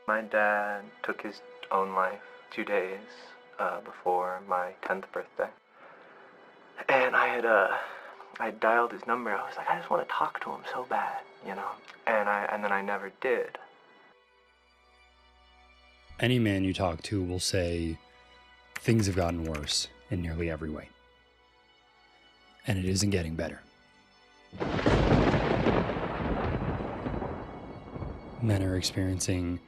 My dad took his own life 2 days before my 10th birthday. And I dialed his number. I was like, I just want to talk to him so bad, you know? And then I never did. Any man you talk to will say things have gotten worse in nearly every way. And it isn't getting better. Men are experiencing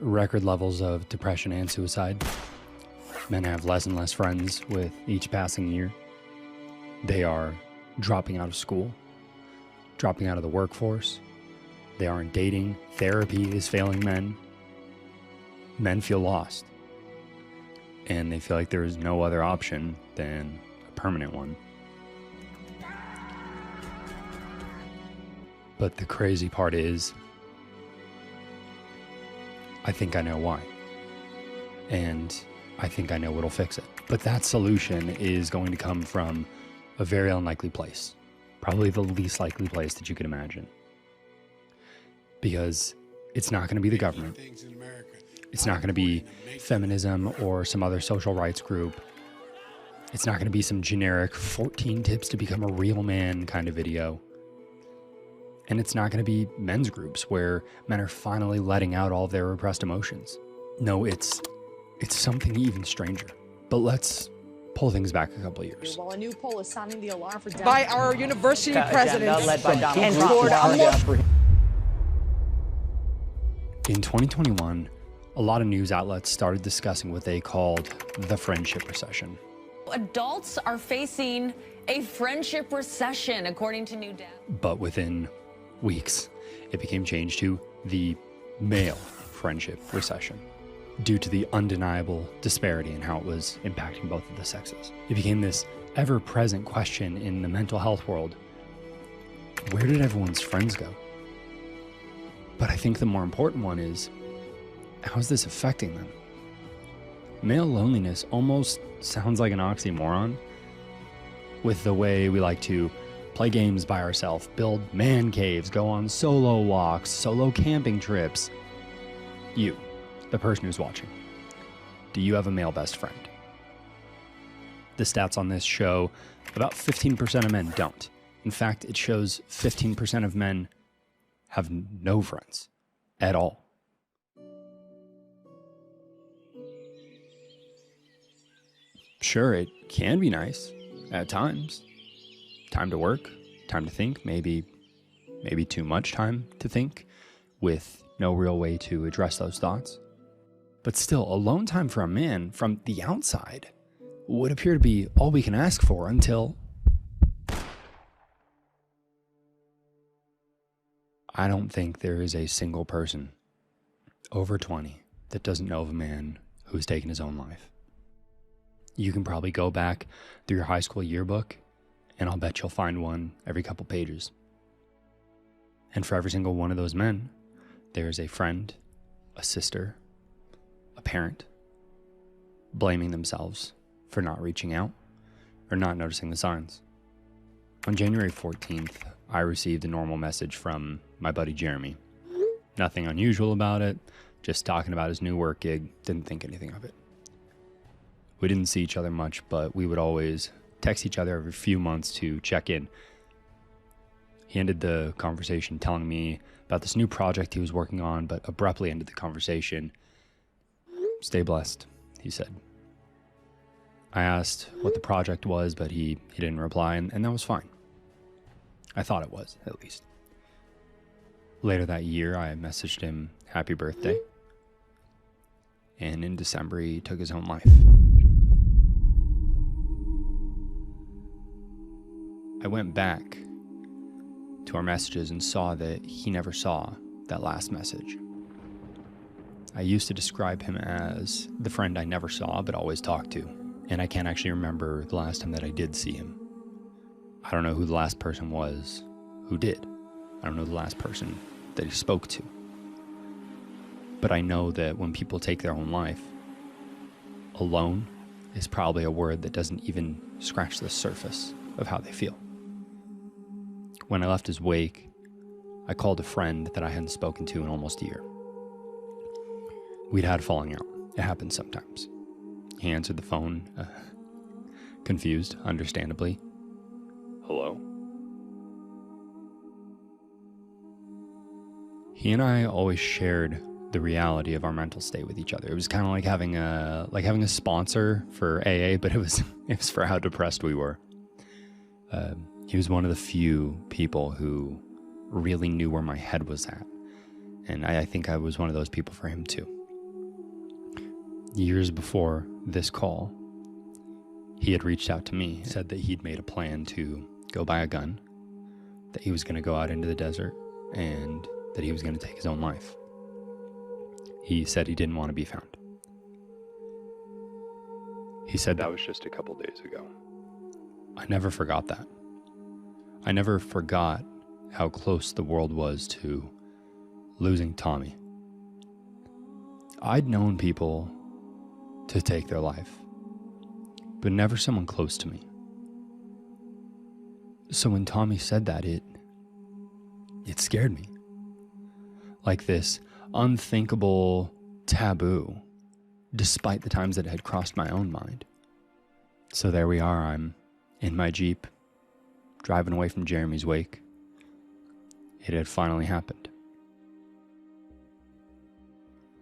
record levels of depression and suicide. Men have less and less friends with each passing year. They are dropping out of school, dropping out of the workforce. They aren't dating. Therapy is failing men. Men feel lost. And they feel like there is no other option than a permanent one. But the crazy part is, I think I know why. And I think I know what'll fix it. But that solution is going to come from a very unlikely place. Probably the least likely place that you could imagine. Because it's not going to be the government. It's not going to be feminism or some other social rights group. It's not going to be some generic 14 tips to become a real man kind of video. And it's not going to be men's groups where men are finally letting out all of their repressed emotions. No, it's something even stranger. But let's pull things back a couple of years. While a new poll is sounding the alarm for by our university president led by Donald and Trump. In 2021, a lot of news outlets started discussing what they called the friendship recession. Adults are facing a friendship recession, according to new data. But within weeks, it became changed to the male friendship recession due to the undeniable disparity in how it was impacting both of the sexes. It became this ever-present question in the mental health world. Where did everyone's friends go? But I think the more important one is, how is this affecting them? Male loneliness almost sounds like an oxymoron with the way we like to play games by ourselves, build man caves, go on solo walks, solo camping trips. You, the person who's watching, do you have a male best friend? The stats on this show about 15% of men don't. In fact, it shows 15% of men have no friends at all. Sure, it can be nice at times. Time to work, time to think, maybe too much time to think with no real way to address those thoughts. But still, alone time for a man from the outside would appear to be all we can ask for until I don't think there is a single person over 20 that doesn't know of a man who's taken his own life. You can probably go back through your high school yearbook, and I'll bet you'll find one every couple pages. And for every single one of those men, there is a friend, a sister, a parent, blaming themselves for not reaching out or not noticing the signs. On January 14th, I received a normal message from my buddy Jeremy. Nothing unusual about it, just talking about his new work gig, didn't think anything of it. We didn't see each other much, but we would always text each other every few months to check in. He ended the conversation telling me about this new project he was working on, but abruptly ended the conversation. Stay blessed, he said. I asked what the project was, but he didn't reply, and that was fine. I thought it was, at least. Later that year, I messaged him happy birthday. And in December, he took his own life. I went back to our messages and saw that he never saw that last message. I used to describe him as the friend I never saw but always talked to, and I can't actually remember the last time that I did see him. I don't know who the last person was who did. I don't know the last person that he spoke to. But I know that when people take their own life, alone is probably a word that doesn't even scratch the surface of how they feel. When I left his wake, I called a friend that I hadn't spoken to in almost a year. We'd had falling out. It happens sometimes. He answered the phone, confused, understandably. Hello? He and I always shared the reality of our mental state with each other. It was kind of like having a sponsor for AA, but it was for how depressed we were. He was one of the few people who really knew where my head was at. And I think I was one of those people for him too. Years before this call, he had reached out to me, said that he'd made a plan to go buy a gun, that he was going to go out into the desert, and that he was going to take his own life. He said he didn't want to be found. He said that was just a couple days ago. I never forgot that. I never forgot how close the world was to losing Tommy. I'd known people to take their life, but never someone close to me. So when Tommy said that, it scared me. Like this unthinkable taboo, despite the times that it had crossed my own mind. So there we are, I'm in my Jeep, driving away from Jeremy's wake. It had finally happened.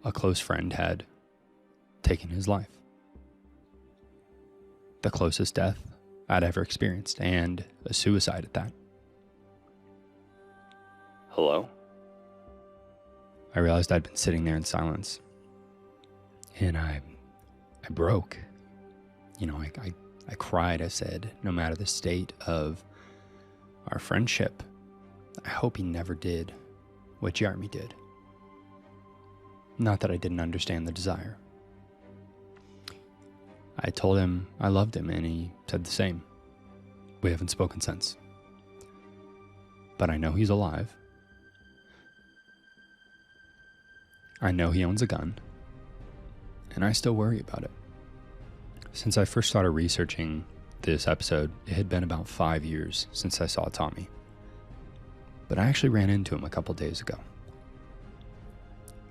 A close friend had taken his life. The closest death I'd ever experienced, and a suicide at that. Hello? I realized I'd been sitting there in silence. And I broke. You know, I cried. I said, no matter the state of our friendship, I hope he never did what Jeremy did. Not that I didn't understand the desire. I told him I loved him, and he said the same. We haven't spoken since. But I know he's alive. I know he owns a gun. And I still worry about it. Since I first started researching this episode, it had been about 5 years since I saw Tommy. But I actually ran into him a couple days ago.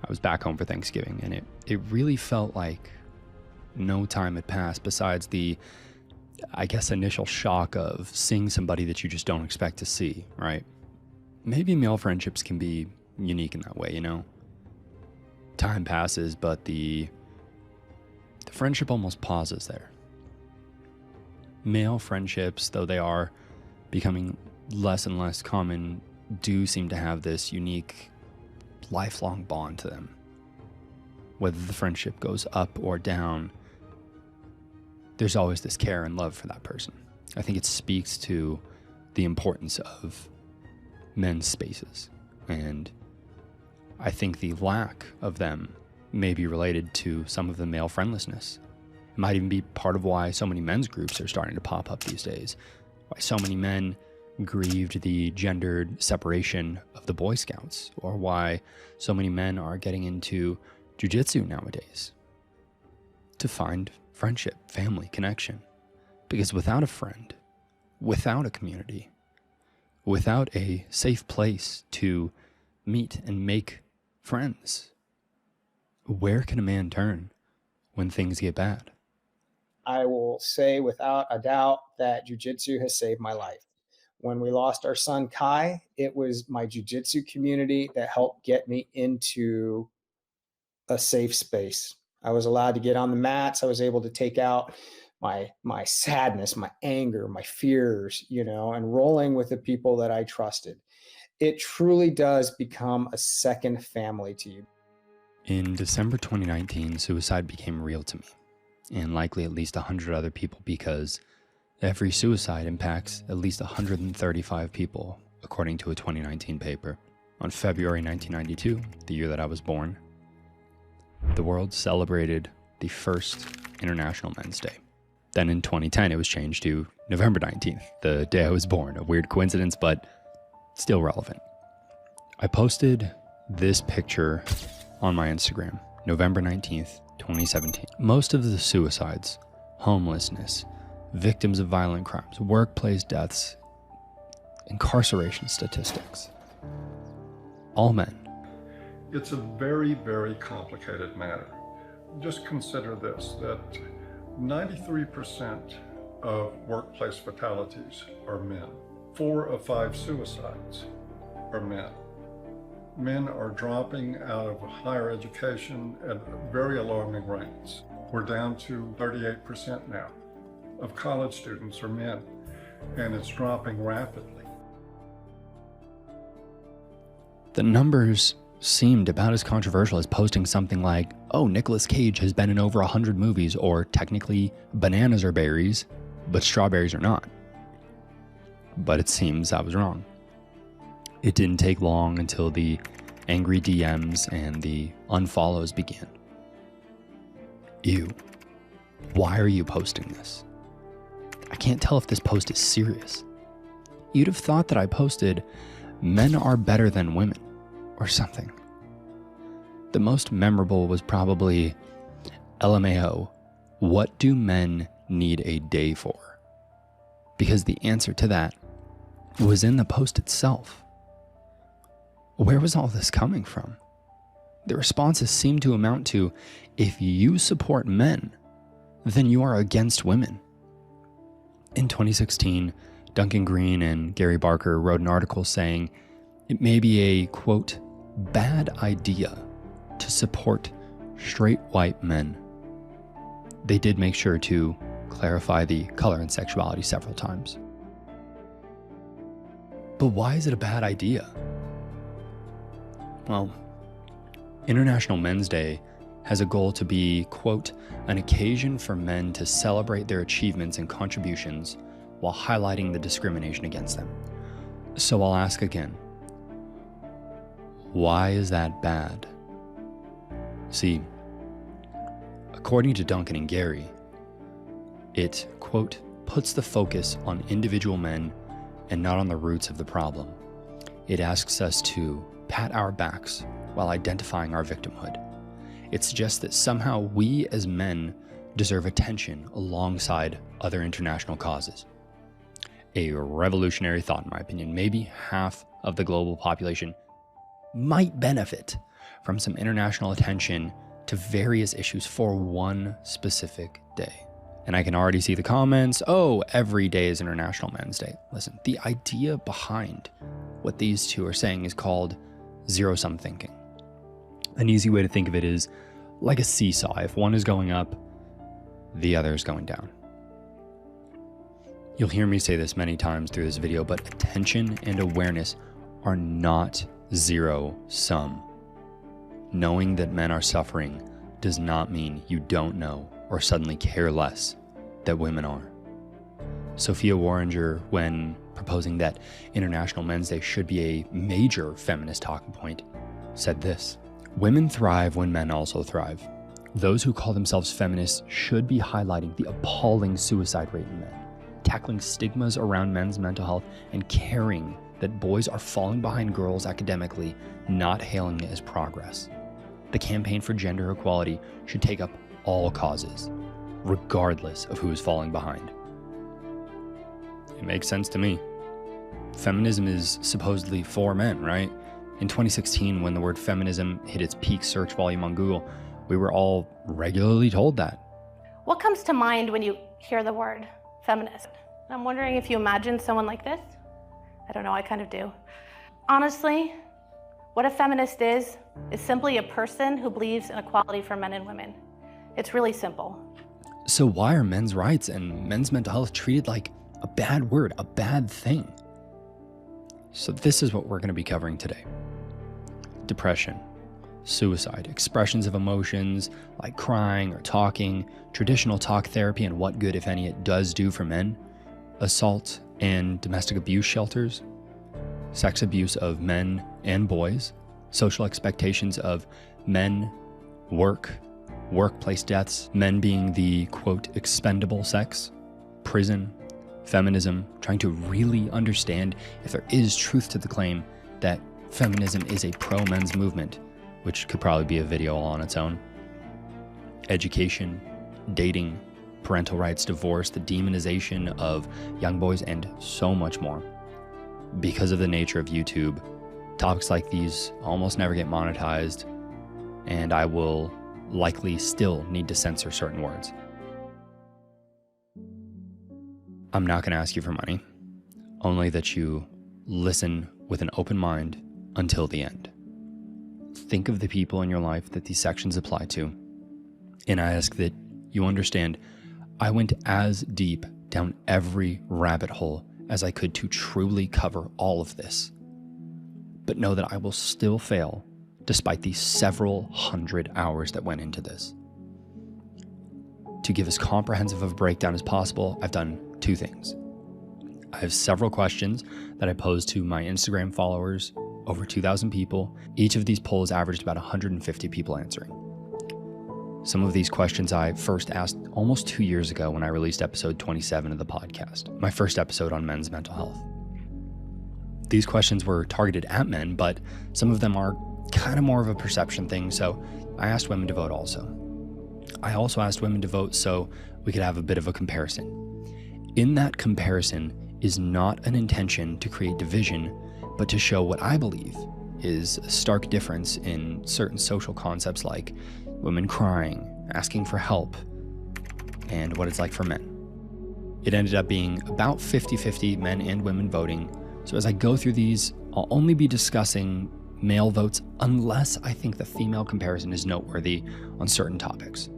I was back home for Thanksgiving, and it really felt like no time had passed besides the, I guess, initial shock of seeing somebody that you just don't expect to see, right? Maybe male friendships can be unique in that way, you know? Time passes, but the friendship almost pauses there. Male friendships, though they are becoming less and less common, do seem to have this unique lifelong bond to them. Whether the friendship goes up or down, there's always this care and love for that person. I think it speaks to the importance of men's spaces, and I think the lack of them may be related to some of the male friendlessness. It might even be part of why so many men's groups are starting to pop up these days, why so many men grieved the gendered separation of the Boy Scouts, or why so many men are getting into jiu-jitsu nowadays to find friendship, family, connection. Because without a friend, without a community, without a safe place to meet and make friends, where can a man turn when things get bad? I will say without a doubt that jiu-jitsu has saved my life. When we lost our son Kai, it was my jiu-jitsu community that helped get me into a safe space. I was allowed to get on the mats. I was able to take out my sadness, my anger, my fears, and rolling with the people that I trusted. It truly does become a second family to you. In December 2019, suicide became real to me, and likely at least 100 other people, because every suicide impacts at least 135 people, according to a 2019 paper. On February 1992, the year that I was born, the world celebrated the first International Men's Day. Then in 2010, it was changed to November 19th, the day I was born. A weird coincidence, but still relevant. I posted this picture on my Instagram, November 19th, 2017. Most of the suicides, homelessness, victims of violent crimes, workplace deaths, incarceration statistics, all men. It's a very, very complicated matter. Just consider this, that 93% of workplace fatalities are men. 4 of 5 suicides are men. Men are dropping out of higher education at very alarming rates. We're down to 38% now of college students are men, and it's dropping rapidly. The numbers seemed about as controversial as posting something like, oh, Nicolas Cage has been in over 100 movies, or technically bananas are berries, but strawberries are not. But it seems I was wrong. It didn't take long until the angry DMs and the unfollows began. Ew. Why are you posting this? I can't tell if this post is serious. You'd have thought that I posted, men are better than women, or something. The most memorable was probably, LMAO, what do men need a day for? Because the answer to that was in the post itself. Where was all this coming from? The responses seemed to amount to, if you support men, then you are against women. In 2016, Duncan Green and Gary Barker wrote an article saying it may be a, quote, bad idea to support straight white men. They did make sure to clarify the color and sexuality several times. But why is it a bad idea? Well, International Men's Day has a goal to be, quote, an occasion for men to celebrate their achievements and contributions while highlighting the discrimination against them. So I'll ask again, why is that bad? See, according to Duncan and Gary, it, quote, puts the focus on individual men and not on the roots of the problem. It asks us to pat our backs while identifying our victimhood. It suggests that somehow we as men deserve attention alongside other international causes. A revolutionary thought, in my opinion. Maybe half of the global population might benefit from some international attention to various issues for one specific day. And I can already see the comments, oh, every day is International Men's Day. Listen, the idea behind what these two are saying is called zero-sum thinking. An easy way to think of it is like a seesaw. If one is going up, the other is going down. You'll hear me say this many times through this video, but attention and awareness are not zero-sum. Knowing that men are suffering does not mean you don't know or suddenly care less that women are. Sophia Warringer, when proposing that International Men's Day should be a major feminist talking point, said this: women thrive when men also thrive. Those who call themselves feminists should be highlighting the appalling suicide rate in men, tackling stigmas around men's mental health, and caring that boys are falling behind girls academically, not hailing it as progress. The campaign for gender equality should take up all causes, regardless of who is falling behind. It makes sense to me. Feminism is supposedly for men, right? In 2016, when the word feminism hit its peak search volume on Google, we were all regularly told that. What comes to mind when you hear the word feminist? I'm wondering if you imagine someone like this. I don't know, I kind of do. Honestly, what a feminist is simply a person who believes in equality for men and women. It's really simple. So why are men's rights and men's mental health treated like a bad word, a bad thing? So this is what we're going to be covering today. Depression, suicide, expressions of emotions like crying or talking, traditional talk therapy and what good, if any, it does do for men, assault and domestic abuse shelters, sex abuse of men and boys, social expectations of men, workplace deaths, men being the, quote, expendable sex, prison, feminism, trying to really understand if there is truth to the claim that feminism is a pro-men's movement, which could probably be a video all on its own. Education, dating, parental rights, divorce, the demonization of young boys, and so much more. Because of the nature of YouTube, Topics like these almost never get monetized, and I will likely still need to censor certain words. I'm not going to ask you for money, only that you listen with an open mind until the end. Think of the people in your life that these sections apply to, and I ask that you understand I went as deep down every rabbit hole as I could to truly cover all of this. But know that I will still fail despite the several hundred hours that went into this. To give as comprehensive of a breakdown as possible, I've done two things. I have several questions that I posed to my Instagram followers, over 2,000 people. Each of these polls averaged about 150 people answering. Some of these questions I first asked almost 2 years ago when I released episode 27 of the podcast, my first episode on men's mental health. These questions were targeted at men, but some of them are kind of more of a perception thing, so I asked women to vote also. I also asked women to vote so we could have a bit of a comparison. In that comparison is not an intention to create division, but to show what I believe is a stark difference in certain social concepts like women crying, asking for help, and what it's like for men. It ended up being about 50-50 men and women voting. So as I go through these, I'll only be discussing male votes unless I think the female comparison is noteworthy on certain topics.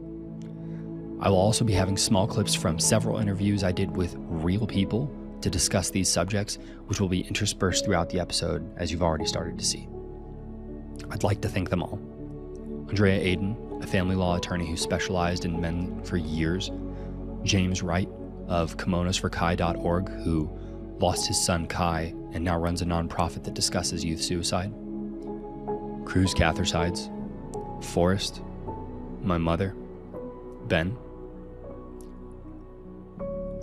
I will also be having small clips from several interviews I did with real people to discuss these subjects, which will be interspersed throughout the episode, as you've already started to see. I'd like to thank them all. Andrea Aiden, a family law attorney who specialized in men for years. James Wright of kimonosforkai.org, who lost his son Kai and now runs a nonprofit that discusses youth suicide. Cruz Cathersides, Forrest, my mother, Ben,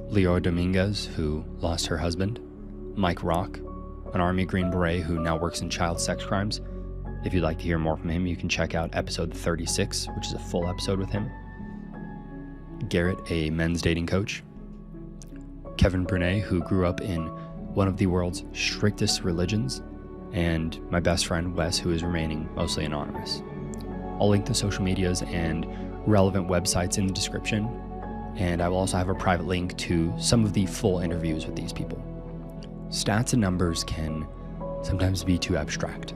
Leo Dominguez, who lost her husband, Mike Rock, an Army Green Beret who now works in child sex crimes. If you'd like to hear more from him, you can check out episode 36, which is a full episode with him. Garrett, a men's dating coach. Kevin Brunet, who grew up in one of the world's strictest religions, and my best friend Wes, who is remaining mostly anonymous. I'll link the social medias and relevant websites in the description, and I will also have a private link to some of the full interviews with these people. Stats and numbers can sometimes be too abstract.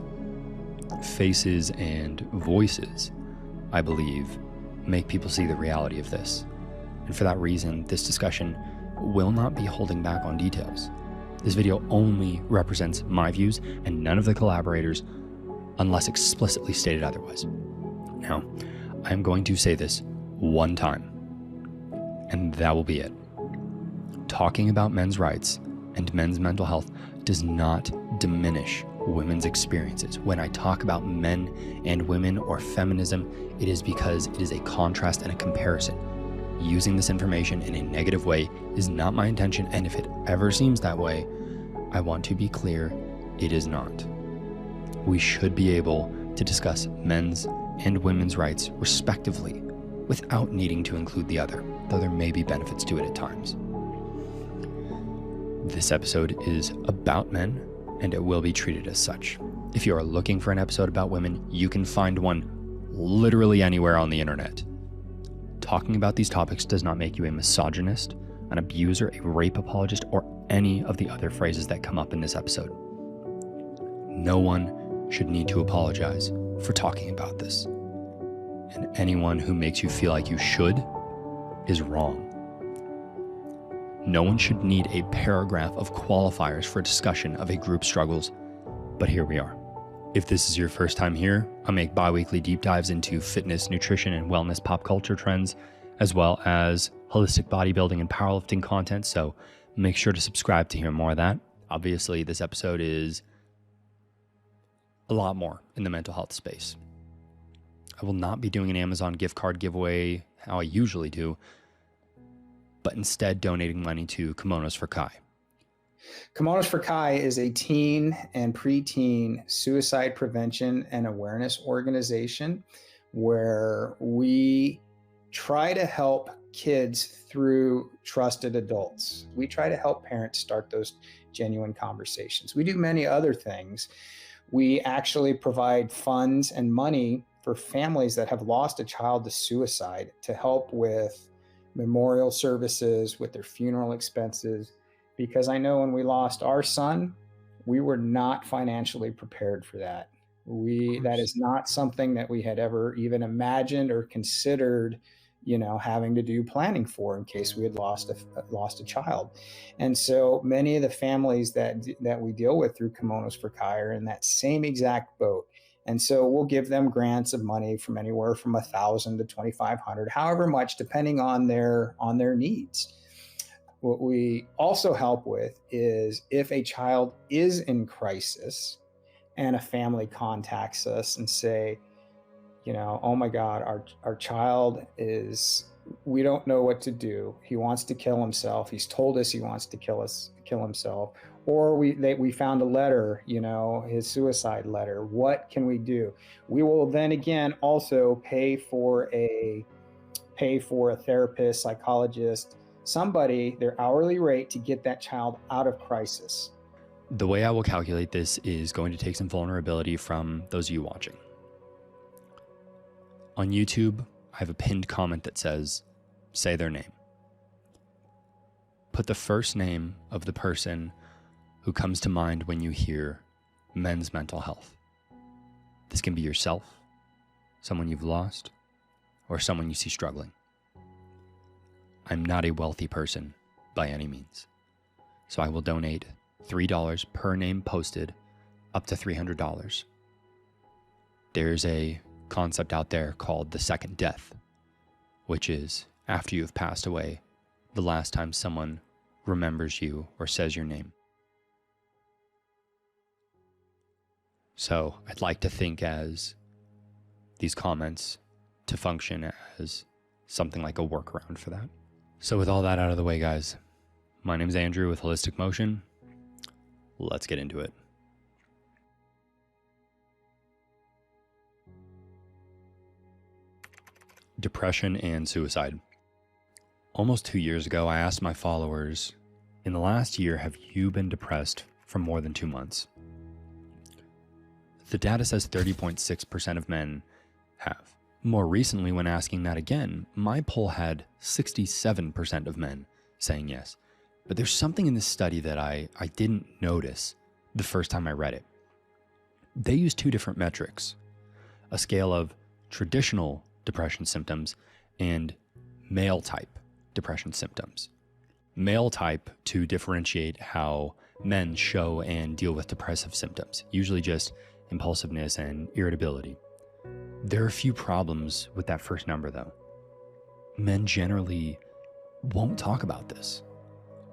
Faces and voices, I believe, make people see the reality of this. And for that reason, this discussion will not be holding back on details. This video only represents my views and none of the collaborators, unless explicitly stated otherwise. Now, I'm going to say this one time, and that will be it. Talking about men's rights and men's mental health does not diminish women's experiences. When I talk about men and women or feminism, it is because it is a contrast and a comparison. Using this information in a negative way is not my intention, and if it ever seems that way, I want to be clear, it is not. We should be able to discuss men's and women's rights respectively without needing to include the other, though there may be benefits to it at times. This episode is about men, and it will be treated as such. If you are looking for an episode about women, you can find one literally anywhere on the internet. Talking about these topics does not make you a misogynist, an abuser, a rape apologist, or any of the other phrases that come up in this episode. No one should need to apologize for talking about this. And anyone who makes you feel like you should is wrong. No one should need a paragraph of qualifiers for a discussion of a group's struggles, but here we are. If this is your first time here, I make bi-weekly deep dives into fitness, nutrition, and wellness pop culture trends, as well as holistic bodybuilding and powerlifting content, so make sure to subscribe to hear more of that. Obviously, this episode is a lot more in the mental health space. I will not be doing an Amazon gift card giveaway how I usually do, but instead donating money to Kimonos for Kai. Kimonos for Kai is a teen and preteen suicide prevention and awareness organization where we try to help kids through trusted adults. We try to help parents start those genuine conversations. We do many other things, We actually provide funds and money for families that have lost a child to suicide to help with memorial services, with their funeral expenses, because I know when we lost our son, we were not financially prepared for that. That is not something that we had ever even imagined or considered, having to do planning for in case we had lost a child. And so many of the families that we deal with through Kimonos for Kai are in that same exact boat. And so we'll give them grants of money from anywhere from $1,000 to $2,500, however much, depending on their needs. What we also help with is if a child is in crisis and a family contacts us and say, oh my God, our child we don't know what to do. He wants to kill himself. He's told us he wants to kill himself. Or we found a letter, his suicide letter. What can we do? We will then again also pay for a therapist, psychologist, somebody, their hourly rate to get that child out of crisis. The way I will calculate this is going to take some vulnerability from those of you watching. On YouTube, I have a pinned comment that says, say their name. Put the first name of the person who comes to mind when you hear men's mental health. This can be yourself, someone you've lost, or someone you see struggling. I'm not a wealthy person by any means, so I will donate $3 per name posted, up to $300. There's a concept out there called the second death, which is after you've passed away, the last time someone remembers you or says your name. So I'd like to think as these comments to function as something like a workaround for that. So with all that out of the way, guys, my name is Andrew with Holistic Motion. Let's get into it. Depression and suicide. Almost 2 years ago, I asked my followers, in the last year, have you been depressed for more than 2 months? The data says 30.6% of men have. More recently, when asking that again, my poll had 67% of men saying yes. But there's something in this study that I didn't notice the first time I read it. They use two different metrics, a scale of traditional depression symptoms and male type depression symptoms. Male type to differentiate how men show and deal with depressive symptoms, usually just impulsiveness and irritability. There are a few problems with that first number though. Men generally won't talk about this,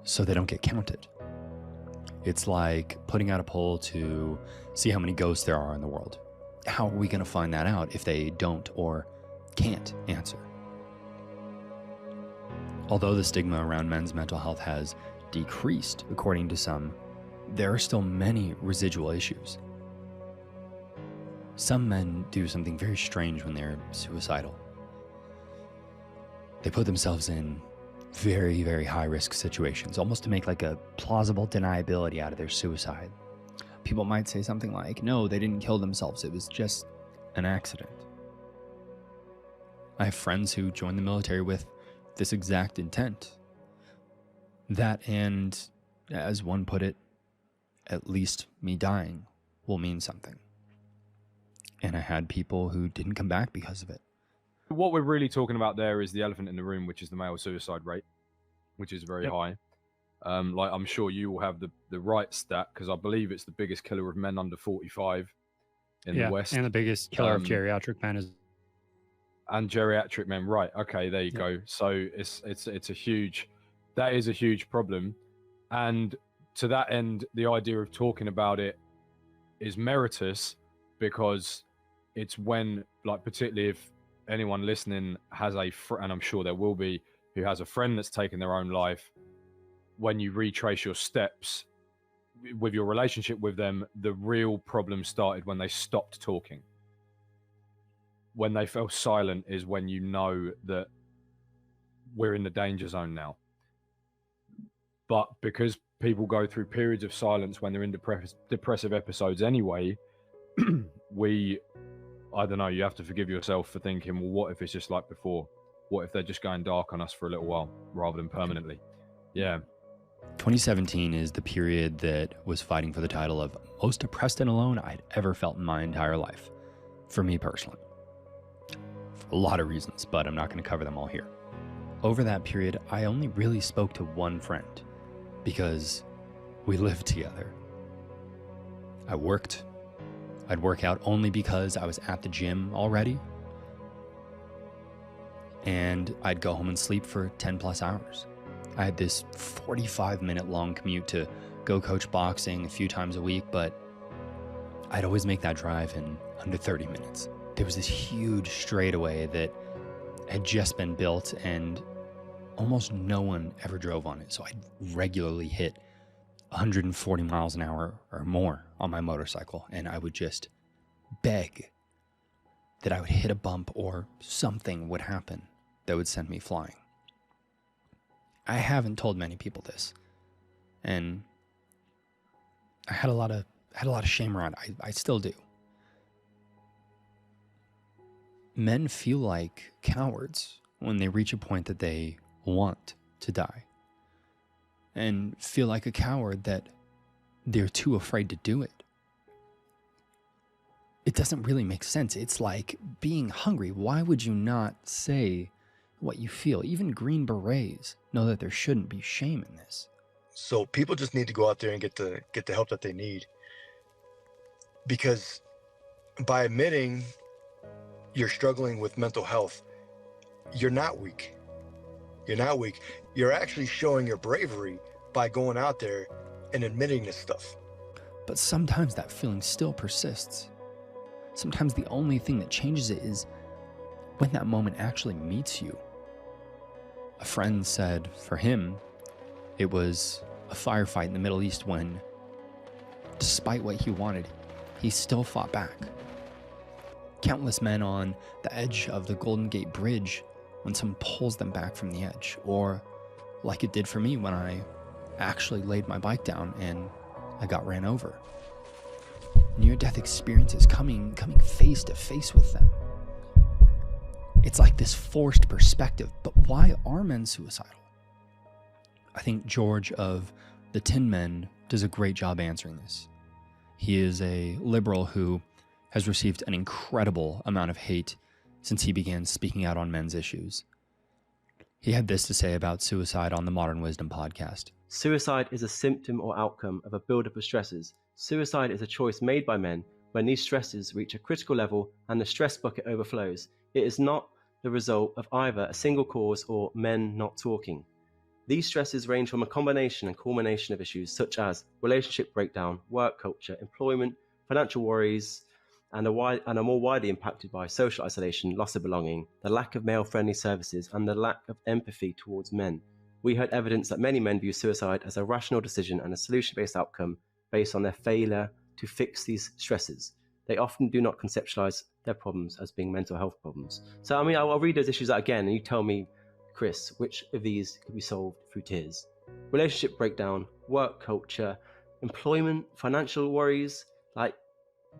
so they don't get counted. It's like putting out a poll to see how many ghosts there are in the world. How are we going to find that out if they don't or can't answer? Although the stigma around men's mental health has decreased, according to some, there are still many residual issues. Some men do something very strange when they're suicidal. They put themselves in very, very high-risk situations, almost to make like a plausible deniability out of their suicide. People might say something like, no, they didn't kill themselves, it was just an accident. I have friends who joined the military with this exact intent. That and, as one put it, at least me dying will mean something. And I had people who didn't come back because of it. What we're really talking about there is the elephant in the room, which is the male suicide rate, which is very high. Like I'm sure you will have the right stat, because I believe it's the biggest killer of men under 45 in the West. And the biggest killer of geriatric men is. And geriatric men, right? Okay, there you go. So it's a huge, that is a huge problem, and to that end, the idea of talking about it is meritorious, because it's when, like, particularly if anyone listening has a and I'm sure there will be, who has a friend that's taken their own life, when you retrace your steps with your relationship with them, the real problem started when they stopped talking. When they fell silent is when you know that we're in the danger zone now. But because people go through periods of silence when they're in depressive episodes anyway, I don't know, you have to forgive yourself for thinking, well, what if it's just like before? What if they're just going dark on us for a little while rather than permanently? Yeah. 2017 is the period that was fighting for the title of most depressed and alone I'd ever felt in my entire life, for me personally. For a lot of reasons, but I'm not going to cover them all here. Over that period, I only really spoke to one friend because we lived together. I'd work out only because I was at the gym already, and I'd go home and sleep for 10 plus hours. I had this 45-minute long commute to go coach boxing a few times a week, but I'd always make that drive in under 30 minutes. There was this huge straightaway that had just been built and almost no one ever drove on it. So I'd regularly hit 140 miles an hour or more on my motorcycle, and I would just beg that I would hit a bump or something would happen that would send me flying. I haven't told many people this, and I had a lot of shame around it. I still do. Men feel like cowards when they reach a point that they want to die, and feel like a coward that they're too afraid to do it. It doesn't really make sense. It's like being hungry. Why would you not say what you feel? Even Green Berets know that there shouldn't be shame in this. So people just need to go out there and get the help that they need. Because by admitting you're struggling with mental health, you're not weak. You're not weak. You're actually showing your bravery by going out there and admitting this stuff. But sometimes that feeling still persists. Sometimes the only thing that changes it is when that moment actually meets you. A friend said for him, it was a firefight in the Middle East when, despite what he wanted, he still fought back. Countless men on the edge of the Golden Gate Bridge when someone pulls them back from the edge, or like it did for me when I actually laid my bike down and I got ran over. Near-death experiences coming face to face with them. It's like this forced perspective, but why are men suicidal? I think George of the Tin Men does a great job answering this. He is a liberal who has received an incredible amount of hate since he began speaking out on men's issues. He had this to say about suicide on the Modern Wisdom podcast. Suicide is a symptom or outcome of a buildup of stresses. Suicide is a choice made by men when these stresses reach a critical level and the stress bucket overflows. It is not the result of either a single cause or men not talking. These stresses range from a combination and culmination of issues such as relationship breakdown, work culture, employment, financial worries, and are more widely impacted by social isolation, loss of belonging, the lack of male-friendly services, and the lack of empathy towards men. We heard evidence that many men view suicide as a rational decision and a solution-based outcome based on their failure to fix these stresses. They often do not conceptualize their problems as being mental health problems. So, I'll read those issues out again, and you tell me, Chris, which of these could be solved through tears? Relationship breakdown, work culture, employment, financial worries, like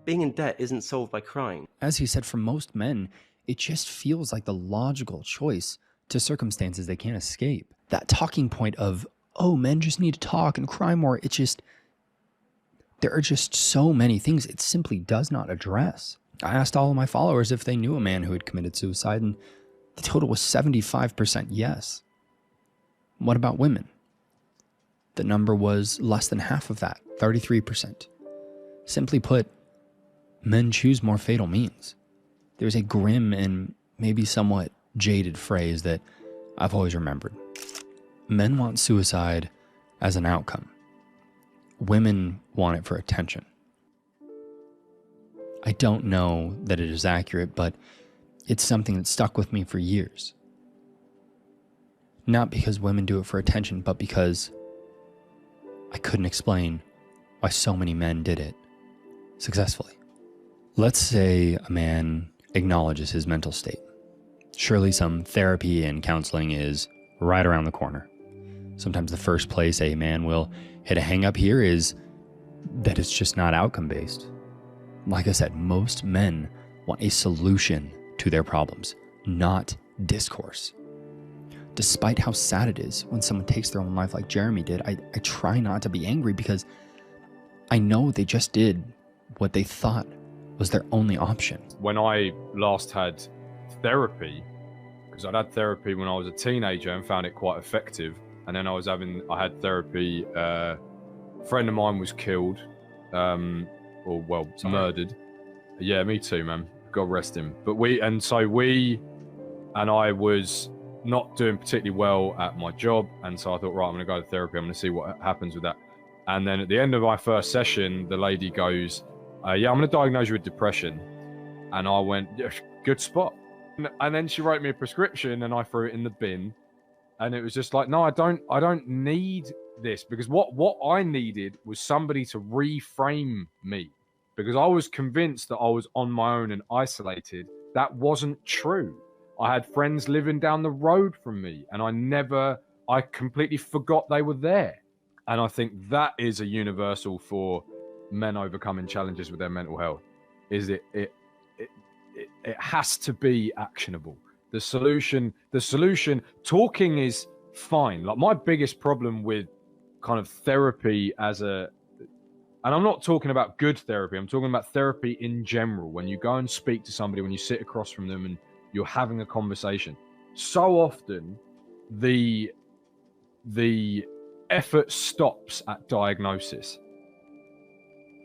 being in debt isn't solved by crying. As he said, for most men, it just feels like the logical choice to circumstances they can't escape. That talking point of, oh, men just need to talk and cry more, there are just so many things it simply does not address. I asked all of my followers if they knew a man who had committed suicide, and the total was 75% yes. What about women? The number was less than half of that, 33%. Simply put, men choose more fatal means. There's a grim and maybe somewhat jaded phrase that I've always remembered. Men want suicide as an outcome. Women want it for attention. I don't know that it is accurate, but it's something that stuck with me for years. Not because women do it for attention, but because I couldn't explain why so many men did it successfully. Let's say a man acknowledges his mental state. Surely some therapy and counseling is right around the corner. Sometimes the first place a man will hit a hang up here is that it's just not outcome-based. Like I said, most men want a solution to their problems, not discourse. Despite how sad it is when someone takes their own life like Jeremy did, I try not to be angry because I know they just did what they thought was their only option. When I last had therapy, because I'd had therapy when I was a teenager and found it quite effective, and then I had therapy, a friend of mine was killed, murdered. Yeah, me too, man. God rest him. But we and I was not doing particularly well at my job, and so I thought, right, I'm going to go to therapy. I'm going to see what happens with that. And then at the end of my first session, the lady goes, yeah, I'm going to diagnose you with depression. And I went, yeah, good spot. And then she wrote me a prescription, and I threw it in the bin. And it was just like, no, I don't need this, because what I needed was somebody to reframe me, because I was convinced that I was on my own and isolated. That wasn't true. I had friends living down the road from me, and I completely forgot they were there. And I think that is a universal for men overcoming challenges with their mental health, is it has to be actionable. The solution, talking is fine. Like, my biggest problem with kind of therapy and I'm not talking about good therapy, I'm talking about therapy in general. When you go and speak to somebody, when you sit across from them and you're having a conversation, so often the effort stops at diagnosis.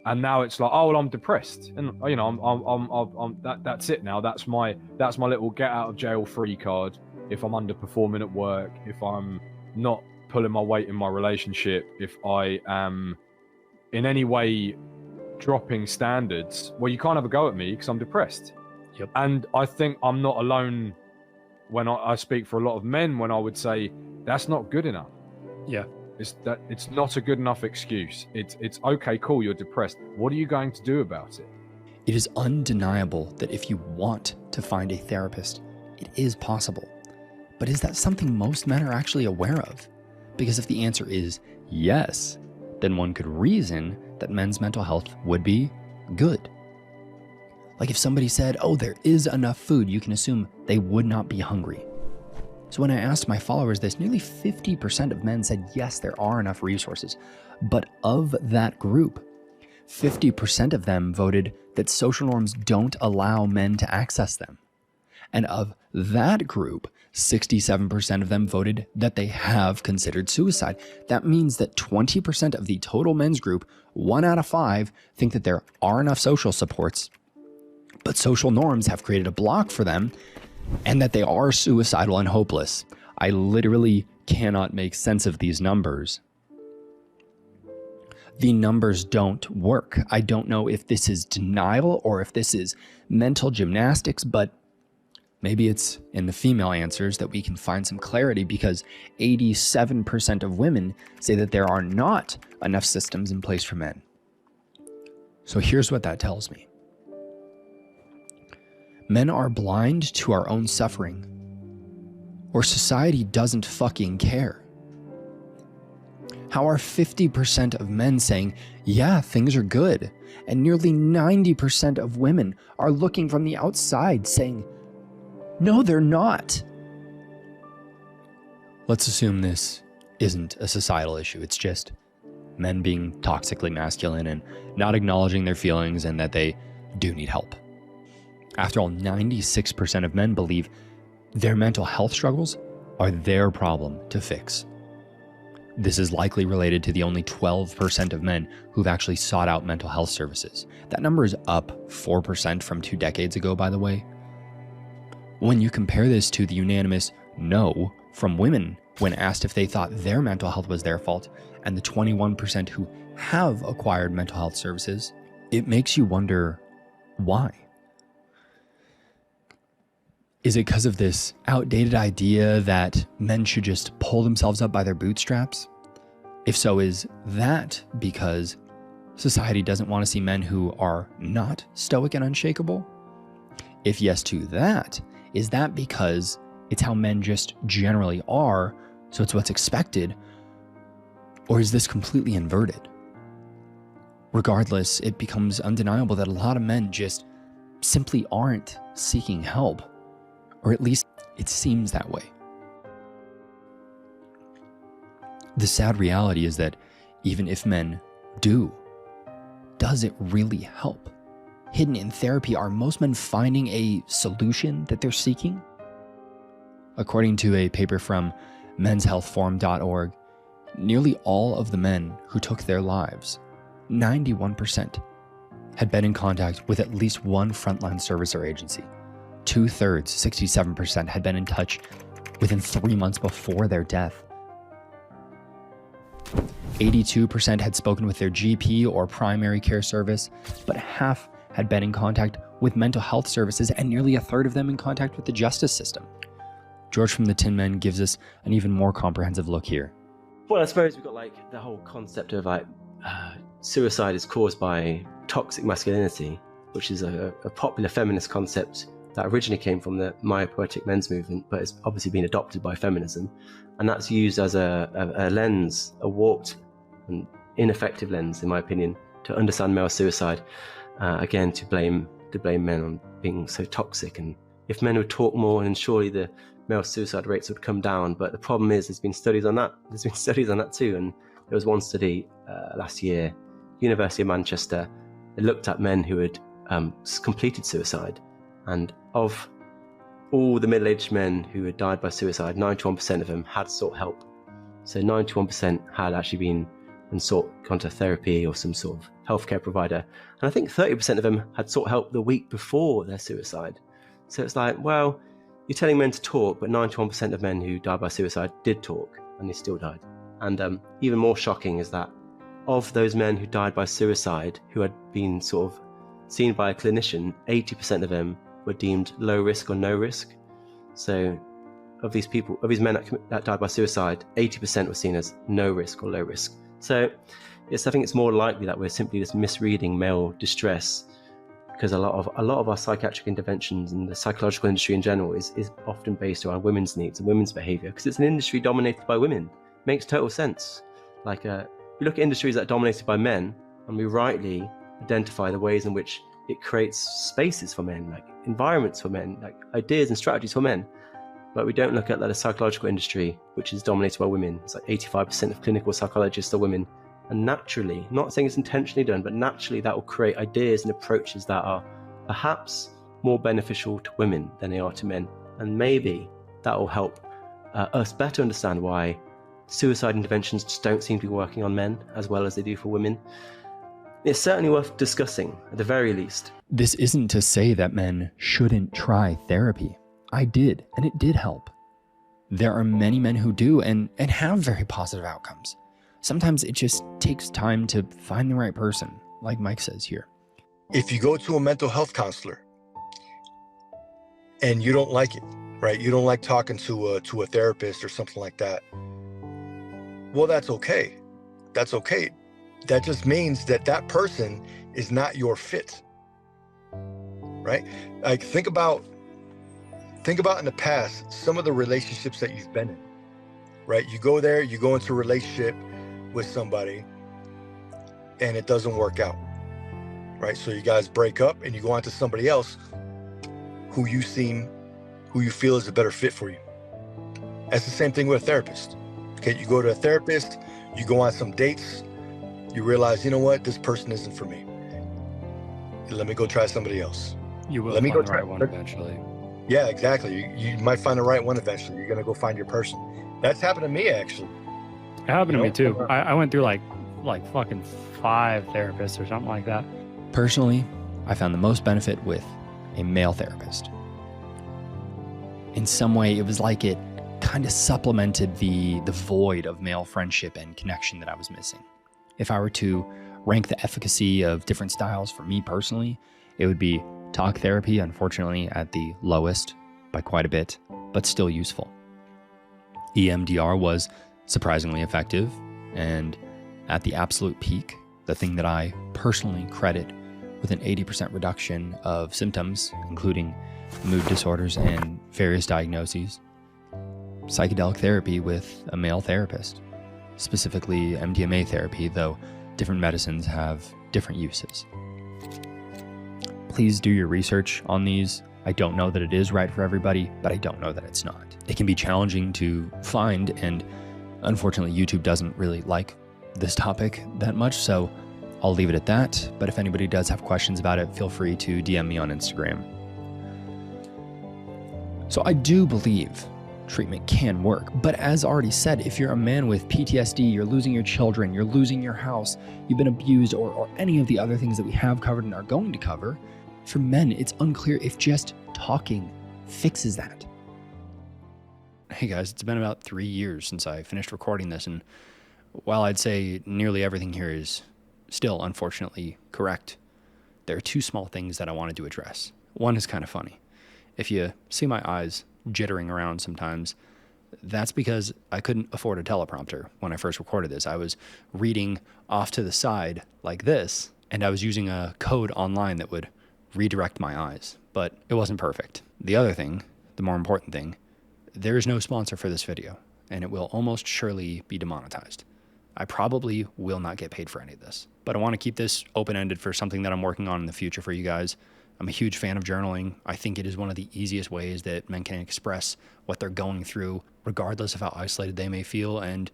And now it's like, oh, well, I'm depressed, and you know, that's it now. That's my little get out of jail free card. If I'm underperforming at work, if I'm not pulling my weight in my relationship, if I am in any way dropping standards, well, you can't have a go at me because I'm depressed. Yep. And I think I'm not alone when I speak for a lot of men when I would say that's not good enough. Yeah. It's not a good enough excuse. It's okay, cool, you're depressed. What are you going to do about it? It is undeniable that if you want to find a therapist, it is possible. But is that something most men are actually aware of? Because if the answer is yes, then one could reason that men's mental health would be good. Like if somebody said, oh, there is enough food, you can assume they would not be hungry. So when I asked my followers this, nearly 50% of men said, yes, there are enough resources. But of that group, 50% of them voted that social norms don't allow men to access them. And of that group, 67% of them voted that they have considered suicide. That means that 20% of the total men's group, 1 out of 5, think that there are enough social supports, but social norms have created a block for them, and that they are suicidal and hopeless. I literally cannot make sense of these numbers. The numbers don't work. I don't know if this is denial or if this is mental gymnastics, but maybe it's in the female answers that we can find some clarity, because 87% of women say that there are not enough systems in place for men. So here's what that tells me. Men are blind to our own suffering, or society doesn't fucking care. How are 50% of men saying, yeah, things are good, and nearly 90% of women are looking from the outside saying, no, they're not? Let's assume this isn't a societal issue. It's just men being toxically masculine and not acknowledging their feelings and that they do need help. After all, 96% of men believe their mental health struggles are their problem to fix. This is likely related to the only 12% of men who've actually sought out mental health services. That number is up 4% from 2 decades ago, by the way. When you compare this to the unanimous no from women when asked if they thought their mental health was their fault, and the 21% who have acquired mental health services, it makes you wonder why. Is it because of this outdated idea that men should just pull themselves up by their bootstraps? If so, is that because society doesn't want to see men who are not stoic and unshakable? If yes to that, is that because it's how men just generally are, so it's what's expected? Or is this completely inverted? Regardless, it becomes undeniable that a lot of men just simply aren't seeking help, or at least it seems that way. The sad reality is that even if men do, does it really help? Hidden in therapy, are most men finding a solution that they're seeking? According to a paper from menshealthforum.org, nearly all of the men who took their lives, 91%, had been in contact with at least one frontline service or agency. 2/3, 67%, had been in touch within 3 months before their death. 82% had spoken with their GP or primary care service, but half had been in contact with mental health services, and nearly 1/3 of them in contact with the justice system. George from the Tin Men gives us an even more comprehensive look here. Well, I suppose we've got like the whole concept of like suicide is caused by toxic masculinity, which is a popular feminist concept that originally came from the myopoetic men's movement, but it's obviously been adopted by feminism. And that's used as a lens, a warped and ineffective lens, in my opinion, to understand male suicide. Again, to blame men on being so toxic. And if men would talk more, then surely the male suicide rates would come down. But the problem is, there's been studies on that. There's been studies on that too. And there was one study last year, University of Manchester. They looked at men who had completed suicide, and of all the middle-aged men who had died by suicide, 91% of them had sought help. So 91% had actually been and gone to therapy or some sort of healthcare provider. And I think 30% of them had sought help the week before their suicide. So it's like, well, you're telling men to talk, but 91% of men who died by suicide did talk, and they still died. And even more shocking is that of those men who died by suicide, who had been sort of seen by a clinician, 80% of them were deemed low risk or no risk. So of these men that died by suicide, 80% were seen as no risk or low risk. So I think it's more likely that we're simply just misreading male distress, because a lot of our psychiatric interventions and the psychological industry in general is often based around women's needs and women's behavior, because it's an industry dominated by women. It makes total sense. Like we look at industries that are dominated by men, and we rightly identify the ways in which it creates spaces for men, like environments for men, like ideas and strategies for men. But we don't look at the psychological industry, which is dominated by women. It's like 85% of clinical psychologists are women. And naturally, not saying it's intentionally done, but naturally that will create ideas and approaches that are perhaps more beneficial to women than they are to men. And maybe that will help us better understand why suicide interventions just don't seem to be working on men as well as they do for women. It's certainly worth discussing, at the very least. This isn't to say that men shouldn't try therapy. I did, and it did help. There are many men who do and have very positive outcomes. Sometimes it just takes time to find the right person, like Mike says here. If you go to a mental health counselor and you don't like it, right? You don't like talking to a therapist or something like that. Well, that's okay. That's okay. That just means that person is not your fit, right? Like think about in the past, some of the relationships that you've been in, right? You go there, you go into a relationship with somebody and it doesn't work out, right? So you guys break up and you go on to somebody else who you feel is a better fit for you. That's the same thing with a therapist. Okay, you go to a therapist, you go on some dates, you realize, you know what, this person isn't for me. Let me go try somebody else. You will find the right one eventually. Yeah, exactly. You might find the right one eventually. You're gonna go find your person. That's happened to me, actually. It happened to me too. I went through like fucking 5 therapists or something like that. Personally, I found the most benefit with a male therapist. In some way, it was like it kind of supplemented the void of male friendship and connection that I was missing. If I were to rank the efficacy of different styles for me personally, it would be talk therapy, unfortunately, at the lowest by quite a bit, but still useful. EMDR was surprisingly effective, and at the absolute peak, the thing that I personally credit with an 80% reduction of symptoms, including mood disorders and various diagnoses, psychedelic therapy with a male therapist, specifically MDMA therapy, though different medicines have different uses. Please do your research on these. I don't know that it is right for everybody, but I don't know that it's not. It can be challenging to find, and unfortunately YouTube doesn't really like this topic that much, so I'll leave it at that. But if anybody does have questions about it, feel free to DM me on Instagram. So I do believe treatment can work, but as already said, if you're a man with PTSD, you're losing your children, you're losing your house, you've been abused, or any of the other things that we have covered and are going to cover, for men, it's unclear if just talking fixes that. Hey guys, it's been about 3 years since I finished recording this, and while I'd say nearly everything here is still, unfortunately, correct, there are 2 small things that I wanted to address. One is kind of funny. If you see my eyes jittering around sometimes, that's because I couldn't afford a teleprompter when I first recorded this. I was reading off to the side like this, and I was using a code online that would redirect my eyes, but it wasn't perfect. The other thing, the more important thing, there is no sponsor for this video, and it will almost surely be demonetized. I probably will not get paid for any of this, but I want to keep this open-ended for something that I'm working on in the future for you guys. I'm a huge fan of journaling. I think it is one of the easiest ways that men can express what they're going through, regardless of how isolated they may feel and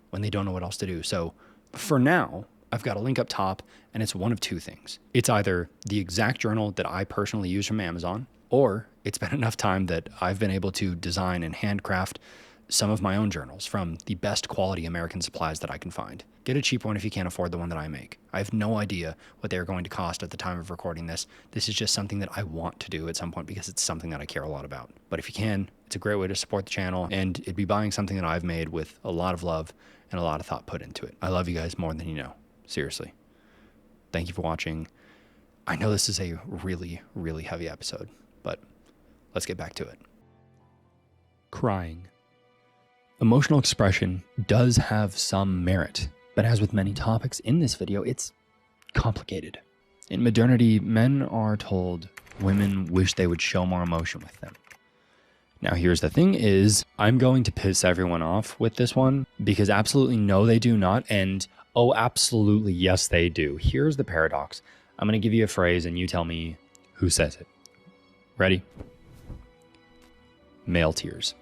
when they don't know what else to do. So for now, I've got a link up top, and it's one of 2 things. It's either the exact journal that I personally use from Amazon, or it's been enough time that I've been able to design and handcraft some of my own journals from the best quality American supplies that I can find. Get a cheap one if you can't afford the one that I make. I have no idea what they're going to cost at the time of recording this. This is just something that I want to do at some point because it's something that I care a lot about. But if you can, it's a great way to support the channel, and it'd be buying something that I've made with a lot of love and a lot of thought put into it. I love you guys more than you know. Seriously. Thank you for watching. I know this is a really, really heavy episode, but let's get back to it. Crying. Emotional expression does have some merit, but as with many topics in this video, it's complicated. In modernity, men are told women wish they would show more emotion with them. Now here's the thing is, I'm going to piss everyone off with this one, because absolutely no, they do not, and oh, absolutely yes, they do. Here's the paradox. I'm going to give you a phrase and you tell me who says it. Ready? Male tears.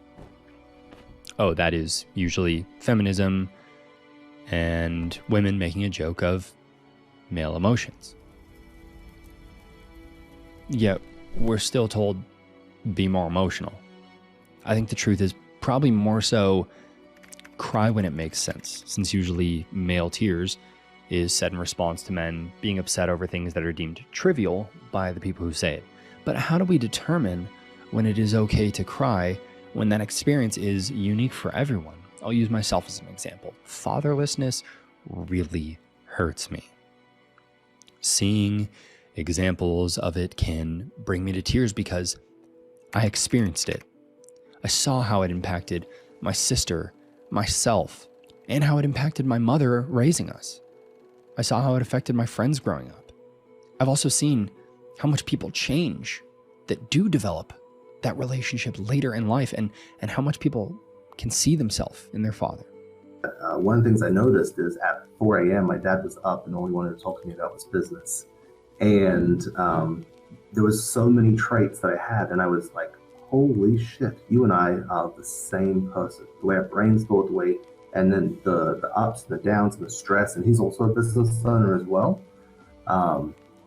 Oh, that is usually feminism and women making a joke of male emotions. Yet we're still told be more emotional. I think the truth is probably more so cry when it makes sense, since usually male tears is said in response to men being upset over things that are deemed trivial by the people who say it. But how do we determine when it is okay to cry when that experience is unique for everyone? I'll use myself as an example. Fatherlessness really hurts me. Seeing examples of it can bring me to tears because I experienced it. I saw how it impacted my sister, myself, and how it impacted my mother raising us. I saw how it affected my friends growing up. I've also seen how much people change that do develop that relationship later in life, and how much people can see themselves in their father. One of the things I noticed is at 4 a.m. my dad was up and all he wanted to talk to me about was business. And there was so many traits that I had, and I was like, holy shit, you and I are the same person. The way our brains thought, the way, and then the ups and the downs and the stress, and he's also a business owner as well.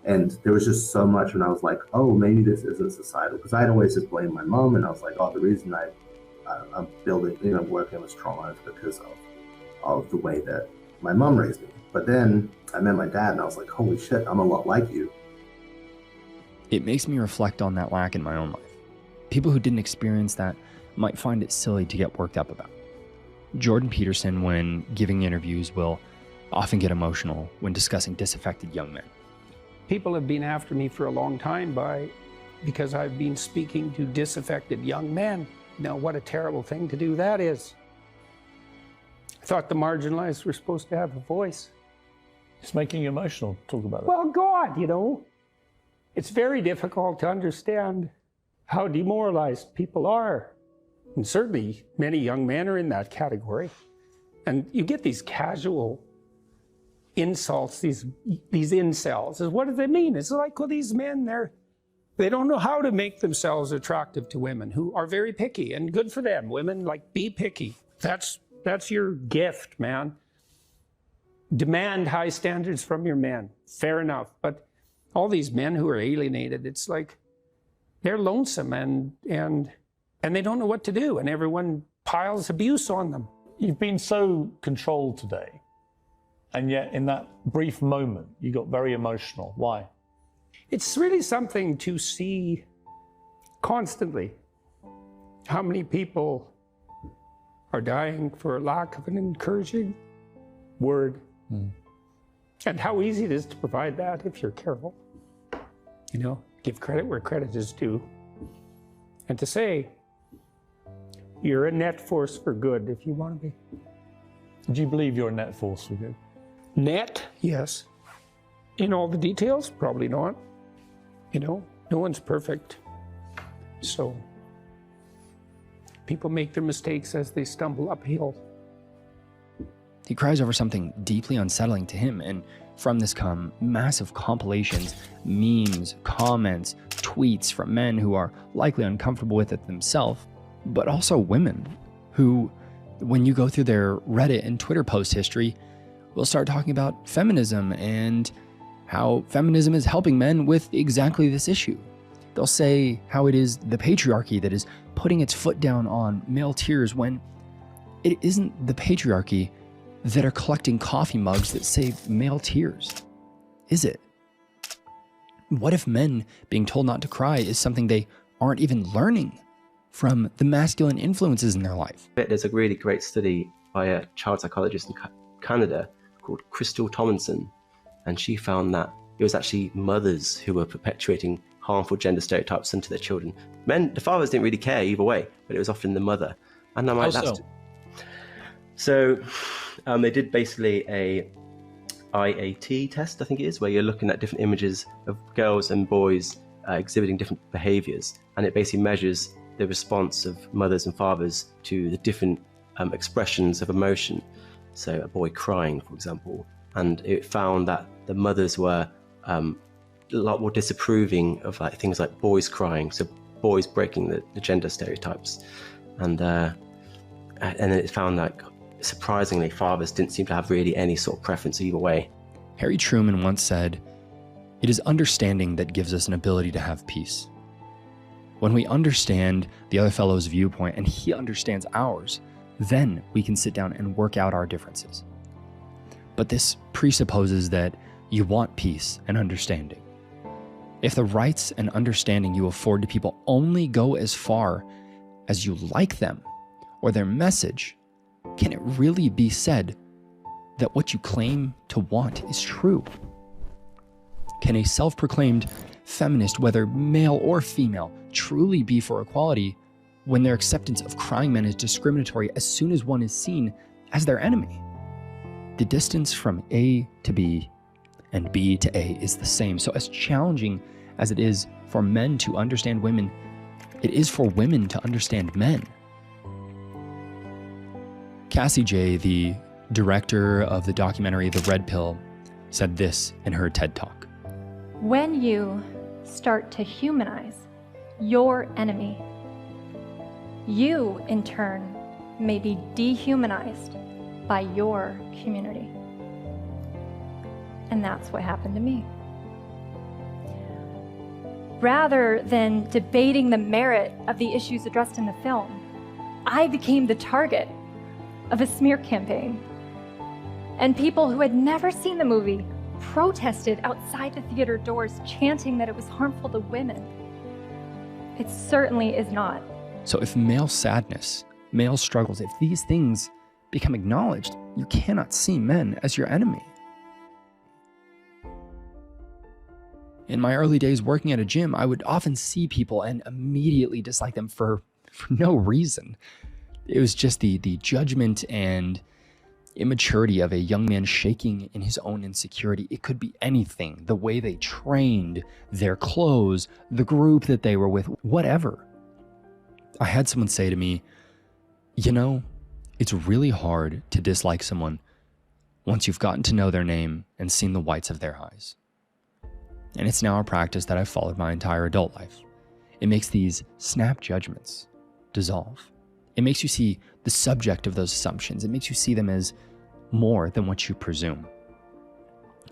And there was just so much when I was like, oh, maybe this isn't societal. Because I'd always just blame my mom, and I was like, oh, the reason I'm building, working with trauma is because of the way that my mom raised me. But then I met my dad, and I was like, holy shit, I'm a lot like you. It makes me reflect on that lack in my own life. People who didn't experience that might find it silly to get worked up about. Jordan Peterson, when giving interviews, will often get emotional when discussing disaffected young men. People have been after me for a long time because I've been speaking to disaffected young men. Now, what a terrible thing to do that is. I thought the marginalized were supposed to have a voice. It's making you emotional. Talk about it. Well, God, it's very difficult to understand how demoralized people are. And certainly many young men are in that category. And you get these casual insults, these incels. What do they mean? It's like, well, these men, they don't know how to make themselves attractive to women who are very picky, and good for them. Women, like, be picky. That's your gift, man. Demand high standards from your men. Fair enough. But all these men who are alienated, it's like they're lonesome and they don't know what to do, and everyone piles abuse on them. You've been so controlled today, and yet in that brief moment, you got very emotional. Why? It's really something to see constantly how many people are dying for lack of an encouraging word. And how easy it is to provide that if you're careful. You know, give credit where credit is due. And to say, you're a net force for good if you want to be. Do you believe you're a net force for good? Net, yes. In all the details, probably not. You know, no one's perfect. So, people make their mistakes as they stumble uphill. He cries over something deeply unsettling to him, and from this come massive compilations, memes, comments, tweets from men who are likely uncomfortable with it themselves, but also women who, when you go through their Reddit and Twitter post history, will start talking about feminism and how feminism is helping men with exactly this issue. They'll say how it is the patriarchy that is putting its foot down on male tears when it isn't the patriarchy that are collecting coffee mugs that say male tears, is it? What if men being told not to cry is something they aren't even learning from the masculine influences in their life? There's a really great study by a child psychologist in Canada called Crystal Tomlinson, and she found that it was actually mothers who were perpetuating harmful gender stereotypes into their children. Men, the fathers didn't really care either way, but it was often the mother. And I'm like, So they did basically a IAT test, I think it is, where you're looking at different images of girls and boys exhibiting different behaviors, and it basically measures the response of mothers and fathers to the different expressions of emotion. So a boy crying, for example, and it found that the mothers were a lot more disapproving of like things like boys crying, so boys breaking the gender stereotypes, and then it found that surprisingly fathers didn't seem to have really any sort of preference either way. Harry Truman once said, "It is understanding that gives us an ability to have peace." When we understand the other fellow's viewpoint and he understands ours, then we can sit down and work out our differences. But this presupposes that you want peace and understanding. If the rights and understanding you afford to people only go as far as you like them or their message, can it really be said that what you claim to want is true? Can a self-proclaimed feminist, whether male or female, truly be for equality when their acceptance of crying men is discriminatory as soon as one is seen as their enemy? The distance from A to B and B to A is the same. So as challenging as it is for men to understand women, it is for women to understand men. Cassie J, the director of the documentary The Red Pill, said this in her TED Talk. When you start to humanize your enemy, you, in turn, may be dehumanized by your community. And that's what happened to me. Rather than debating the merit of the issues addressed in the film, I became the target of a smear campaign. And people who had never seen the movie protested outside the theater doors, chanting that it was harmful to women. It certainly is not. So if male sadness, male struggles, if these things become acknowledged, you cannot see men as your enemy. In my early days working at a gym, I would often see people and immediately dislike them for no reason. It was just the judgment and immaturity of a young man shaking in his own insecurity. It could be anything, the way they trained, their clothes, the group that they were with, whatever. I had someone say to me, you know, it's really hard to dislike someone once you've gotten to know their name and seen the whites of their eyes. And it's now a practice that I've followed my entire adult life. It makes these snap judgments dissolve. It makes you see the subject of those assumptions. It makes you see them as more than what you presume.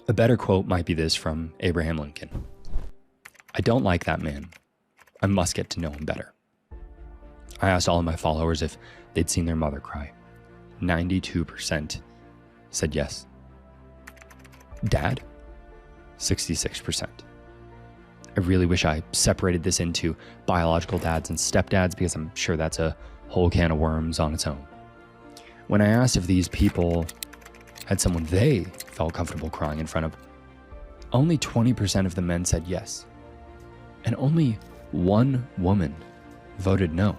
A better quote might be this from Abraham Lincoln. I don't like that man. I must get to know him better. I asked all of my followers if they'd seen their mother cry. 92% said yes. Dad? 66%. I really wish I separated this into biological dads and stepdads because I'm sure that's a whole can of worms on its own. When I asked if these people had someone they felt comfortable crying in front of, only 20% of the men said yes. And only one woman voted no.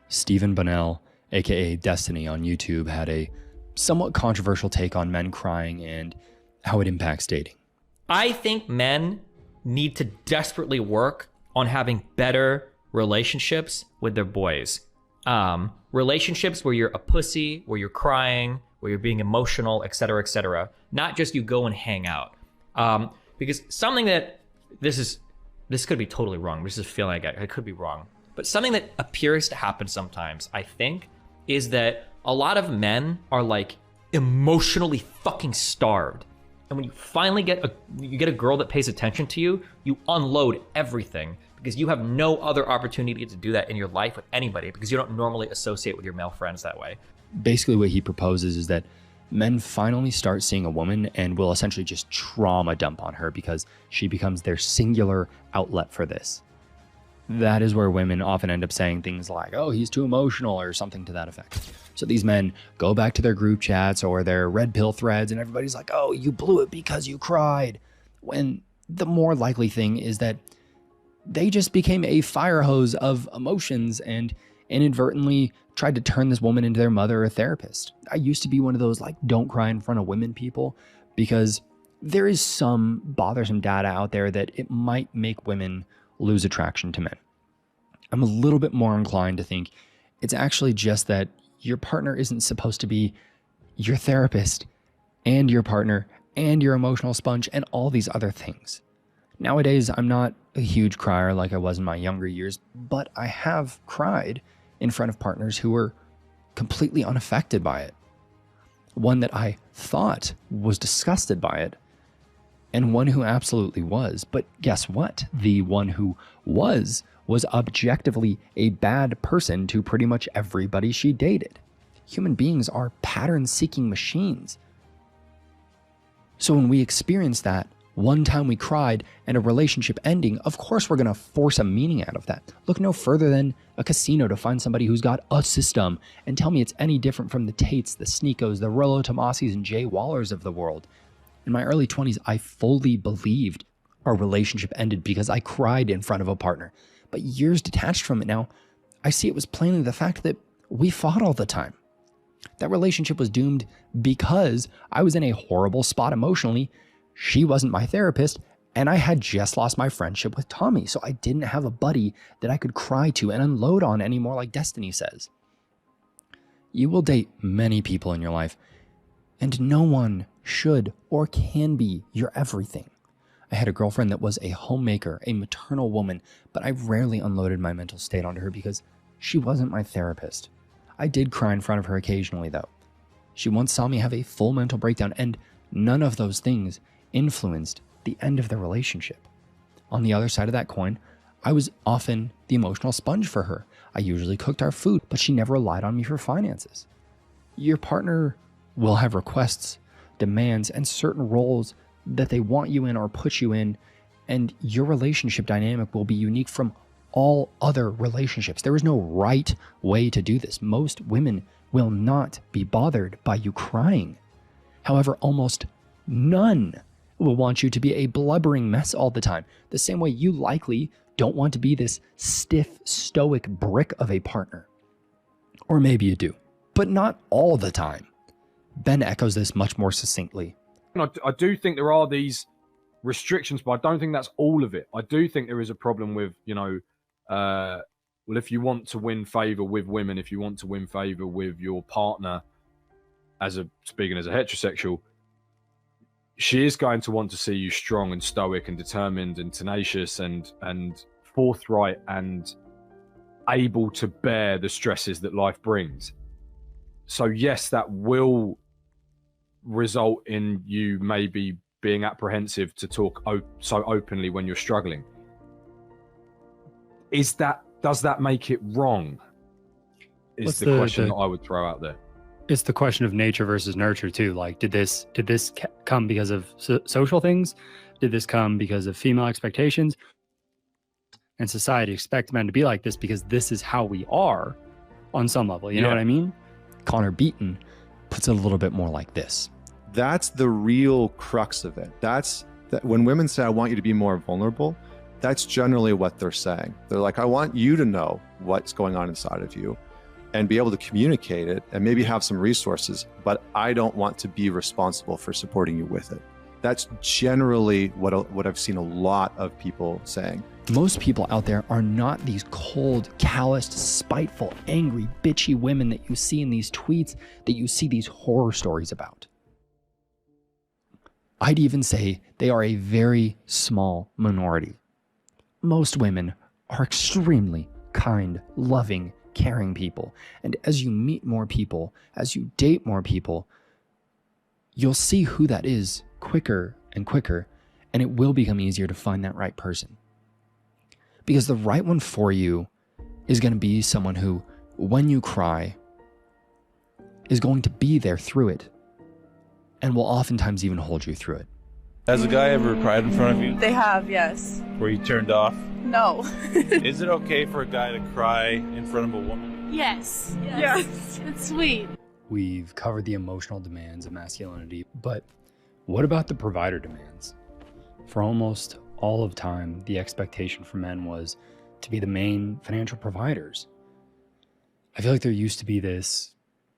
Stephen Bunnell, aka Destiny on YouTube, had a somewhat controversial take on men crying and how it impacts dating. I think men need to desperately work on having better relationships with their boys. Relationships where you're a pussy, where you're crying, where you're being emotional, etc., etc. Not just you go and hang out. Because something that this could be totally wrong. This is a feeling I could be wrong. But something that appears to happen sometimes, I think, is that a lot of men are like emotionally fucking starved. And when you finally get a girl that pays attention to you, you unload everything because you have no other opportunity to do that in your life with anybody because you don't normally associate with your male friends that way. Basically what he proposes is that men finally start seeing a woman and will essentially just trauma dump on her because she becomes their singular outlet for this. That is where women often end up saying things like, oh, he's too emotional or something to that effect. So these men go back to their group chats or their red pill threads and everybody's like, oh, you blew it because you cried. When the more likely thing is that they just became a fire hose of emotions and inadvertently tried to turn this woman into their mother or therapist. I used to be one of those like don't cry in front of women people because there is some bothersome data out there that it might make women lose attraction to men. I'm a little bit more inclined to think it's actually just that your partner isn't supposed to be your therapist and your partner and your emotional sponge and all these other things. Nowadays, I'm not a huge crier like I was in my younger years, but I have cried in front of partners who were completely unaffected by it. One that I thought was disgusted by it, and one who absolutely was. But guess what? The one who was objectively a bad person to pretty much everybody she dated. Human beings are pattern-seeking machines. So when we experience that, one time we cried and a relationship ending, of course we're going to force a meaning out of that. Look no further than a casino to find somebody who's got a system and tell me it's any different from the Tates, the Sneekos, the Rollo Tomasis, and Jay Wallers of the world. In my early 20s, I fully believed our relationship ended because I cried in front of a partner. But years detached from it now, I see it was plainly the fact that we fought all the time. That relationship was doomed because I was in a horrible spot emotionally. She wasn't my therapist, and I had just lost my friendship with Tommy, so I didn't have a buddy that I could cry to and unload on anymore, like Destiny says. You will date many people in your life, and no one should or can be your everything. I had a girlfriend that was a homemaker, a maternal woman, but I rarely unloaded my mental state onto her because she wasn't my therapist. I did cry in front of her occasionally, though. She once saw me have a full mental breakdown, and none of those things influenced the end of the relationship. On the other side of that coin, I was often the emotional sponge for her. I usually cooked our food, but she never relied on me for finances. Your partner will have requests, demands, and certain roles that they want you in or put you in, and your relationship dynamic will be unique from all other relationships. There is no right way to do this. Most women will not be bothered by you crying. However, almost none will want you to be a blubbering mess all the time, the same way you likely don't want to be this stiff, stoic brick of a partner. Or maybe you do, but not all the time. Ben echoes this much more succinctly. I do think there are these restrictions, but I don't think that's all of it. I do think there is a problem with, well, if you want to win favor with women, if you want to win favor with your partner, speaking as a heterosexual, she is going to want to see you strong and stoic and determined and tenacious and forthright and able to bear the stresses that life brings. So yes, that will result in you maybe being apprehensive to talk so openly when you're struggling. Does that make it wrong? Is the question that I would throw out there. It's the question of nature versus nurture too. Like, did this come because of social things? Did this come because of female expectations? And society expects men to be like this because this is how we are on some level. You know what I mean? Connor Beaton puts it a little bit more like this. That's the real crux of it. When women say, I want you to be more vulnerable, that's generally what they're saying. They're like, I want you to know what's going on inside of you and be able to communicate it and maybe have some resources, but I don't want to be responsible for supporting you with it. That's generally what I've seen a lot of people saying. Most people out there are not these cold, calloused, spiteful, angry, bitchy women that you see in these tweets, that you see these horror stories about. I'd even say they are a very small minority. Most women are extremely kind, loving, caring people. And as you meet more people, as you date more people, you'll see who that is quicker and quicker, and it will become easier to find that right person. Because the right one for you is going to be someone who, when you cry, is going to be there through it and will oftentimes even hold you through it. Has a guy ever cried in front of you? They have, yes. Were you turned off? No. Is it okay for a guy to cry in front of a woman? Yes. Yes. It's sweet. We've covered the emotional demands of masculinity, but what about the provider demands? For almost all of time, the expectation for men was to be the main financial providers. I feel like there used to be this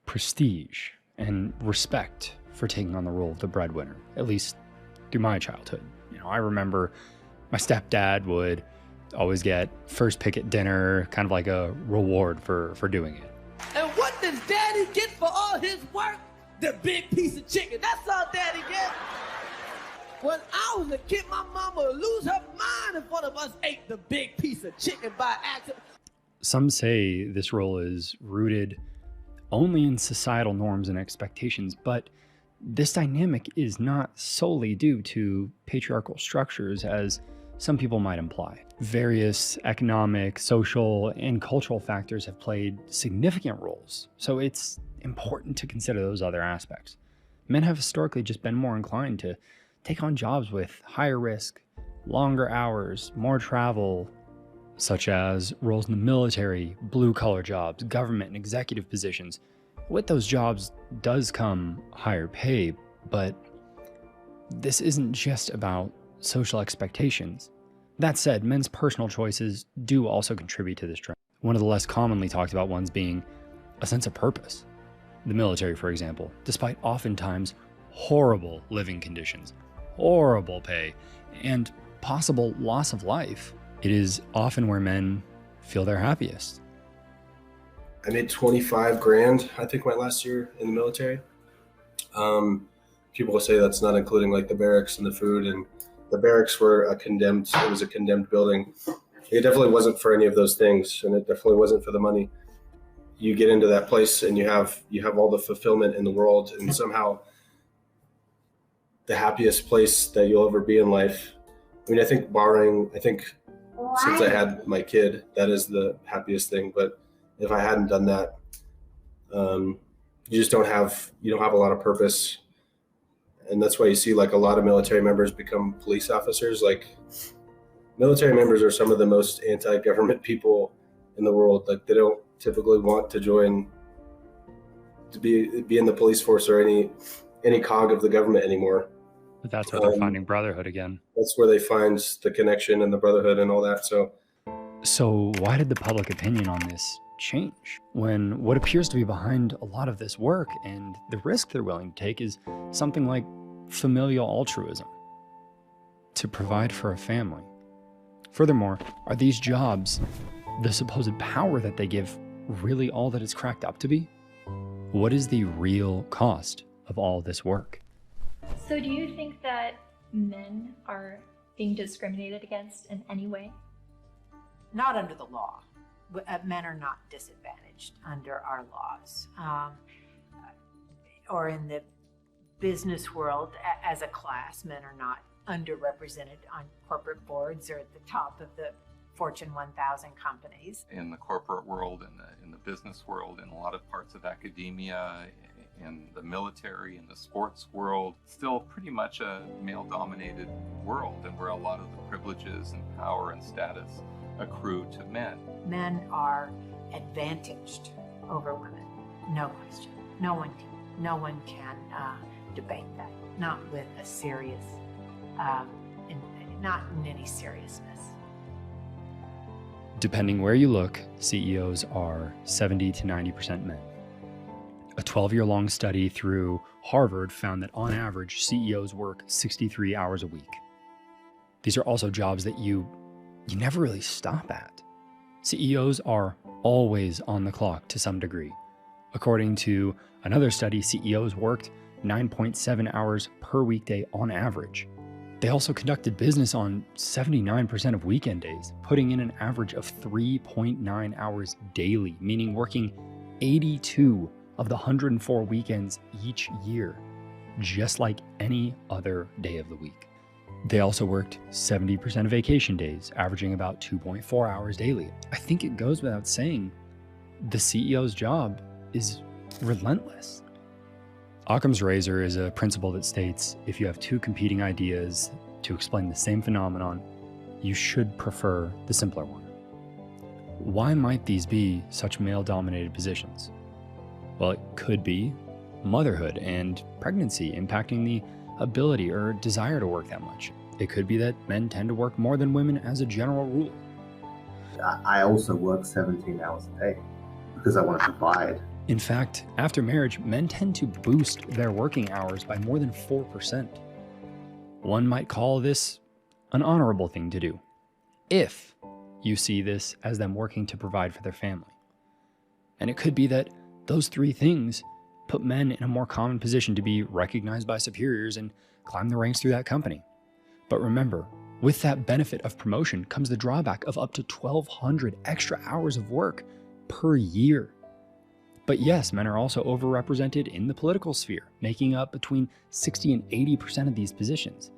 prestige and respect for taking on the role of the breadwinner, at least through my childhood. You know, I remember my stepdad would always get first pick at dinner, kind of like a reward for doing it. And what does daddy get for all his work? The big piece of chicken. That's all daddy gets. When I was a kid, my mama would lose her mind if one of us ate the big piece of chicken by accident. Some say this role is rooted only in societal norms and expectations, but this dynamic is not solely due to patriarchal structures, as some people might imply. Various economic, social, and cultural factors have played significant roles, so it's important to consider those other aspects. Men have historically just been more inclined to take on jobs with higher risk, longer hours, more travel, such as roles in the military, blue-collar jobs, government and executive positions. With those jobs does come higher pay, but this isn't just about social expectations. That said, men's personal choices do also contribute to this trend. One of the less commonly talked about ones being a sense of purpose. The military, for example, despite oftentimes horrible living conditions, horrible pay, and possible loss of life, it is often where men feel their happiest. I made 25 grand, I think, my last year in the military. People will say that's not including like the barracks and the food, and the barracks were it was a condemned building. It definitely wasn't for any of those things, and it definitely wasn't for the money. You get into that place and you have all the fulfillment in the world, and somehow the happiest place that you'll ever be in life. I mean, I think since I had my kid, that is the happiest thing. But if I hadn't done that, you don't have a lot of purpose. And that's why you see like a lot of military members become police officers. Like, military members are some of the most anti-government people in the world. Like, they don't typically want to join, to be in the police force or any cog of the government anymore. But that's where they're finding brotherhood again. That's where they find the connection and the brotherhood and all that. So why did the public opinion on this change, when what appears to be behind a lot of this work and the risk they're willing to take is something like familial altruism, to provide for a family? Furthermore, are these jobs, the supposed power that they give, really all that it's cracked up to be? what is the real cost of all this work? So do you think that men are being discriminated against in any way? Not under the law. Men are not disadvantaged under our laws. Or in the business world, as a class, men are not underrepresented on corporate boards or at the top of the Fortune 1000 companies. In the corporate world, in the business world, in a lot of parts of academia, in the military, in the sports world, still pretty much a male-dominated world, and where a lot of the privileges and power and status accrue to men. Men are advantaged over women, no question. No one can debate that, not with a serious, not in any seriousness. Depending where you look, CEOs are 70 to 90% men. A 12-year-long study through Harvard found that on average, CEOs work 63 hours a week. These are also jobs that you never really stop at. CEOs are always on the clock to some degree. According to another study, CEOs worked 9.7 hours per weekday on average. They also conducted business on 79% of weekend days, putting in an average of 3.9 hours daily, meaning working 82 of the 104 weekends each year, just like any other day of the week. They also worked 70% of vacation days, averaging about 2.4 hours daily. I think it goes without saying, the CEO's job is relentless. Occam's razor is a principle that states if you have two competing ideas to explain the same phenomenon, you should prefer the simpler one. Why might these be such male-dominated positions? Well, it could be motherhood and pregnancy impacting the ability or desire to work that much. It could be that men tend to work more than women as a general rule. I also work 17 hours a day because I want to provide. In fact, after marriage, men tend to boost their working hours by more than 4%. One might call this an honorable thing to do, if you see this as them working to provide for their family. And it could be that those three things put men in a more common position to be recognized by superiors and climb the ranks through that company. But remember, with that benefit of promotion comes the drawback of up to 1,200 extra hours of work per year. But yes, men are also overrepresented in the political sphere, making up between 60 and 80% of these positions.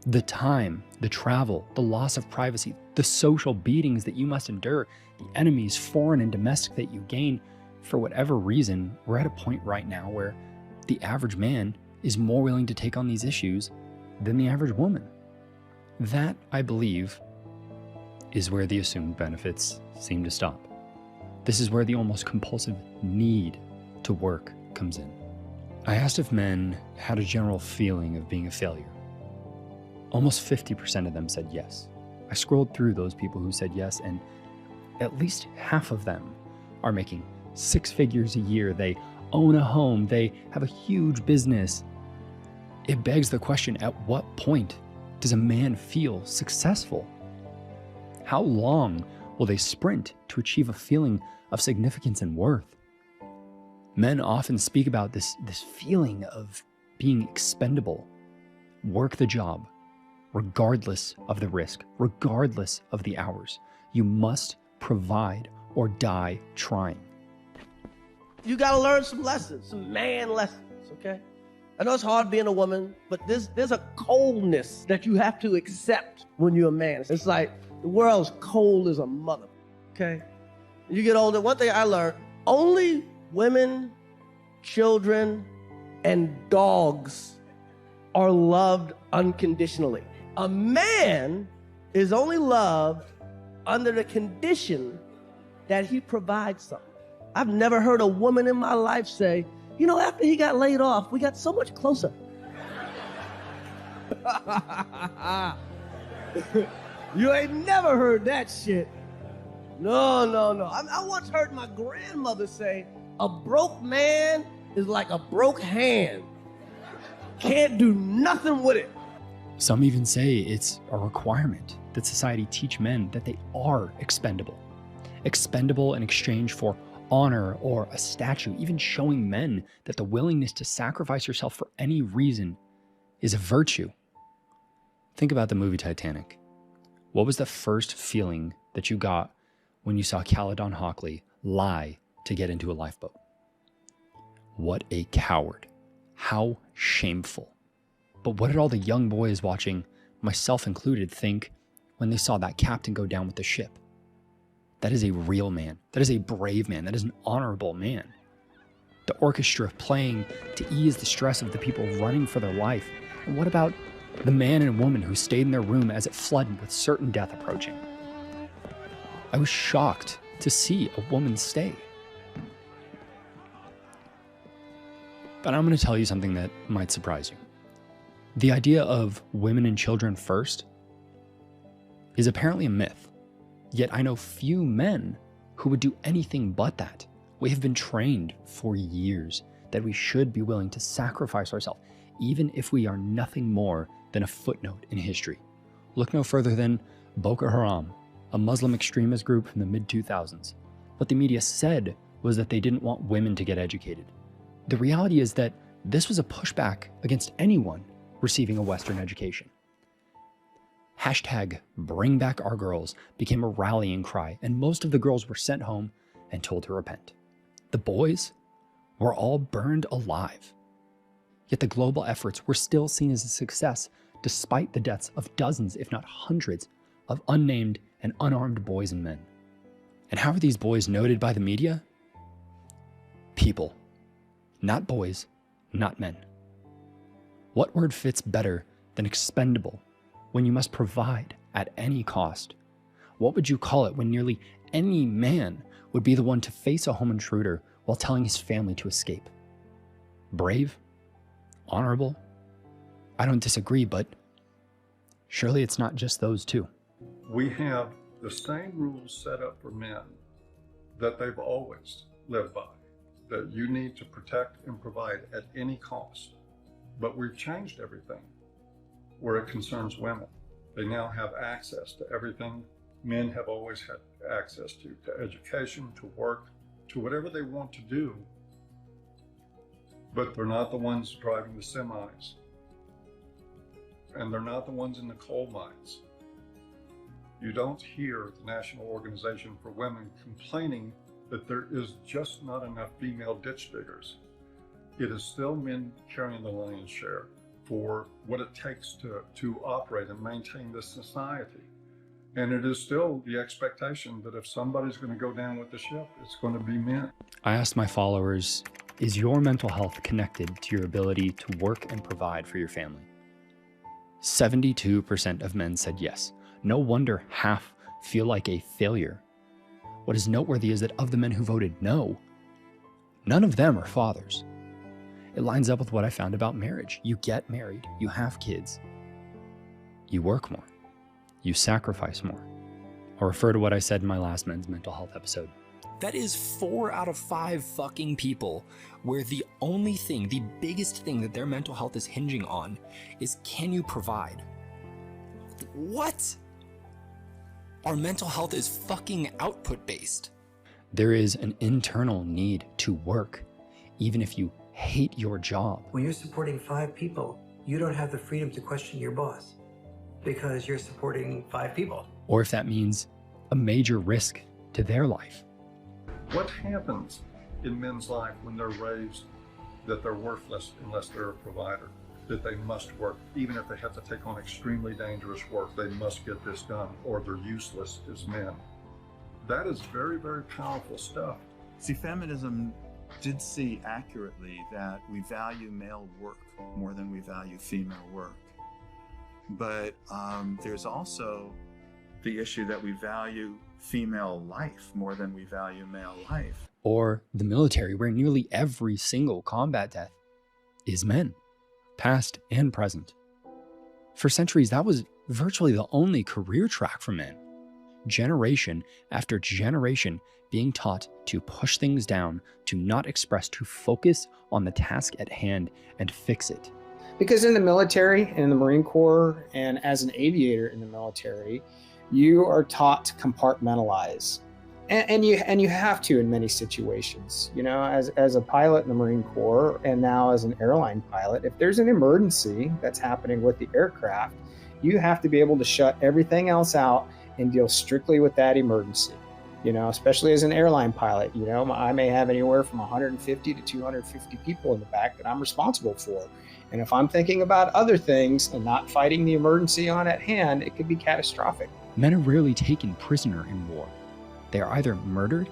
The time, the travel, the loss of privacy, the social beatings that you must endure, the enemies, foreign and domestic, that you gain, for whatever reason, we're at a point right now where the average man is more willing to take on these issues than the average woman. That, I believe, is where the assumed benefits seem to stop. This is where the almost compulsive need to work comes in. I asked if men had a general feeling of being a failure. Almost 50% of them said yes. I scrolled through those people who said yes, and at least half of them are making 6 figures a year. They own a home. They have a huge business. It begs the question, at what point does a man feel successful? How long will they sprint to achieve a feeling of significance and worth? Men often speak about this feeling of being expendable. Work the job, regardless of the risk, regardless of the hours. You must provide or die trying. You gotta learn some lessons, some man lessons, okay? I know it's hard being a woman, but there's a coldness that you have to accept when you're a man. It's like the world's cold as a mother, okay? You get older, one thing I learned, only women, children, and dogs are loved unconditionally. A man is only loved under the condition that he provides something. I've never heard a woman in my life say, you know, after he got laid off, we got so much closer. You ain't never heard that shit. No. I once heard my grandmother say, a broke man is like a broke hand. Can't do nothing with it. Some even say it's a requirement that society teach men that they are expendable. Expendable in exchange for honor or a statue, even showing men that the willingness to sacrifice yourself for any reason is a virtue. Think about the movie Titanic. What was the first feeling that you got when you saw Caledon Hockley lie to get into a lifeboat? What a coward. How shameful. But what did all the young boys watching, myself included, think when they saw that captain go down with the ship? That is a real man. That is a brave man. That is an honorable man. The orchestra playing to ease the stress of the people running for their life. And what about the man and woman who stayed in their room as it flooded with certain death approaching? I was shocked to see a woman stay. But I'm going to tell you something that might surprise you. The idea of women and children first is apparently a myth. Yet I know few men who would do anything but that. We have been trained for years that we should be willing to sacrifice ourselves, even if we are nothing more than a footnote in history. Look no further than Boko Haram, a Muslim extremist group from the mid-2000s. What the media said was that they didn't want women to get educated. The reality is that this was a pushback against anyone receiving a Western education. Hashtag Bring Back Our Girls became a rallying cry, and most of the girls were sent home and told to repent. The boys were all burned alive. Yet the global efforts were still seen as a success, despite the deaths of dozens, if not hundreds, of unnamed and unarmed boys and men. And how are these boys noted by the media? People. Not boys, not men. What word fits better than expendable when you must provide at any cost? What would you call it when nearly any man would be the one to face a home intruder while telling his family to escape? Brave? Honorable? I don't disagree, but surely it's not just those two. We have the same rules set up for men that they've always lived by, that you need to protect and provide at any cost. But we've changed everything where it concerns women. They now have access to everything men have always had access to education, to work, to whatever they want to do. But they're not the ones driving the semis. And they're not the ones in the coal mines. You don't hear the National Organization for Women complaining that there is just not enough female ditch diggers. It is still men carrying the lion's share for what it takes to operate and maintain this society. And it is still the expectation that if somebody's going to go down with the ship, it's going to be men. I asked my followers, is your mental health connected to your ability to work and provide for your family? 72% of men said yes. No wonder half feel like a failure. What is noteworthy is that of the men who voted no, none of them are fathers. It lines up with what I found about marriage. You get married, you have kids, you work more, you sacrifice more. I'll refer to what I said in my last men's mental health episode. That is 4 out of 5 fucking people where the only thing, the biggest thing that their mental health is hinging on is, can you provide? What? Our mental health is fucking output based. There is an internal need to work, even if you hate your job. When you're supporting 5 people, you don't have the freedom to question your boss because you're supporting 5 people. Or if that means a major risk to their life. What happens in men's life when they're raised that they're worthless unless they're a provider, that they must work, even if they have to take on extremely dangerous work, they must get this done or they're useless as men? That is very, very powerful stuff. See, feminism did see accurately that we value male work more than we value female work. But there's also the issue that we value female life more than we value male life. Or the military, where nearly every single combat death is men, past and present. For centuries, that was virtually the only career track for men. Generation after generation being taught to push things down, to not express, to focus on the task at hand and fix it. Because in the military, in the Marine Corps, and as an aviator in the military, you are taught to compartmentalize. And you have to in many situations, as a pilot in the Marine Corps and now as an airline pilot, if there's an emergency that's happening with the aircraft, you have to be able to shut everything else out and deal strictly with that emergency. Especially as an airline pilot, I may have anywhere from 150 to 250 people in the back that I'm responsible for. And if I'm thinking about other things and not fighting the emergency on at hand, it could be catastrophic. Men are rarely taken prisoner in war. They are either murdered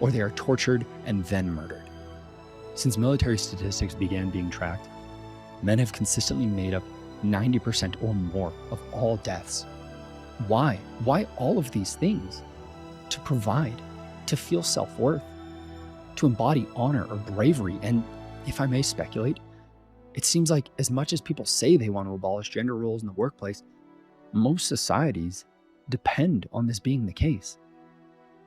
or they are tortured and then murdered. Since military statistics began being tracked, men have consistently made up 90% or more of all deaths. Why? Why all of these things? To provide, to feel self-worth, to embody honor or bravery. And if I may speculate, it seems like as much as people say they want to abolish gender roles in the workplace, most societies depend on this being the case.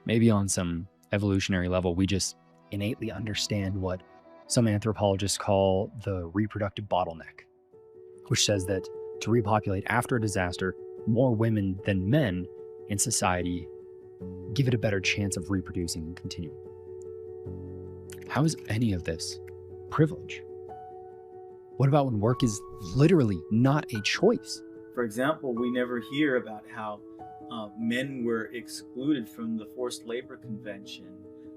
Maybe on some evolutionary level, we just innately understand what some anthropologists call the reproductive bottleneck, which says that to repopulate after a disaster, more women than men in society give it a better chance of reproducing and continuing. How is any of this privilege? What about when work is literally not a choice? For example, we never hear about how men were excluded from the Forced Labor Convention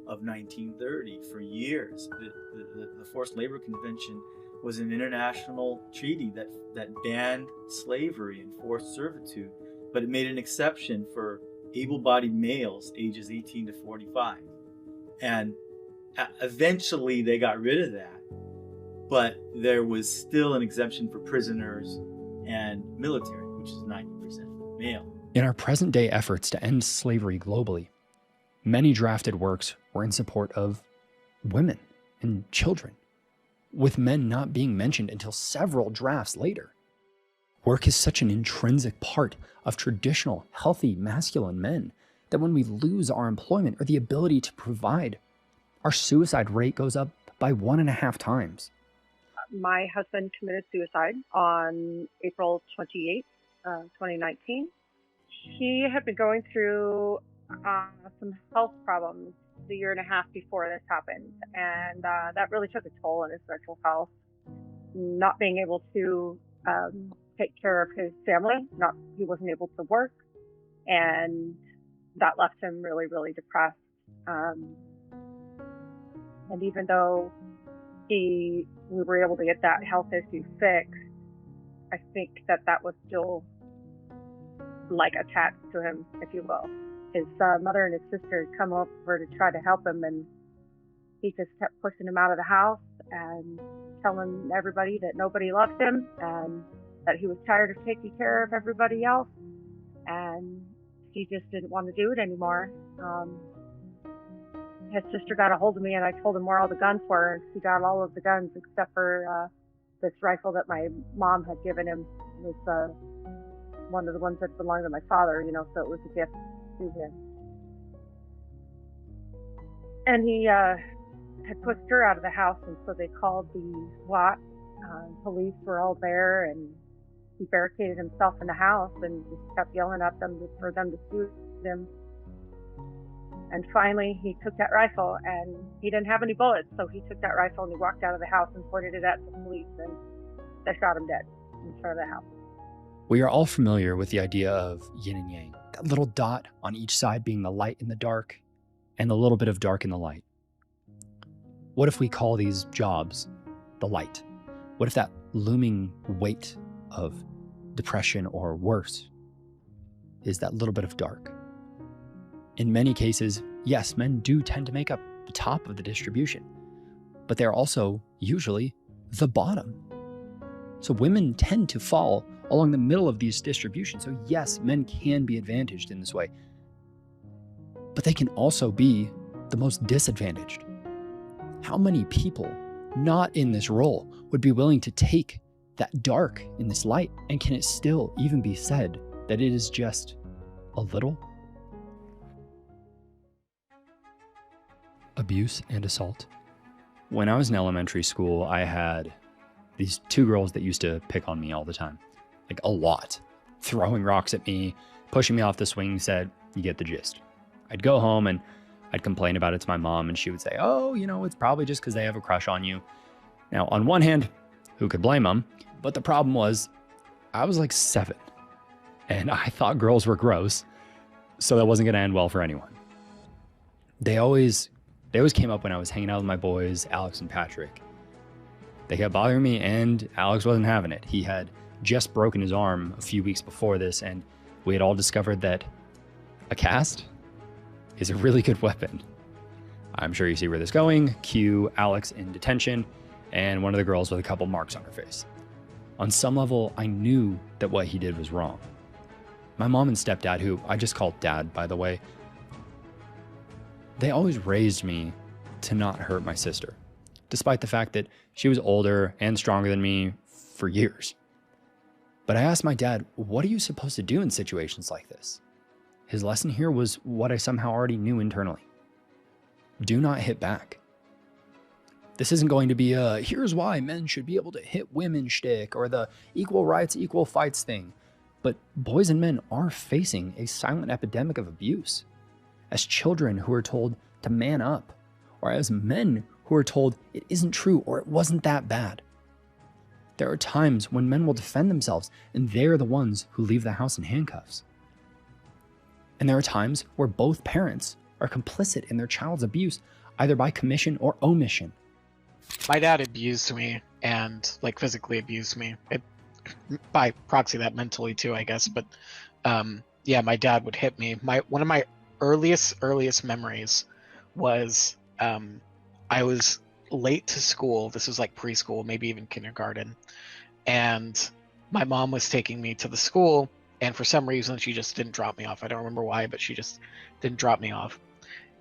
of 1930 for years. The Forced Labor Convention was an international treaty that banned slavery and forced servitude, but it made an exception for able-bodied males ages 18 to 45. And eventually they got rid of that, but there was still an exemption for prisoners and military, which is 90% male. In our present-day efforts to end slavery globally, many drafted works were in support of women and children, with men not being mentioned until several drafts later. Work is such an intrinsic part of traditional, healthy, masculine men that when we lose our employment or the ability to provide, our suicide rate goes up by 1.5 times. My husband committed suicide on April 28th, 2019. He had been going through some health problems the 1.5 years before this happened, and that really took a toll on his mental health. Not being able to take care of his family, he wasn't able to work, and that left him really, really depressed. And even though we were able to get that health issue fixed, I think that was still like attached to him, if you will. His mother and his sister had come over to try to help him, and he just kept pushing him out of the house and telling everybody that nobody loved him and that he was tired of taking care of everybody else, and he just didn't want to do it anymore. His sister got a hold of me, and I told him where all the guns were, and she got all of the guns except for this rifle that my mom had given him. It was one of the ones that belonged to my father, so it was a gift to him. And he had pushed her out of the house, and so they called the SWAT. Police were all there, and he barricaded himself in the house and just kept yelling at them for them to shoot him. And finally, he took that rifle, and he didn't have any bullets, so he took that rifle and he walked out of the house and pointed it at the police, and they shot him dead in front of the house. We are all familiar with the idea of yin and yang, that little dot on each side being the light in the dark, and the little bit of dark in the light. What if we call these jobs the light? What if that looming weight of depression or worse is that little bit of dark? In many cases, yes, men do tend to make up the top of the distribution, but they're also usually the bottom. So women tend to fall along the middle of these distributions. So yes, men can be advantaged in this way, but they can also be the most disadvantaged. How many people not in this role would be willing to take that dark in this light? And can it still even be said that it is just a little? Abuse and assault. When I was in elementary school, I had these 2 girls that used to pick on me all the time, like a lot, throwing rocks at me, pushing me off the swing set. You get the gist. I'd go home and I'd complain about it to my mom, and she would say, oh, it's probably just because they have a crush on you. Now, on one hand, who could blame them? But the problem was, I was like 7, and I thought girls were gross, so that wasn't going to end well for anyone. They always came up when I was hanging out with my boys, Alex and Patrick. They kept bothering me, and Alex wasn't having it. He had just broken his arm a few weeks before this, and we had all discovered that a cast is a really good weapon. I'm sure you see where this is going. Cue Alex in detention, and one of the girls with a couple marks on her face. On some level, I knew that what he did was wrong. My mom and stepdad, who I just called dad, by the way, they always raised me to not hurt my sister, despite the fact that she was older and stronger than me for years. But I asked my dad, what are you supposed to do in situations like this? His lesson here was what I somehow already knew internally. Do not hit back. This isn't going to be a, here's why men should be able to hit women shtick, or the equal rights, equal fights thing. But boys and men are facing a silent epidemic of abuse. As children who are told to man up, or as men who are told it isn't true or it wasn't that bad. There are times when men will defend themselves, and they're the ones who leave the house in handcuffs. And there are times where both parents are complicit in their child's abuse, either by commission or omission. My dad abused me, and physically abused me. By proxy, that mentally too, I guess. But yeah, my dad would hit me. One of my earliest memories was I was late to school. This was like preschool, maybe even kindergarten. And my mom was taking me to the school, and for some reason she just didn't drop me off. I don't remember why, but she just didn't drop me off.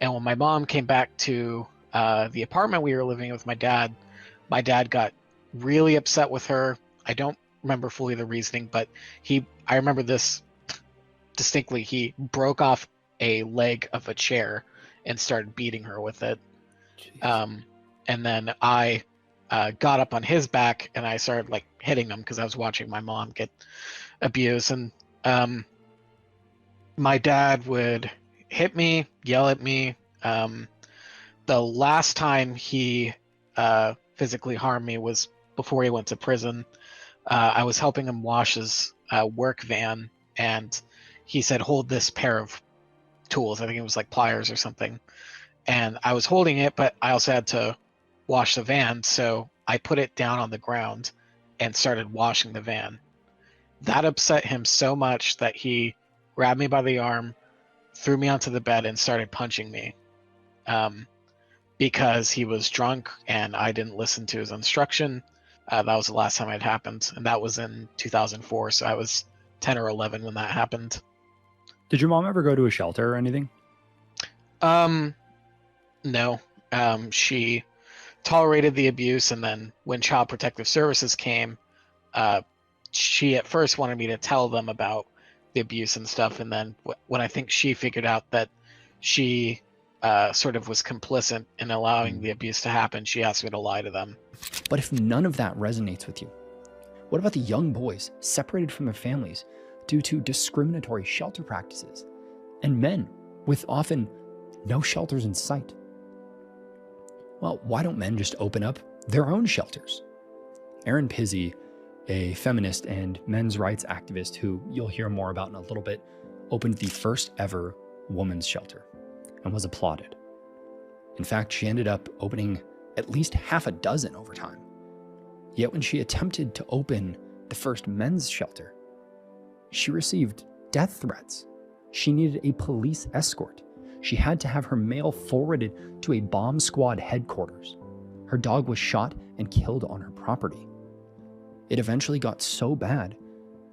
And when my mom came back to the apartment we were living with my dad got really upset with her. I don't remember fully the reasoning, but I remember this distinctly. He broke off a leg of a chair and started beating her with it. And then I got up on his back and I started hitting him because I was watching my mom get abused. And my dad would hit me, yell at me. The last time he physically harmed me was before he went to prison. I was helping him wash his work van, and he said, hold this pair of tools. I think it was pliers or something. And I was holding it, but I also had to wash the van, so I put it down on the ground and started washing the van. That upset him so much that he grabbed me by the arm, threw me onto the bed, and started punching me. Because he was drunk and I didn't listen to his instruction. That was the last time it happened, and that was in 2004, so I was 10 or 11 when that happened. Did your mom ever go to a shelter or anything? No. She tolerated the abuse, and then when Child Protective Services came, she at first wanted me to tell them about the abuse and stuff, and then when I think she figured out that she sort of was complicit in allowing the abuse to happen, she asked me to lie to them. But if none of that resonates with you, what about the young boys separated from their families due to discriminatory shelter practices, and men with often no shelters in sight? Well, why don't men just open up their own shelters? Erin Pizzey, a feminist and men's rights activist who you'll hear more about in a little bit, opened the first ever women's shelter and was applauded. In fact, she ended up opening at least half a dozen over time. Yet when she attempted to open the first men's shelter, she received death threats. She needed a police escort. She had to have her mail forwarded to a bomb squad headquarters. Her dog was shot and killed on her property. It eventually got so bad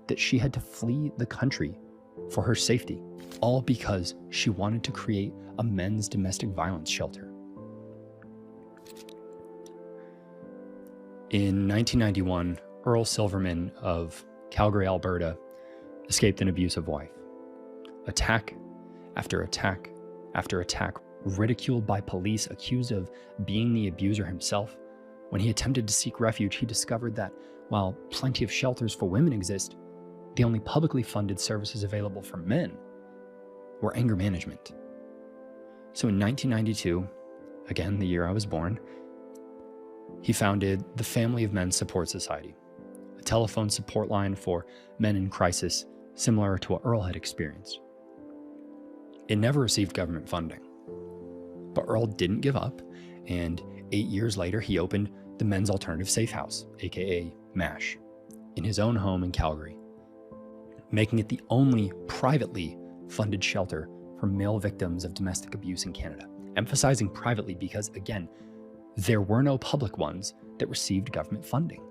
that she had to flee the country for her safety, all because she wanted to create a men's domestic violence shelter. In 1991, Earl Silverman of Calgary, Alberta, escaped an abusive wife. Attack after attack after attack, ridiculed by police, accused of being the abuser himself. When he attempted to seek refuge, he discovered that while plenty of shelters for women exist, the only publicly funded services available for men were anger management. So in 1992, again, the year I was born, he founded the Family of Men Support Society, a telephone support line for men in crisis, similar to what Earl had experienced. It never received government funding, but Earl didn't give up, and 8 years later, he opened the Men's Alternative Safe House, aka MASH, in his own home in Calgary, making it the only privately funded shelter for male victims of domestic abuse in Canada, emphasizing privately because, again, there were no public ones that received government funding.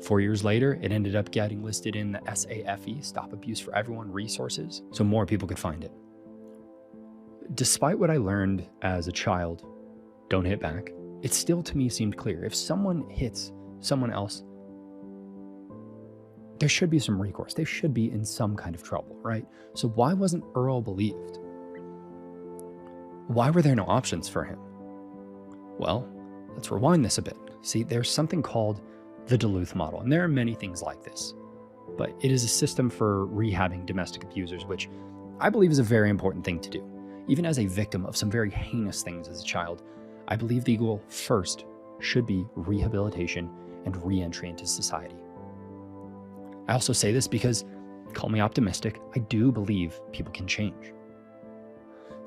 4 years later, it ended up getting listed in the SAFE, Stop Abuse for Everyone resources, so more people could find it. Despite what I learned as a child, don't hit back, it still to me seemed clear. If someone hits someone else, there should be some recourse. They should be in some kind of trouble, right? So why wasn't Earl believed? Why were there no options for him? Well, let's rewind this a bit. See, there's something called the Duluth model, and there are many things like this, but it is a system for rehabbing domestic abusers, which I believe is a very important thing to do. Even as a victim of some very heinous things as a child, I believe the goal first should be rehabilitation and re-entry into society. I also say this because, call me optimistic, I do believe people can change.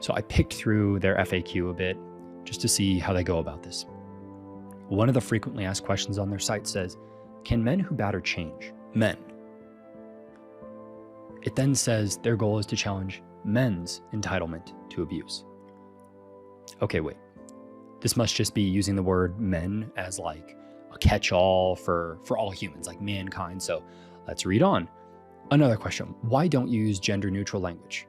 So I picked through their FAQ a bit just to see how they go about this. One of the frequently asked questions on their site says, can men who batter change? Men. It then says their goal is to challenge men's entitlement to abuse. Okay, wait. This must just be using the word men as like a catch-all for all humans, like mankind. So let's read on. Another question, why don't you use gender-neutral language?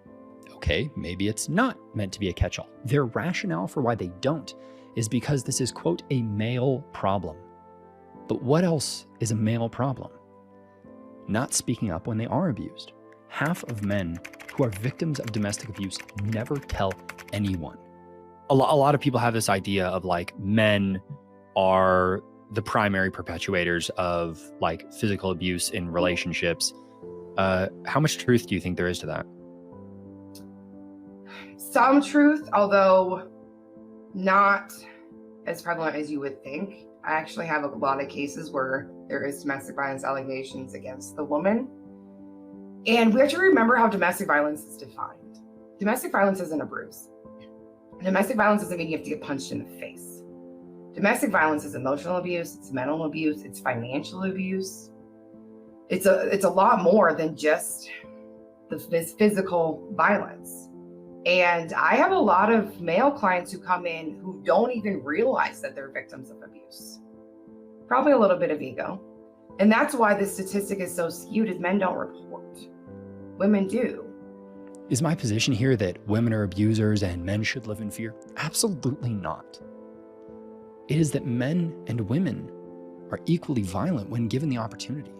Okay, maybe it's not meant to be a catch-all. Their rationale for why they don't is because this is, quote, a male problem. But what else is a male problem? Not speaking up when they are abused. Half of men who are victims of domestic abuse never tell anyone. A lot of people have this idea of like men are the primary perpetuators of like physical abuse in relationships. How much truth do you think there is to that? Some truth, although not as prevalent as you would think. I actually have a lot of cases where there is domestic violence allegations against the woman. And we have to remember how domestic violence is defined. Domestic violence isn't a bruise. Domestic violence doesn't mean you have to get punched in the face. Domestic violence is emotional abuse, it's mental abuse, it's financial abuse. It's a lot more than just this physical violence. And I have a lot of male clients who come in who don't even realize that they're victims of abuse. Probably a little bit of ego. And that's why this statistic is so skewed, is men don't report. Women do. Is my position here that women are abusers and men should live in fear? Absolutely not. It is that men and women are equally violent when given the opportunity.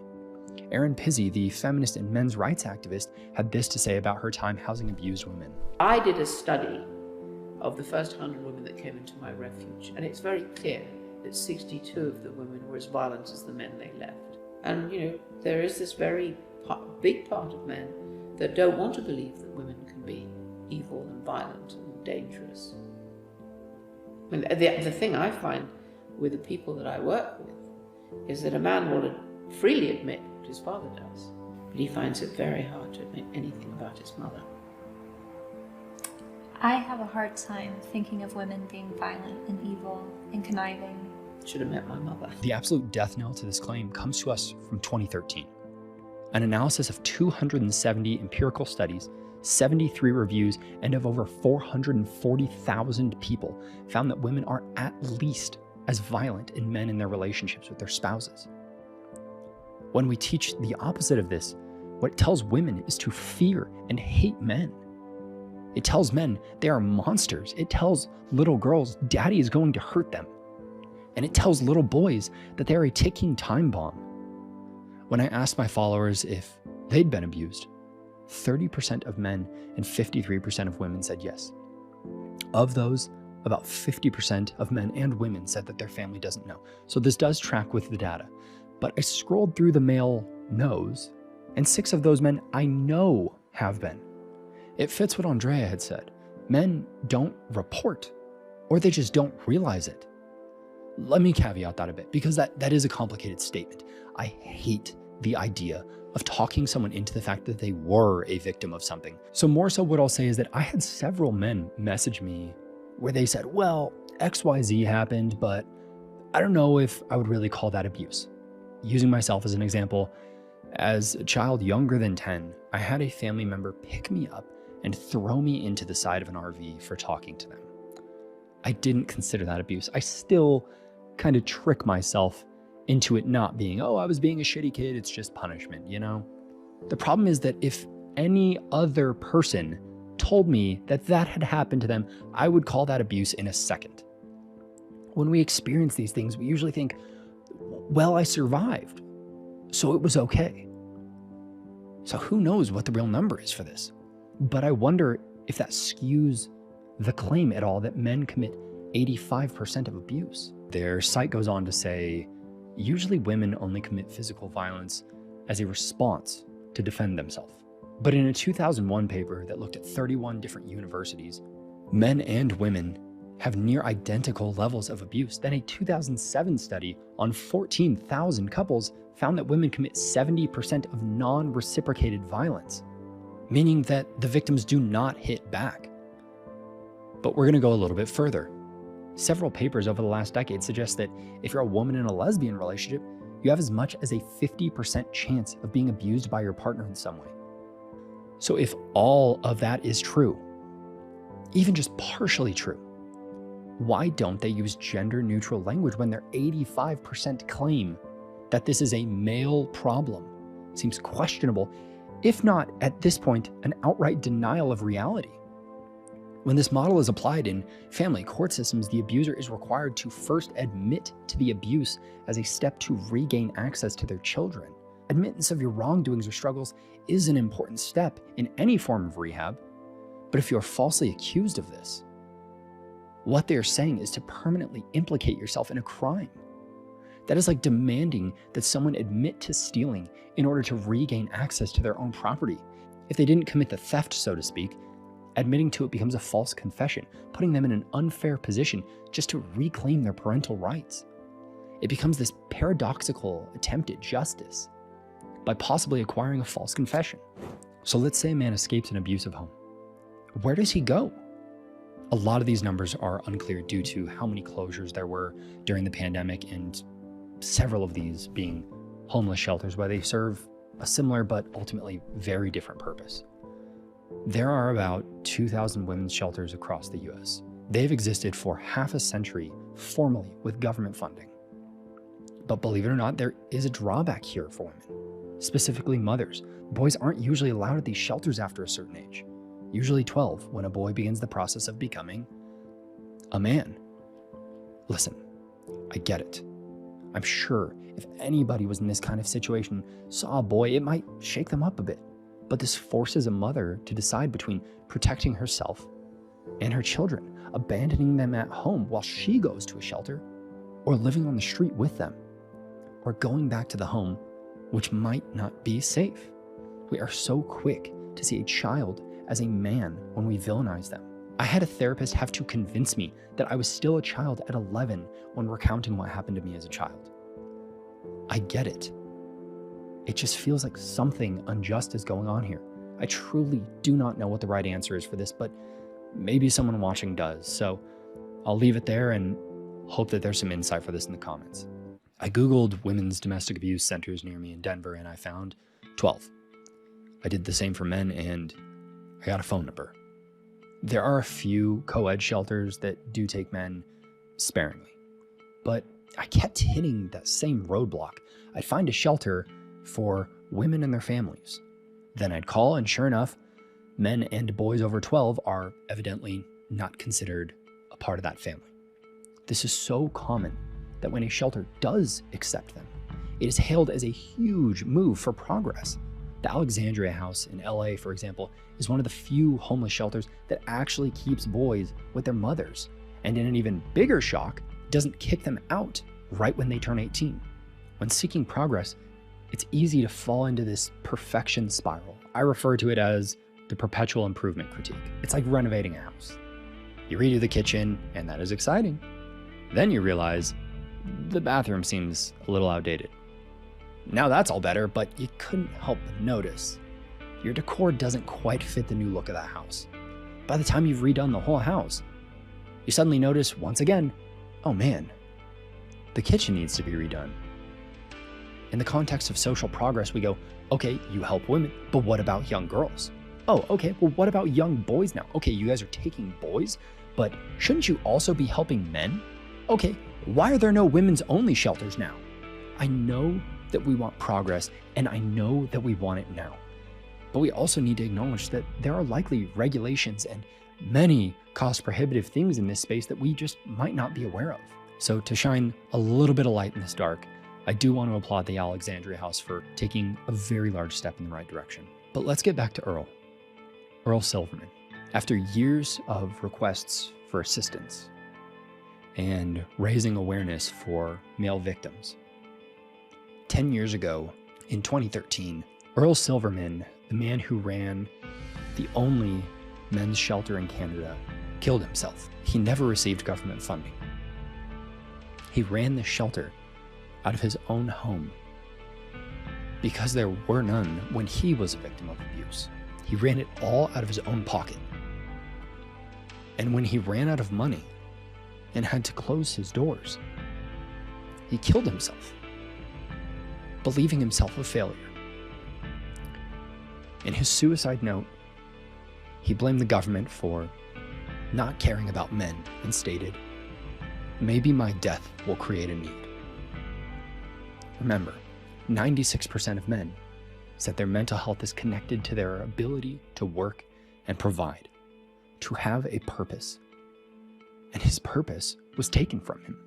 Erin Pizzey, the feminist and men's rights activist, had this to say about her time housing abused women. I did a study of the first 100 women that came into my refuge, and it's very clear that 62 of the women were as violent as the men they left. And, you know, there is this very big part of men that don't want to believe that women can be evil and violent and dangerous. I mean, the thing I find with the people that I work with is that a man will freely admit what his father does, but he finds it very hard to admit anything about his mother. I have a hard time thinking of women being violent and evil and conniving. Should have met my mother. The absolute death knell to this claim comes to us from 2013. An analysis of 270 empirical studies, 73 reviews, and of over 440,000 people found that women are at least as violent as men in their relationships with their spouses. When we teach the opposite of this, what it tells women is to fear and hate men. It tells men they are monsters. It tells little girls daddy is going to hurt them. And it tells little boys that they are a ticking time bomb. When I asked my followers if they'd been abused, 30% of men and 53% of women said yes. Of those, about 50% of men and women said that their family doesn't know. So this does track with the data. But I scrolled through the male no's, and 6 of those men I know have been. It fits what Andrea had said. Men don't report, or they just don't realize it. Let me caveat that a bit, because that is a complicated statement. I hate the idea of talking someone into the fact that they were a victim of something. So more so what I'll say is that I had several men message me where they said, well, XYZ happened, but I don't know if I would really call that abuse. Using myself as an example, as a child younger than 10, I had a family member pick me up and throw me into the side of an RV for talking to them. I didn't consider that abuse. I still kind of trick myself into it not being, oh, I was being a shitty kid, it's just punishment, you know? The problem is that if any other person told me that that had happened to them, I would call that abuse in a second. When we experience these things, we usually think, well, I survived, so it was okay. So who knows what the real number is for this? But I wonder if that skews the claim at all that men commit 85% of abuse. Their site goes on to say, usually women only commit physical violence as a response to defend themselves. But in a 2001 paper that looked at 31 different universities, men and women have near identical levels of abuse. Then a 2007 study on 14,000 couples found that women commit 70% of non-reciprocated violence, meaning that the victims do not hit back. But we're going to go a little bit further. Several papers over the last decade suggest that if you're a woman in a lesbian relationship, you have as much as a 50% chance of being abused by your partner in some way. So if all of that is true, even just partially true, why don't they use gender-neutral language when their 85% claim that this is a male problem seems questionable, if not, at this point, an outright denial of reality? When this model is applied in family court systems, the abuser is required to first admit to the abuse as a step to regain access to their children. Admittance of your wrongdoings or struggles is an important step in any form of rehab, but if you're falsely accused of this, what they're saying is to permanently implicate yourself in a crime. That is like demanding that someone admit to stealing in order to regain access to their own property. If they didn't commit the theft, so to speak, admitting to it becomes a false confession, putting them in an unfair position just to reclaim their parental rights. It becomes this paradoxical attempt at justice by possibly acquiring a false confession. So let's say a man escapes an abusive home. Where does he go? A lot of these numbers are unclear due to how many closures there were during the pandemic, and several of these being homeless shelters where they serve a similar but ultimately very different purpose. There are about 2,000 women's shelters across the US. They've existed for half a century formally with government funding. But believe it or not, there is a drawback here for women, specifically mothers. Boys aren't usually allowed at these shelters after a certain age, usually 12 when a boy begins the process of becoming a man. Listen, I get it. I'm sure if anybody was in this kind of situation, saw a boy, it might shake them up a bit. But this forces a mother to decide between protecting herself and her children, abandoning them at home while she goes to a shelter, or living on the street with them, or going back to the home, which might not be safe. We are so quick to see a child as a man when we villainize them. I had a therapist have to convince me that I was still a child at 11 when recounting what happened to me as a child. I get it. It just feels like something unjust is going on here. I truly do not know what the right answer is for this, but maybe someone watching does. So I'll leave it there and hope that there's some insight for this in the comments. I Googled women's domestic abuse centers near me in Denver and I found 12. I did the same for men and I got a phone number. There are a few co-ed shelters that do take men sparingly, but I kept hitting that same roadblock. I'd find a shelter for women and their families. Then I'd call and sure enough, men and boys over 12 are evidently not considered a part of that family. This is so common that when a shelter does accept them, it is hailed as a huge move for progress. The Alexandria House in LA, for example, is one of the few homeless shelters that actually keeps boys with their mothers, and in an even bigger shock, doesn't kick them out right when they turn 18. When seeking progress, it's easy to fall into this perfection spiral. I refer to it as the perpetual improvement critique. It's like renovating a house. You redo the kitchen, and that is exciting. Then you realize the bathroom seems a little outdated. Now that's all better, but you couldn't help but notice your decor doesn't quite fit the new look of that house. By the time you've redone the whole house, you suddenly notice once again, oh man, the kitchen needs to be redone. In the context of social progress, we go, okay, you help women, but what about young girls? Oh, okay, well, what about young boys now? Okay, you guys are taking boys, but shouldn't you also be helping men? Okay, why are there no women's only shelters now? I know that we want progress, and I know that we want it now. But we also need to acknowledge that there are likely regulations and many cost prohibitive things in this space that we just might not be aware of. So to shine a little bit of light in this dark, I do want to applaud the Alexandria House for taking a very large step in the right direction. But let's get back to Earl Silverman. After years of requests for assistance and raising awareness for male victims, 10 years ago, in 2013, Earl Silverman, the man who ran the only men's shelter in Canada, killed himself. He never received government funding. He ran the shelter out of his own home because there were none when he was a victim of abuse. He ran it all out of his own pocket. And when he ran out of money and had to close his doors, he killed himself, believing himself a failure. In his suicide note, he blamed the government for not caring about men and stated, "Maybe my death will create a need." Remember, 96% of men said their mental health is connected to their ability to work and provide, to have a purpose. And his purpose was taken from him.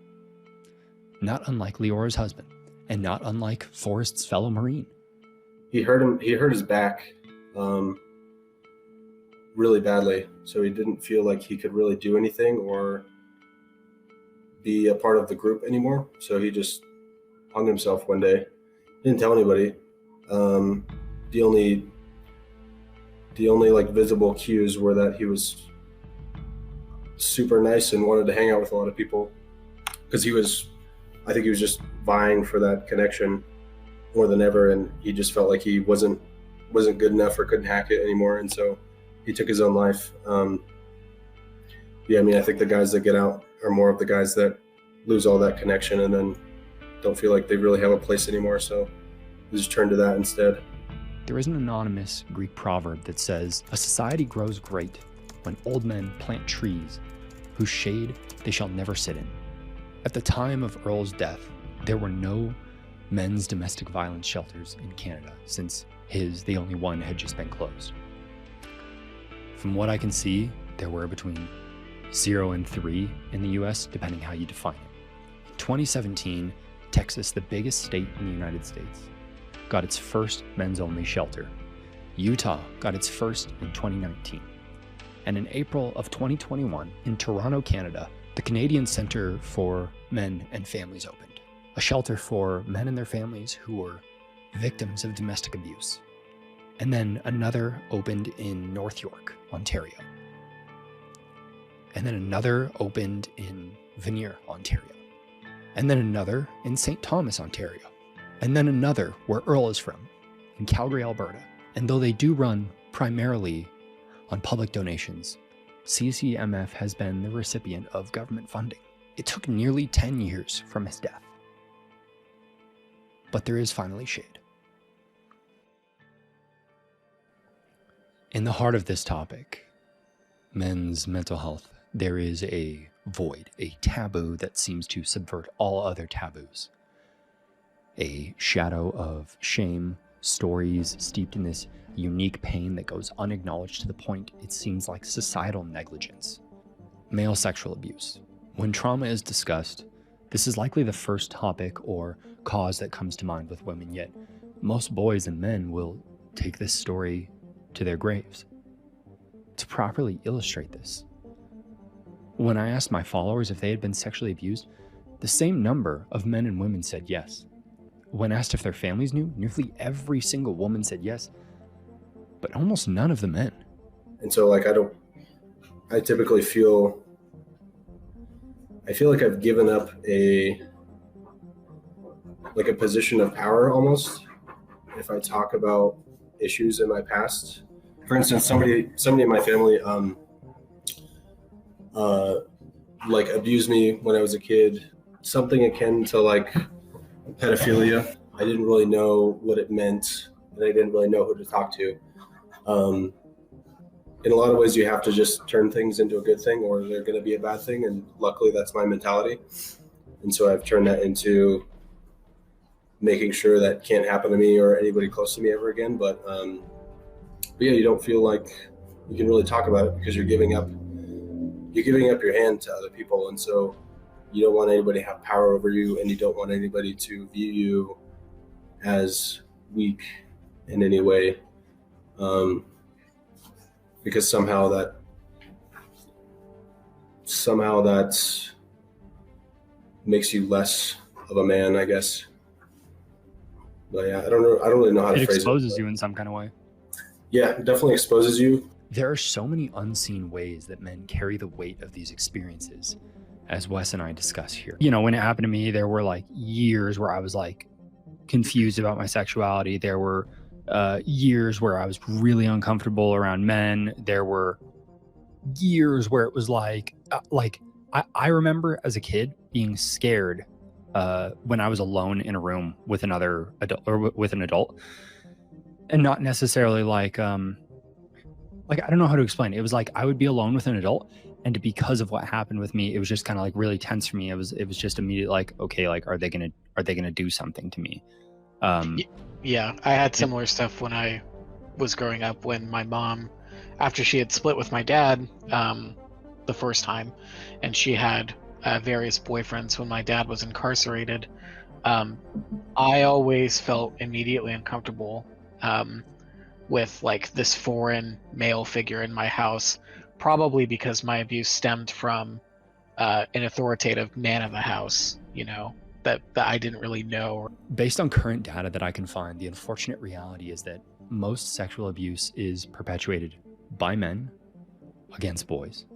Not unlike Leora's husband, and not unlike Forrest's fellow Marine. He hurt his back really badly, so he didn't feel like he could really do anything or be a part of the group anymore. So he just hung himself one day. Didn't tell anybody. The only like visible cues were that he was super nice and wanted to hang out with a lot of people, because I think he was just vying for that connection more than ever, and he just felt like he wasn't good enough or couldn't hack it anymore, and so he took his own life. I think the guys that get out are more of the guys that lose all that connection and then don't feel like they really have a place anymore, so they just turn to that instead. There is an anonymous Greek proverb that says, "A society grows great when old men plant trees whose shade they shall never sit in." At the time of Earl's death, there were no men's domestic violence shelters in Canada, since the only one, had just been closed. From what I can see, there were between 0 and 3 in the US, depending how you define it. In 2017, Texas, the biggest state in the United States, got its first men's-only shelter. Utah got its first in 2019. And in April of 2021, in Toronto, Canada, the Canadian Centre for Men and Families opened, a shelter for men and their families who were victims of domestic abuse. And then another opened in North York, Ontario. And then another opened in Vanier, Ontario. And then another in St. Thomas, Ontario. And then another where Earl is from, in Calgary, Alberta. And though they do run primarily on public donations, CCMF has been the recipient of government funding. It took nearly 10 years from his death. But there is finally shade. In the heart of this topic, men's mental health, there is a void, a taboo that seems to subvert all other taboos. A shadow of shame, stories steeped in this unique pain that goes unacknowledged to the point it seems like societal negligence. Male sexual abuse. When trauma is discussed, this is likely the first topic or cause that comes to mind with women, yet most boys and men will take this story to their graves. To properly illustrate this, when I asked my followers if they had been sexually abused, the same number of men and women said yes. When asked if their families knew, nearly every single woman said yes, but almost none of the men. And so I typically feel I feel like I've given up a position of power almost if I talk about issues in my past. For instance, somebody in my family like abused me when I was a kid, something akin to like pedophilia. I didn't really know what it meant, and I didn't really know who to talk to. In a lot of ways, you have to just turn things into a good thing, or they're going to be a bad thing. And luckily, that's my mentality. And so I've turned that into making sure that can't happen to me or anybody close to me ever again. But yeah, you don't feel like you can really talk about it because you're giving up your hand to other people. And so you don't want anybody to have power over you, and you don't want anybody to view you as weak in any way. Because somehow that makes you less of a man, I guess. But yeah, I don't really know how to phrase it. It exposes you in some kind of way. Yeah, it definitely exposes you. There are so many unseen ways that men carry the weight of these experiences, as Wes and I discuss here. You know, when it happened to me, there were like years where I was like confused about my sexuality. There were years where I was really uncomfortable around men. There were years where it was like I remember as a kid being scared when I was alone in a room with another adult or with an adult, and not necessarily like I don't know how to explain it. It was like I would be alone with an adult, and because of what happened with me, it was just kind of like really tense for me. It was just immediate like, okay, like are they gonna do something to me? Yeah, I had similar stuff when I was growing up, when my mom, after she had split with my dad the first time, and she had various boyfriends when my dad was incarcerated, I always felt immediately uncomfortable with like this foreign male figure in my house, probably because my abuse stemmed from an authoritative man in the house, you know, that I didn't really know. Based on current data that I can find, the unfortunate reality is that most sexual abuse is perpetuated by men against boys.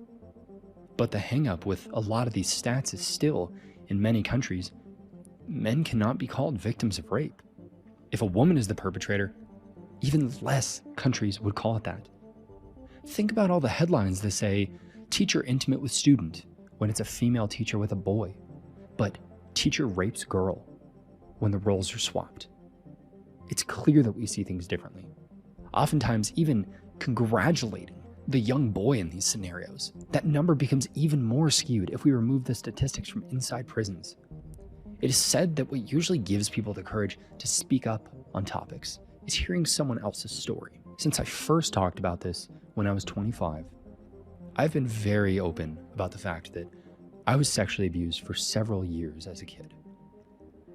But the hang up with a lot of these stats is still, in many countries, men cannot be called victims of rape. If a woman is the perpetrator, even less countries would call it that. Think about all the headlines that say, teacher intimate with student, when it's a female teacher with a boy. But teacher rapes girl, when the roles are swapped. It's clear that we see things differently. Oftentimes, even congratulating the young boy in these scenarios, that number becomes even more skewed if we remove the statistics from inside prisons. It is said that what usually gives people the courage to speak up on topics is hearing someone else's story. Since I first talked about this when I was 25, I've been very open about the fact that I was sexually abused for several years as a kid.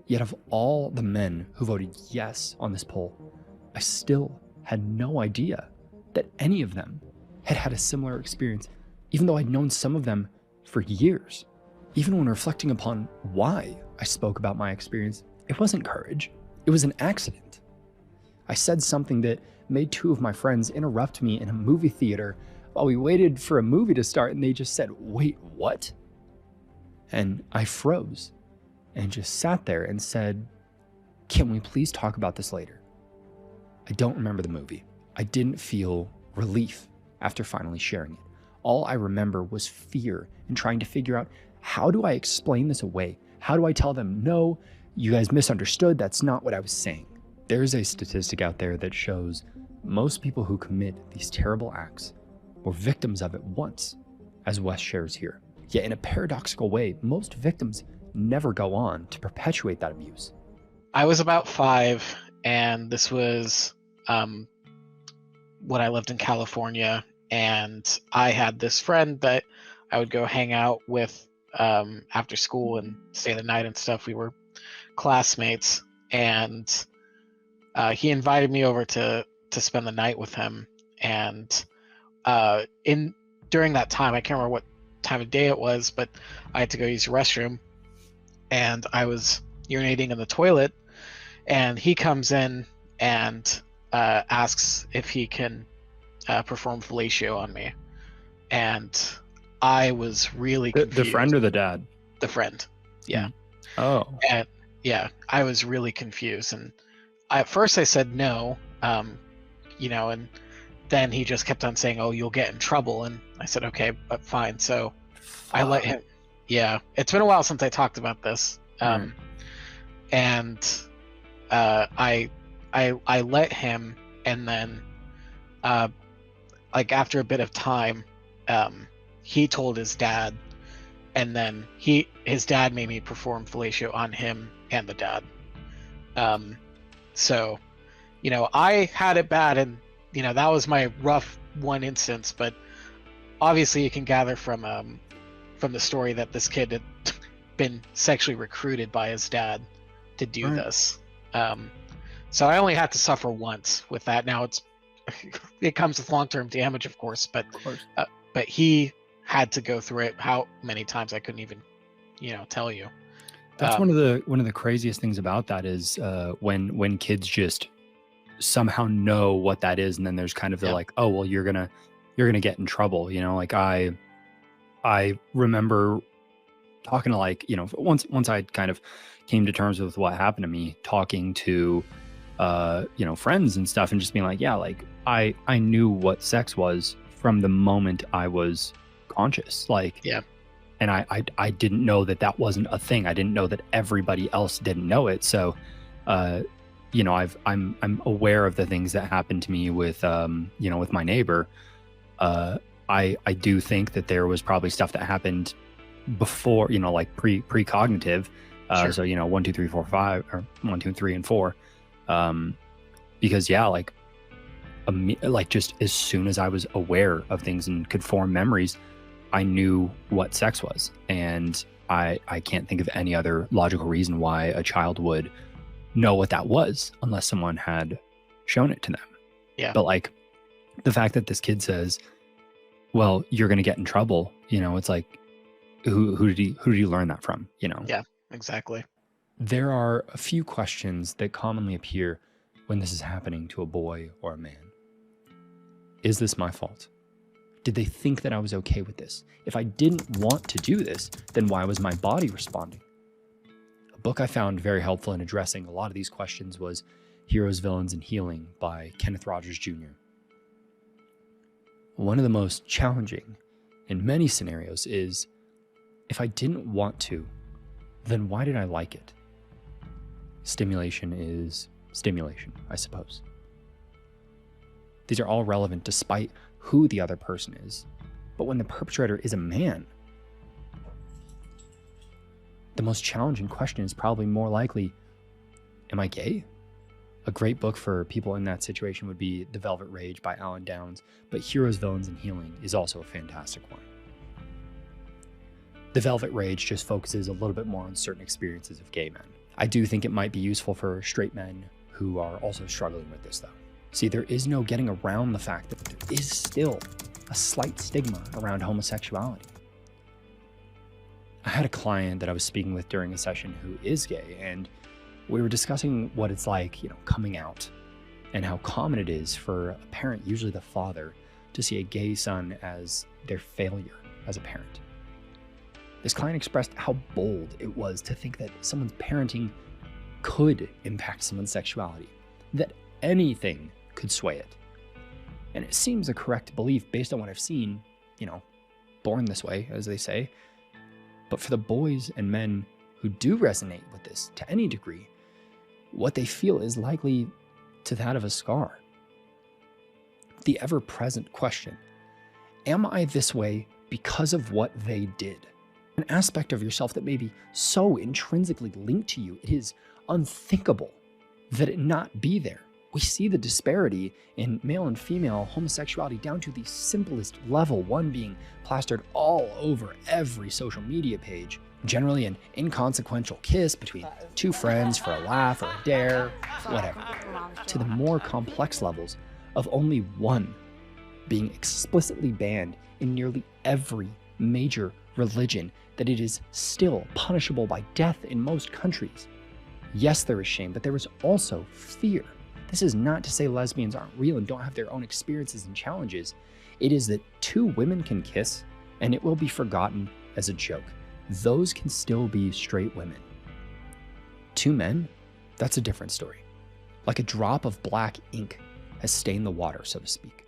Yet of all the men who voted yes on this poll, I still had no idea that any of them had had a similar experience, even though I'd known some of them for years. Even when reflecting upon why I spoke about my experience, it wasn't courage, it was an accident. I said something that made two of my friends interrupt me in a movie theater while we waited for a movie to start, and they just said, "Wait, what?" And I froze and just sat there and said, "Can we please talk about this later?" I don't remember the movie. I didn't feel relief after finally sharing it. All I remember was fear and trying to figure out, how do I explain this away? How do I tell them, no, you guys misunderstood, that's not what I was saying? There's a statistic out there that shows most people who commit these terrible acts were victims of it once, as Wes shares here. Yet in a paradoxical way, most victims never go on to perpetuate that abuse. I was about 5, and this was when I lived in California, and I had this friend that I would go hang out with after school and stay the night and stuff. We were classmates, and he invited me over to spend the night with him. And during that time, I can't remember what time of day it was, but I had to go use the restroom, and I was urinating in the toilet, and he comes in and asks if he can perform fellatio on me, and I was really confused. The friend or the dad? The friend. Yeah. Oh. And yeah, I was really confused. And at first I said no, you know, and then he just kept on saying, oh, you'll get in trouble. And I said, okay, but fine. So I let him. Yeah. It's been a while since I talked about this. And I let him, and then like after a bit of time, he told his dad, and then his dad made me perform fellatio on him and the dad. So, you know, I had it bad, and you know, that was my rough one instance, but obviously you can gather from the story that this kid had been sexually recruited by his dad to do this. So I only had to suffer once with that. Now it comes with long-term damage, of course, but he had to go through it. How many times I couldn't even, you know, tell you. That's one of the craziest things about that is when kids just somehow know what that is, and then there's kind of the like, oh well, you're gonna get in trouble, you know. Like I remember talking to, like, you know, once I kind of came to terms with what happened to me, talking to you know, friends and stuff, and just being like, yeah, like I knew what sex was from the moment I was conscious, like, yeah. And I didn't know that wasn't a thing. I didn't know that everybody else didn't know it. So, you know, I'm aware of the things that happened to me with, you know, with my neighbor. I do think that there was probably stuff that happened before, you know, like precognitive. Sure. So, you know, 1, 2, 3, 4, 5, or 1, 2, 3, and 4. Because yeah, like just as soon as I was aware of things and could form memories, I knew what sex was. And I can't think of any other logical reason why a child would know what that was unless someone had shown it to them. Yeah. But like the fact that this kid says, well, you're going to get in trouble, you know, it's like, who did he learn that from, you know? Yeah, exactly. There are a few questions that commonly appear when this is happening to a boy or a man. Is this my fault? Did they think that I was okay with this? If I didn't want to do this, then why was my body responding? A book I found very helpful in addressing a lot of these questions was Heroes, Villains, and Healing by Kenneth Rogers Jr. One of the most challenging in many scenarios is, if I didn't want to, then why did I like it? Stimulation is stimulation, I suppose. These are all relevant despite who the other person is. But when the perpetrator is a man, the most challenging question is probably more likely, am I gay? A great book for people in that situation would be The Velvet Rage by Alan Downs, but Heroes, Villains, and Healing is also a fantastic one. The Velvet Rage just focuses a little bit more on certain experiences of gay men. I do think it might be useful for straight men who are also struggling with this, though. See, there is no getting around the fact that there is still a slight stigma around homosexuality. I had a client that I was speaking with during a session who is gay, and we were discussing what it's like, you know, coming out, and how common it is for a parent, usually the father, to see a gay son as their failure as a parent. This client expressed how bold it was to think that someone's parenting could impact someone's sexuality, that anything could sway it. And it seems a correct belief based on what I've seen, you know, born this way, as they say. But for the boys and men who do resonate with this to any degree, what they feel is likely to that of a scar. The ever-present question, am I this way because of what they did? An aspect of yourself that may be so intrinsically linked to you, it is unthinkable that it not be there. We see the disparity in male and female homosexuality down to the simplest level, one being plastered all over every social media page. Generally an inconsequential kiss between two friends for a laugh or a dare, whatever, to the more complex levels of only one being explicitly banned in nearly every major religion, that it is still punishable by death in most countries. Yes, there is shame, but there is also fear. This is not to say lesbians aren't real and don't have their own experiences and challenges. It is that two women can kiss and it will be forgotten as a joke. those can still be straight women. Two men, that's a different story. Like a drop of black ink has stained the water, so to speak.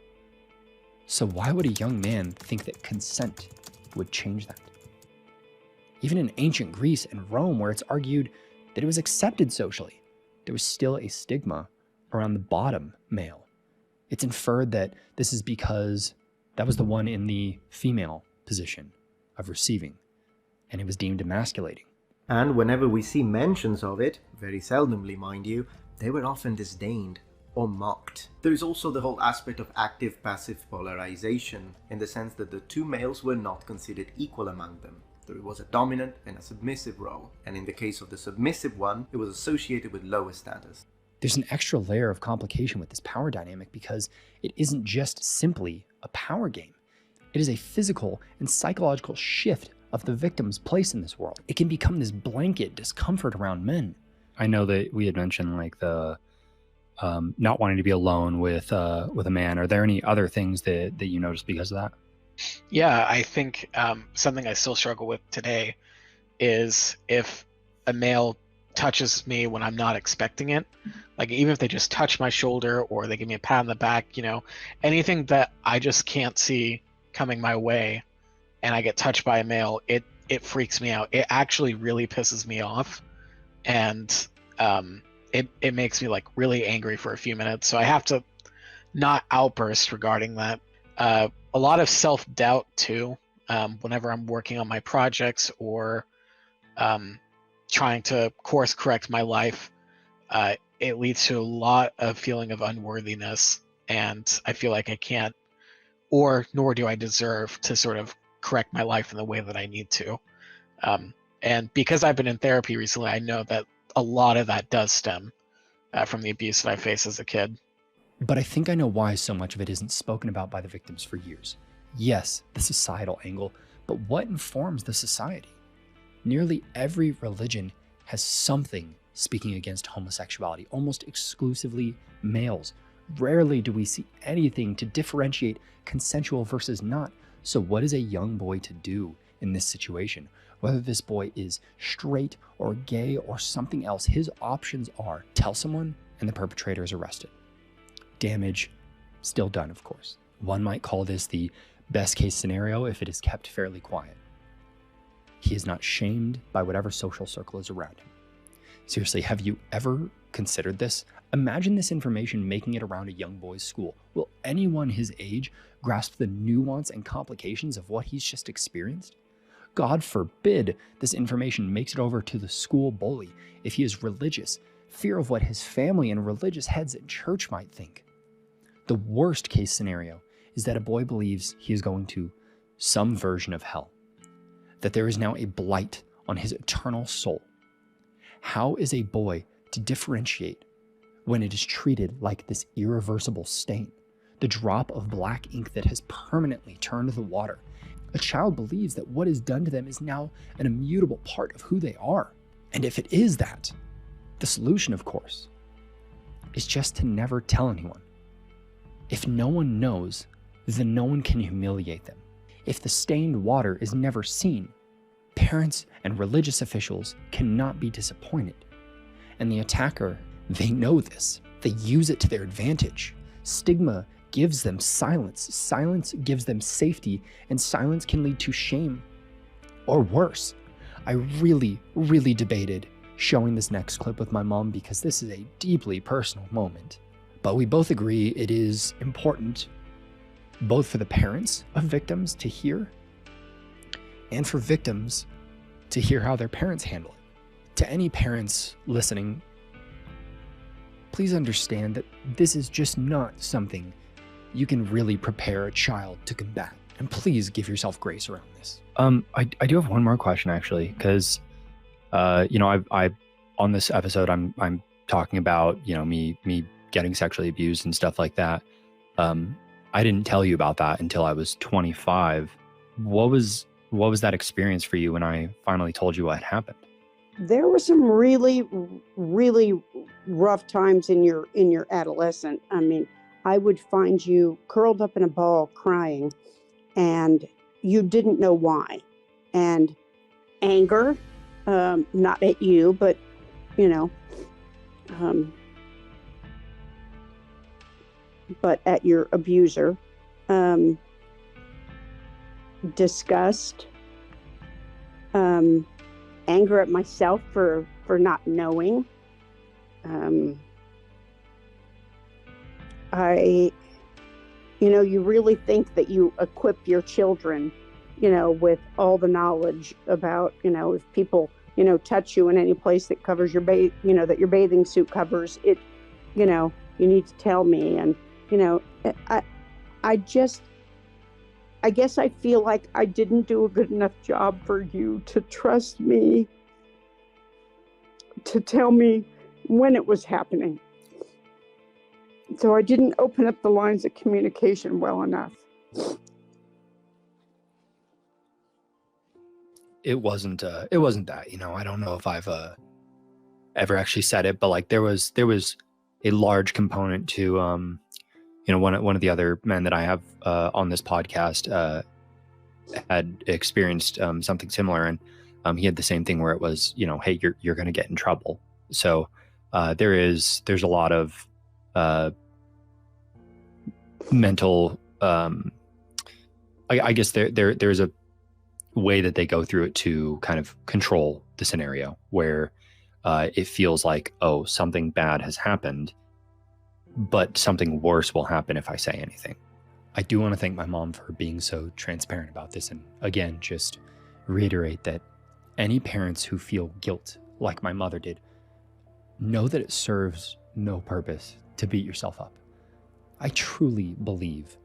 So why would a young man think that consent would change that? Even in ancient Greece and Rome, where it's argued that it was accepted socially, there was still a stigma around the bottom male. It's inferred that this is because that was the one in the female position of receiving, and it was deemed emasculating. And whenever we see mentions of it, very seldomly mind you, they were often disdained or mocked. There is also the whole aspect of active-passive polarization, in the sense that the two males were not considered equal among them. There was a dominant and a submissive role, and in the case of the submissive one, it was associated with lower status. There's an extra layer of complication with this power dynamic because it isn't just simply a power game. It is a physical and psychological shift of the victim's place in this world. It can become this blanket discomfort around men. I know that we had mentioned like the not wanting to be alone with a man. Are there any other things that you noticed because of that? Yeah, I think something I still struggle with today is if a male touches me when I'm not expecting it, like even if they just touch my shoulder or they give me a pat on the back, you know, anything that I just can't see coming my way and I get touched by a male, it freaks me out. It actually really pisses me off, and it makes me like really angry for a few minutes. So I have to not outburst regarding that. A lot of self-doubt too, whenever I'm working on my projects or trying to course correct my life. It leads to a lot of feeling of unworthiness, and I feel like I can't, or nor do I deserve to sort of correct my life in the way that I need to. And because I've been in therapy recently, I know that a lot of that does stem from the abuse that I faced as a kid. But I think I know why so much of it isn't spoken about by the victims for years. Yes, the societal angle, but what informs the society? Nearly every religion has something speaking against homosexuality, almost exclusively males. Rarely do we see anything to differentiate consensual versus not. So what is a young boy to do in this situation? Whether this boy is straight or gay or something else, his options are tell someone and the perpetrator is arrested. Damage still done, of course. One might call this the best case scenario if it is kept fairly quiet. He is not shamed by whatever social circle is around him. Seriously, have you ever considered this? Imagine this information making it around a young boy's school. Will anyone his age grasp the nuance and complications of what he's just experienced? God forbid this information makes it over to the school bully if he is religious, fear of what his family and religious heads at church might think. The worst case scenario is that a boy believes he is going to some version of hell, that there is now a blight on his eternal soul. How is a boy to differentiate when it is treated like this irreversible stain, the drop of black ink that has permanently turned the water? A child believes that what is done to them is now an immutable part of who they are. And if it is that, the solution, of course, is just to never tell anyone. If no one knows, then no one can humiliate them. If the stained water is never seen, parents and religious officials cannot be disappointed. And the attacker, they know this. They use it to their advantage. Stigma gives them silence. Silence gives them safety, and silence can lead to shame or worse. I really debated showing this next clip with my mom because this is a deeply personal moment. But we both agree it is important both for the parents of victims to hear and for victims to hear how their parents handle it. To any parents listening, please understand that this is just not something you can really prepare a child to combat. And please give yourself grace around this. I do have one more question actually, because I on this episode I'm talking about me getting sexually abused and stuff like that. I didn't tell you about that until I was 25. What was that experience for you when I finally told you what happened? There were some really rough times in your adolescent. I mean, I would find you curled up in a ball crying, and you didn't know why. And anger, not at you, but, you know, but at your abuser, disgust, anger at myself for not knowing. You really think that you equip your children, with all the knowledge about, if people, touch you in any place that covers your that your bathing suit covers it, you need to tell me. And, I guess I feel like I didn't do a good enough job for you to trust me, to tell me when it was happening. So I didn't open up the lines of communication well enough. It wasn't that, I don't know if I've ever actually said it, but like there was a large component to one of the other men that I have on this podcast had experienced something similar, and he had the same thing where it was, hey, you're going to get in trouble. So there's a lot of mental I guess there's a way that they go through it to kind of control the scenario where it feels like, oh, something bad has happened, but something worse will happen if I say anything. I do want to thank my mom for being so transparent about this, and again, just reiterate that any parents who feel guilt like my mother did, know that it serves no purpose to beat yourself up. I truly believe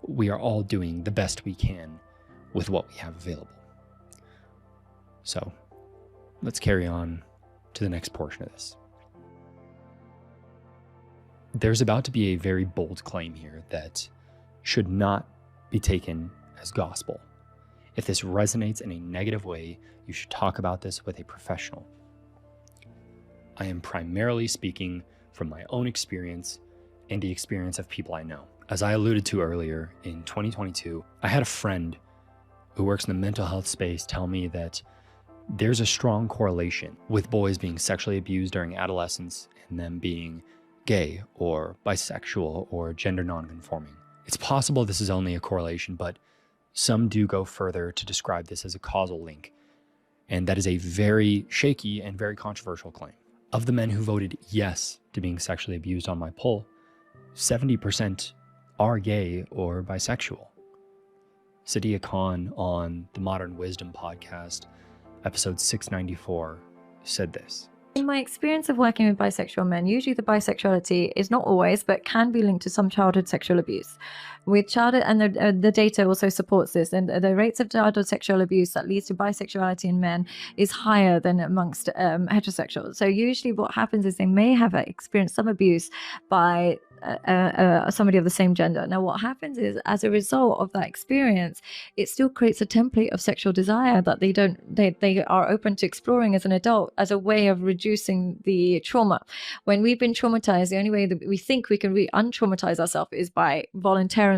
we are all doing the best we can with what we have available. So let's carry on to the next portion of this. There's about to be a very bold claim here that should not be taken as gospel. If this resonates in a negative way, you should talk about this with a professional. I am primarily speaking from my own experience and the experience of people I know. As I alluded to earlier, in 2022, I had a friend who works in the mental health space tell me that there's a strong correlation with boys being sexually abused during adolescence and them being gay or bisexual or gender nonconforming. It's possible this is only a correlation, but some do go further to describe this as a causal link. And that is a very shaky and very controversial claim. Of the men who voted yes to being sexually abused on my poll, 70% are gay or bisexual. Sadia Khan on the Modern Wisdom podcast, episode 694, said this. In my experience of working with bisexual men, usually the bisexuality is not always, but can be linked to some childhood sexual abuse. With childhood, and the data also supports this, and the rates of childhood sexual abuse that leads to bisexuality in men is higher than amongst heterosexuals. So usually what happens is they may have experienced some abuse by somebody of the same gender. Now what happens is, as a result of that experience, it still creates a template of sexual desire that they are open to exploring as an adult, as a way of reducing the trauma. When we've been traumatized, the only way that we think we can un-traumatize ourselves is by voluntarily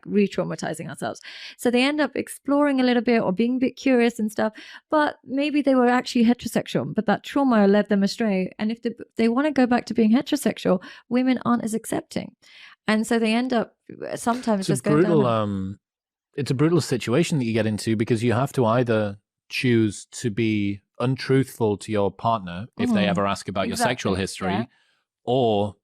re-traumatizing ourselves. So they end up exploring a little bit or being a bit curious and stuff, but maybe they were actually heterosexual, but that trauma led them astray. And if they want to go back to being heterosexual, women aren't as accepting, and so they end up sometimes just going down. It's a brutal situation that you get into, because you have to either choose to be untruthful to your partner if they ever ask about your sexual history, or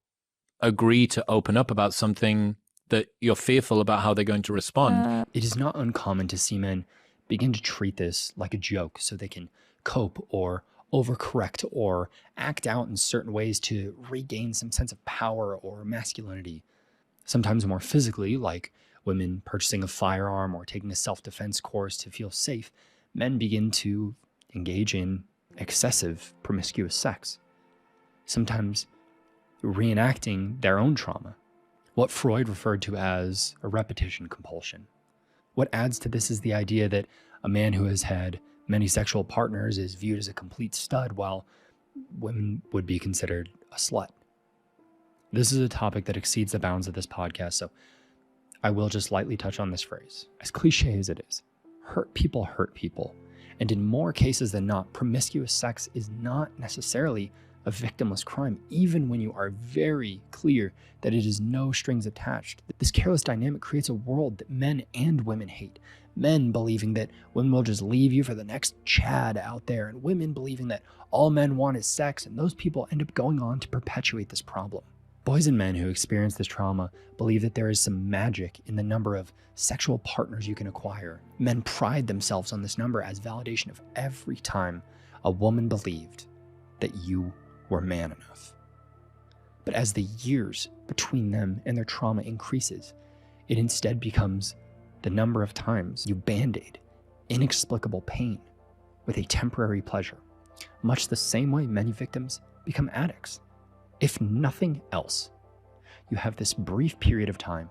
agree to open up about something that you're fearful about how they're going to respond. It is not uncommon to see men begin to treat this like a joke so they can cope or overcorrect or act out in certain ways to regain some sense of power or masculinity. Sometimes more physically, like women purchasing a firearm or taking a self-defense course to feel safe. Men begin to engage in excessive promiscuous sex, sometimes reenacting their own trauma, what Freud referred to as a repetition compulsion. What adds to this is the idea that a man who has had many sexual partners is viewed as a complete stud, while women would be considered a slut. This is a topic that exceeds the bounds of this podcast, so I will just lightly touch on this phrase. As cliche as it is, hurt people, And in more cases than not, promiscuous sex is not necessarily a victimless crime, even when you are very clear that it is no strings attached. This careless dynamic creates a world that men and women hate. Men believing that women will just leave you for the next Chad out there, and women believing that all men want is sex, and those people end up going on to perpetuate this problem. Boys and men who experience this trauma believe that there is some magic in the number of sexual partners you can acquire. Men pride themselves on this number as validation of every time a woman believed that you were man enough. But as the years between them and their trauma increases, it instead becomes the number of times you band-aid inexplicable pain with a temporary pleasure, much the same way many victims become addicts. If nothing else, you have this brief period of time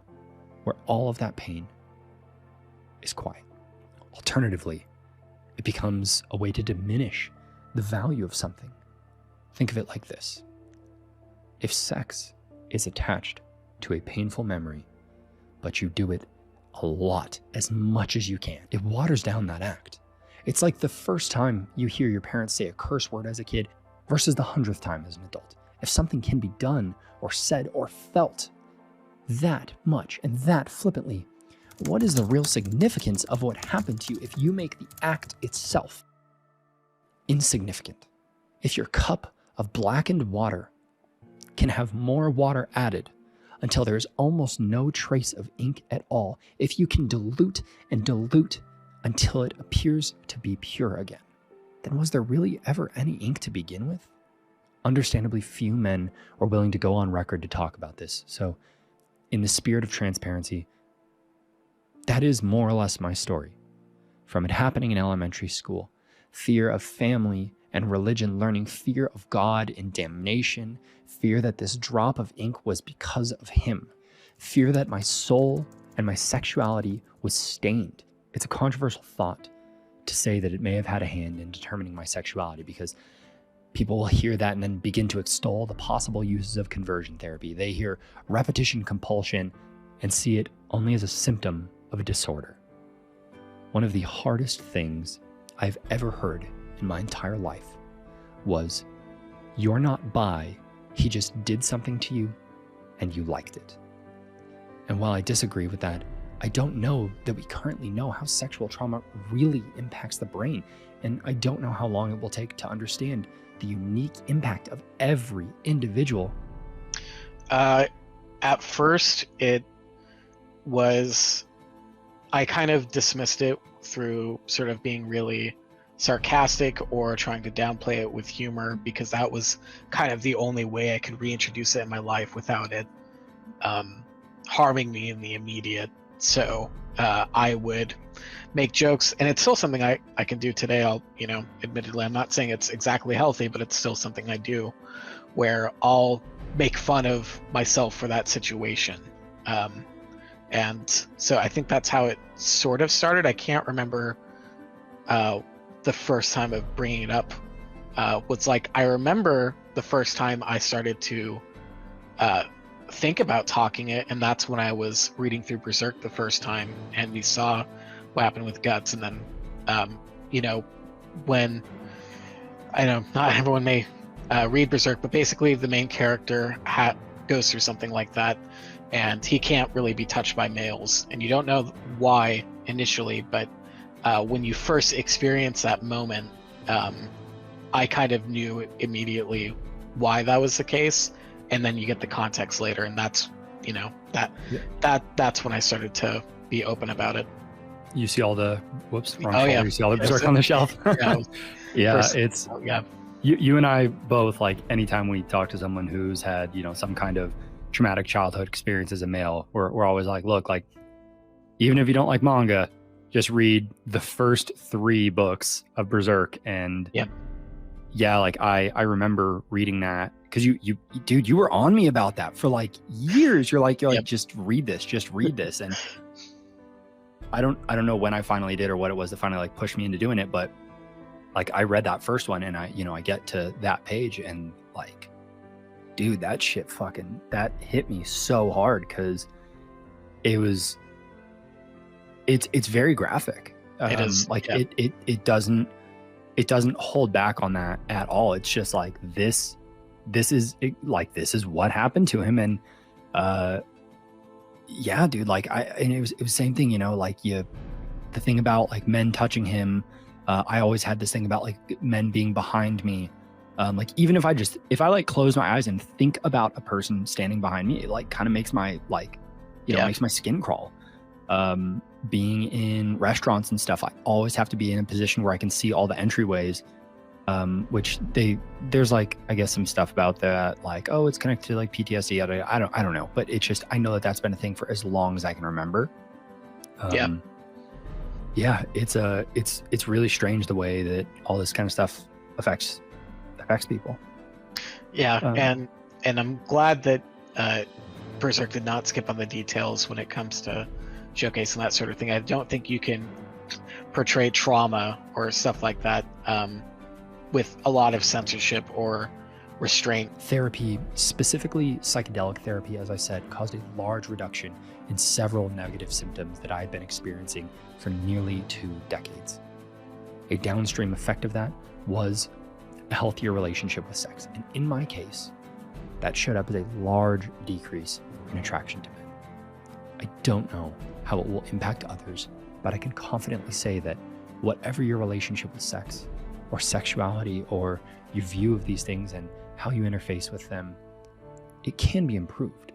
where all of that pain is quiet. Alternatively, it becomes a way to diminish the value of something. Think of it like this. If sex is attached to a painful memory, but you do it a lot, as much as you can, it waters down that act. It's like the first time you hear your parents say a curse word as a kid versus the 100th time as an adult. If something can be done or said or felt that much and that flippantly, what is the real significance of what happened to you if you make the act itself insignificant? If your cup of blackened water can have more water added until there is almost no trace of ink at all, if you can dilute and dilute until it appears to be pure again, then was there really ever any ink to begin with? Understandably, few men are willing to go on record to talk about this. So, in the spirit of transparency, that is more or less my story. From it happening in elementary school, fear of family and religion learning, fear of God and damnation, fear that this drop of ink was because of him, fear that my soul and my sexuality was stained. It's a controversial thought to say that it may have had a hand in determining my sexuality, because people will hear that and then begin to extol the possible uses of conversion therapy. They hear repetition compulsion and see it only as a symptom of a disorder. One of the hardest things I've ever heard in my entire life was, "You're not bi, he just did something to you and you liked it." And while I disagree with that, I don't know that we currently know how sexual trauma really impacts the brain, and I don't know how long it will take to understand the unique impact of every individual. At first, it was, I kind of dismissed it through sort of being really sarcastic or trying to downplay it with humor, because that was kind of the only way I could reintroduce it in my life without it harming me in the immediate. So I would make jokes, and it's still something I can do today. Admittedly, I'm not saying it's exactly healthy, but it's still something I do, where I'll make fun of myself for that situation. And so I think that's how it sort of started. I can't remember the first time of bringing it up. Was like, I remember the first time I started to think about talking it, and that's when I was reading through Berserk the first time, and we saw what happened with Guts. And then when, I know not everyone may read Berserk, but basically the main character goes through something like that, and he can't really be touched by males, and you don't know why initially, but when you first experience that moment, I kind of knew immediately why that was the case, and then you get the context later, and that's that's when I started to be open about it. You see all the wrong Oh, yeah. You see all the Berserk on the shelf. Yeah. You and I both, like, anytime we talk to someone who's had some kind of traumatic childhood experience as a male, we're always like, look, like, even if you don't like manga, just read the first 3 books of Berserk. And like I remember reading that, because you were on me about that for like years. You're like, just read this. And I don't know when I finally did or what it was that finally like pushed me into doing it, but like I read that first one, and I get to that page, and like, dude, that shit that hit me so hard, because it's very graphic. It is like it doesn't it doesn't hold back on that at all. It's just like this is what happened to him. And yeah, dude, like and it was the same thing, you know, like the thing about like men touching him. I always had this thing about like men being behind me. Like even if I like close my eyes and think about a person standing behind me, it like kind of makes my like, makes my skin crawl. Being in restaurants and stuff, I always have to be in a position where I can see all the entryways, which there's like, I guess some stuff about that, like, oh, it's connected to like PTSD. I don't know, but it's just, I know that that's been a thing for as long as I can remember. Yeah, it's really strange the way that all this kind of stuff affects people. Yeah, and I'm glad that Berserk did not skip on the details when it comes to showcasing that sort of thing. I don't think you can portray trauma or stuff like that with a lot of censorship or restraint. Therapy, specifically psychedelic therapy, as I said, caused a large reduction in several negative symptoms that I had been experiencing for nearly 2 decades. A downstream effect of that was a healthier relationship with sex. And in my case, that showed up as a large decrease in attraction to men. I don't know how it will impact others, but I can confidently say that whatever your relationship with sex or sexuality or your view of these things and how you interface with them, it can be improved.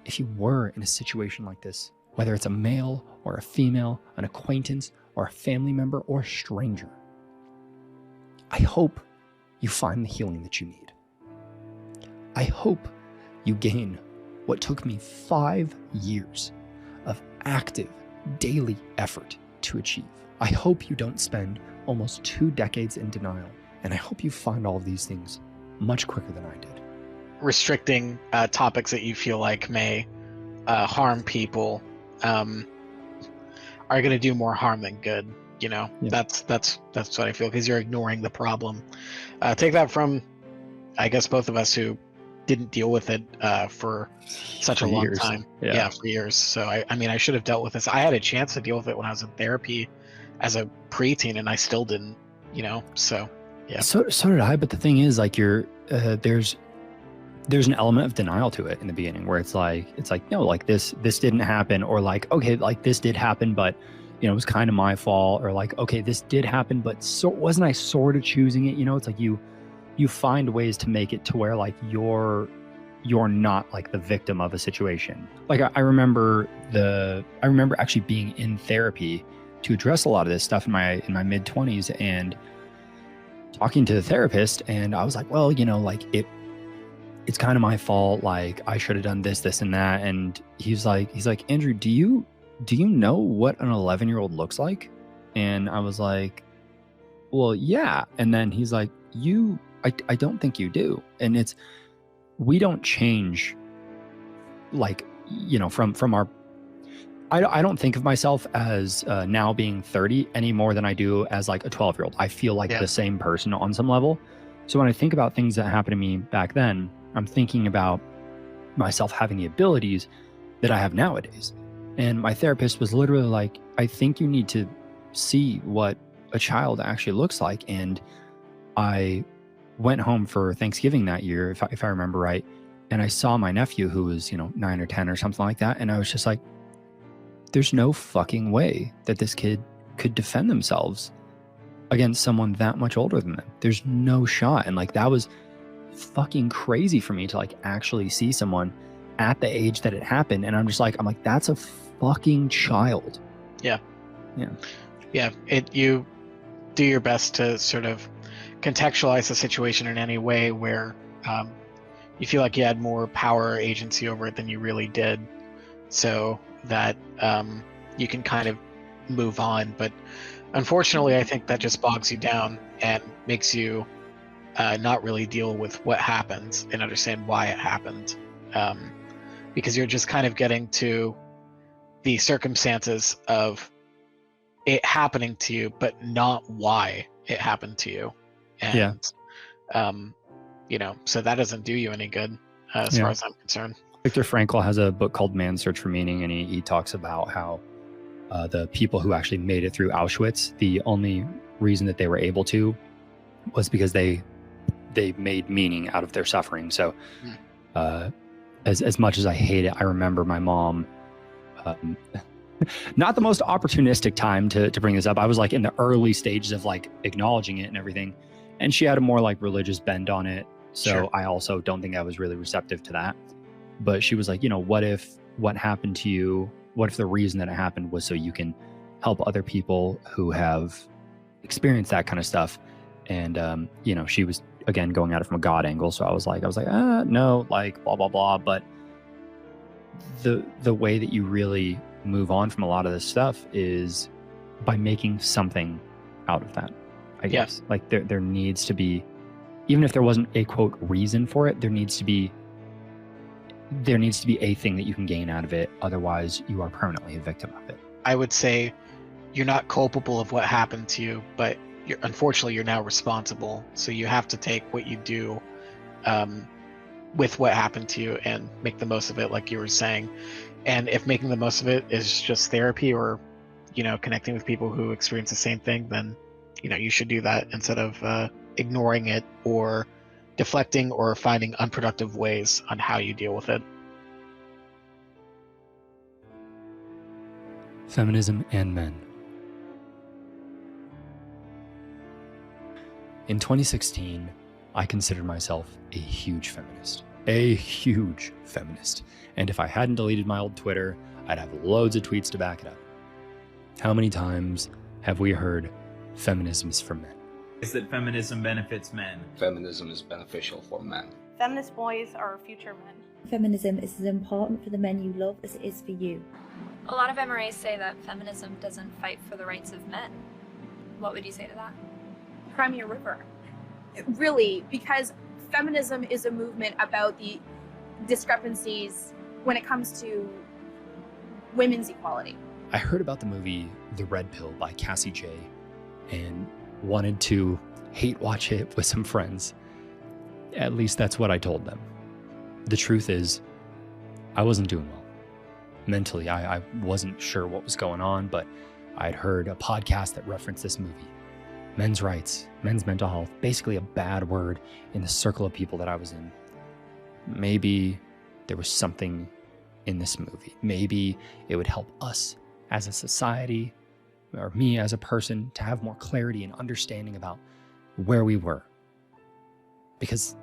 If you were in a situation like this, whether it's a male or a female, an acquaintance or a family member or a stranger, I hope you find the healing that you need. I hope you gain what took me 5 years of active daily effort to achieve. I hope you don't spend almost 2 decades in denial, and I hope you find all of these things much quicker than I did. Restricting topics that you feel like may harm people are going to do more harm than good. You know, that's what I feel, because you're ignoring the problem. Take that from, I guess, both of us who didn't deal with it for such a long time. Yeah, for years. So I mean, I should have dealt with this. I had a chance to deal with it when I was in therapy as a preteen, and I still didn't. You know, so yeah. So did I. But the thing is, like, there's an element of denial to it in the beginning, where it's like no, like this didn't happen, or like, okay, like this did happen, but it was kind of my fault, or like, okay, this did happen, but so wasn't I sort of choosing it? It's like you find ways to make it to where like you're not like the victim of a situation. Like I remember actually being in therapy to address a lot of this stuff in my mid-20s, and talking to the therapist, and I was like, well, like it's kind of my fault, like I should have done this and that. And he's like, Andrew, do you know what an 11-year-old looks like? And I was like, well, yeah. And then he's like, I don't think you do. And we don't change, like, from our, I don't think of myself as now being 30 any more than I do as like a 12-year-old. I feel like the same person on some level. So when I think about things that happened to me back then, I'm thinking about myself having the abilities that I have nowadays. And my therapist was literally like, I think you need to see what a child actually looks like. And I went home for Thanksgiving that year, if I remember right, and I saw my nephew, who was 9 or 10 or something like that, and I was just like, there's no fucking way that this kid could defend themselves against someone that much older than them. There's no shot. And like, that was fucking crazy for me to like actually see someone at the age that it happened. And I'm like, that's a fucking child. Yeah. You do your best to sort of contextualize the situation in any way where you feel like you had more power or agency over it than you really did, so that you can kind of move on. But unfortunately, I think that just bogs you down and makes you not really deal with what happens and understand why it happened, because you're just kind of getting to the circumstances of it happening to you, but not why it happened to you. And so that doesn't do you any good as far as I'm concerned. Viktor Frankl has a book called Man's Search for Meaning, and he talks about how the people who actually made it through Auschwitz, the only reason that they were able to was because they made meaning out of their suffering. So as much as I hate it, I remember my mom, not the most opportunistic time to bring this up. I was like in the early stages of like acknowledging it and everything. And she had a more like religious bend on it. So Sure. I also don't think I was really receptive to that. But she was like, you know, what if what happened to you, what if the reason that it happened was so you can help other people who have experienced that kind of stuff? And, you know, she was, again, going at it from a God angle. So I was like, no, like blah, blah, blah. But the way that you really move on from a lot of this stuff is by making something out of that, I guess. Like there needs to be, even if there wasn't a quote reason for it, there needs to be a thing that you can gain out of it. Otherwise you are permanently a victim of it. I would say you're not culpable of what happened to you, but unfortunately you're now responsible. So you have to take what you do with what happened to you and make the most of it, like you were saying. And if making the most of it is just therapy or, you know, connecting with people who experience the same thing, then, you know, you should do that instead of ignoring it or deflecting or finding unproductive ways on how you deal with it. Feminism and men. In 2016, I considered myself a huge feminist. A huge feminist. And if I hadn't deleted my old Twitter, I'd have loads of tweets to back it up. How many times have we heard feminism's for men? Is that feminism benefits men? Feminism is beneficial for men. Feminist boys are future men. Feminism is as important for the men you love as it is for you. A lot of MRAs say that feminism doesn't fight for the rights of men. What would you say to that? Cry me a river. Really, because feminism is a movement about the discrepancies when it comes to women's equality. I heard about the movie The Red Pill by Cassie J and wanted to hate watch it with some friends. At least that's what I told them. The truth is, I wasn't doing well. Mentally, I wasn't sure what was going on, but I'd heard a podcast that referenced this movie. Men's rights, men's mental health, basically a bad word in the circle of people that I was in. Maybe there was something in this movie. Maybe it would help us as a society, or me as a person, to have more clarity and understanding about where we were. Because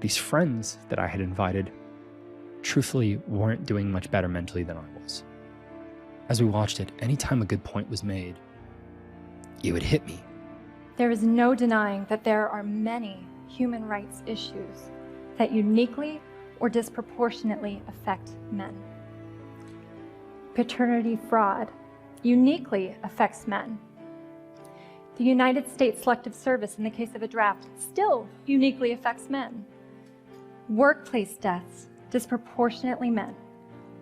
these friends that I had invited truthfully weren't doing much better mentally than I was. As we watched it, anytime a good point was made, it would hit me. There is no denying that there are many human rights issues that uniquely or disproportionately affect men. Paternity fraud uniquely affects men. The United States Selective Service, in the case of a draft, still uniquely affects men. Workplace deaths, disproportionately men.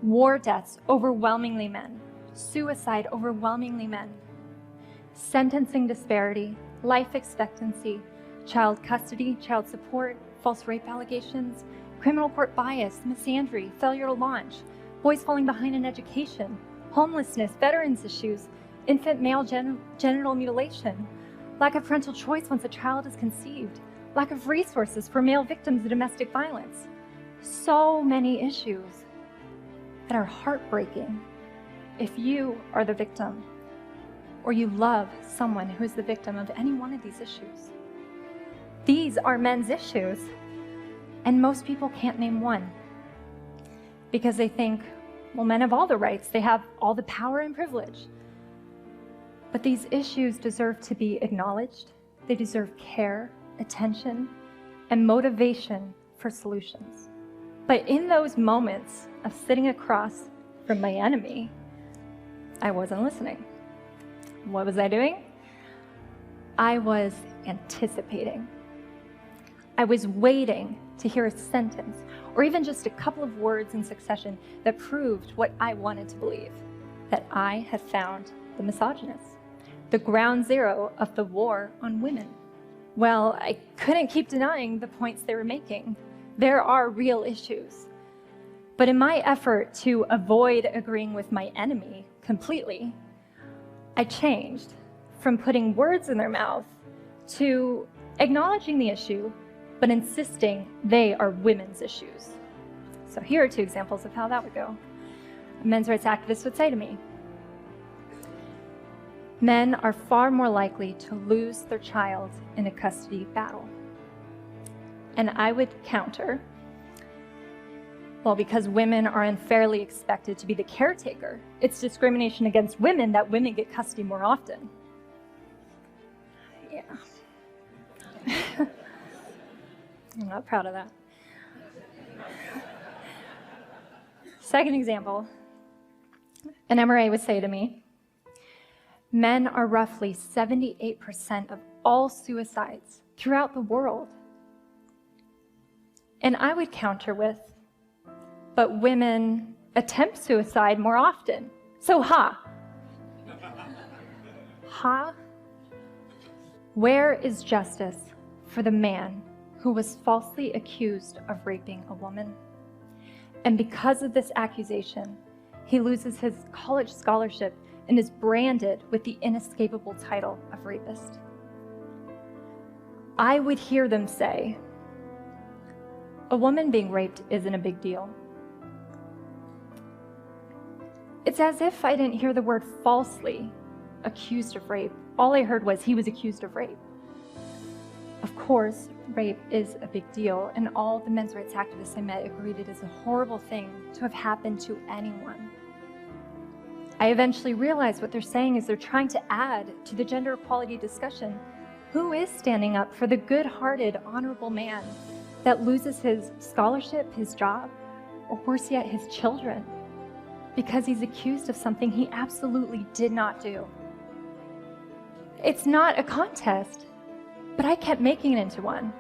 War deaths, overwhelmingly men. Suicide, overwhelmingly men. Sentencing disparity, life expectancy, child custody, child support, false rape allegations, criminal court bias, misandry, failure to launch, boys falling behind in education, homelessness, veterans issues, infant male genital mutilation, lack of parental choice once a child is conceived, lack of resources for male victims of domestic violence. So many issues that are heartbreaking if you are the victim or you love someone who is the victim of any one of these issues. These are men's issues, and most people can't name one because they think, well, men have all the rights, they have all the power and privilege. But these issues deserve to be acknowledged. They deserve care, attention, and motivation for solutions. But in those moments of sitting across from my enemy, I wasn't listening. What was I doing? I was anticipating. I was waiting to hear a sentence or even just a couple of words in succession that proved what I wanted to believe, that I had found the misogynist, the ground zero of the war on women. Well, I couldn't keep denying the points they were making. There are real issues. But in my effort to avoid agreeing with my enemy completely, I changed from putting words in their mouth to acknowledging the issue, but insisting they are women's issues. So here are two examples of how that would go. A men's rights activist would say to me, men are far more likely to lose their child in a custody battle. And I would counter, well, because women are unfairly expected to be the caretaker, it's discrimination against women that women get custody more often. Yeah. I'm not proud of that. Second example, an MRA would say to me, men are roughly 78% of all suicides throughout the world. And I would counter with, but women attempt suicide more often. So where is justice for the man who was falsely accused of raping a woman? And because of this accusation, he loses his college scholarship and is branded with the inescapable title of rapist. I would hear them say, a woman being raped isn't a big deal. It's as if I didn't hear the word falsely accused of rape. All I heard was he was accused of rape. Of course, rape is a big deal, and all the men's rights activists I met agreed it is a horrible thing to have happened to anyone. I eventually realized what they're saying is they're trying to add to the gender equality discussion who is standing up for the good-hearted, honorable man that loses his scholarship, his job, or worse yet, his children, because he's accused of something he absolutely did not do. It's not a contest, but I kept making it into one.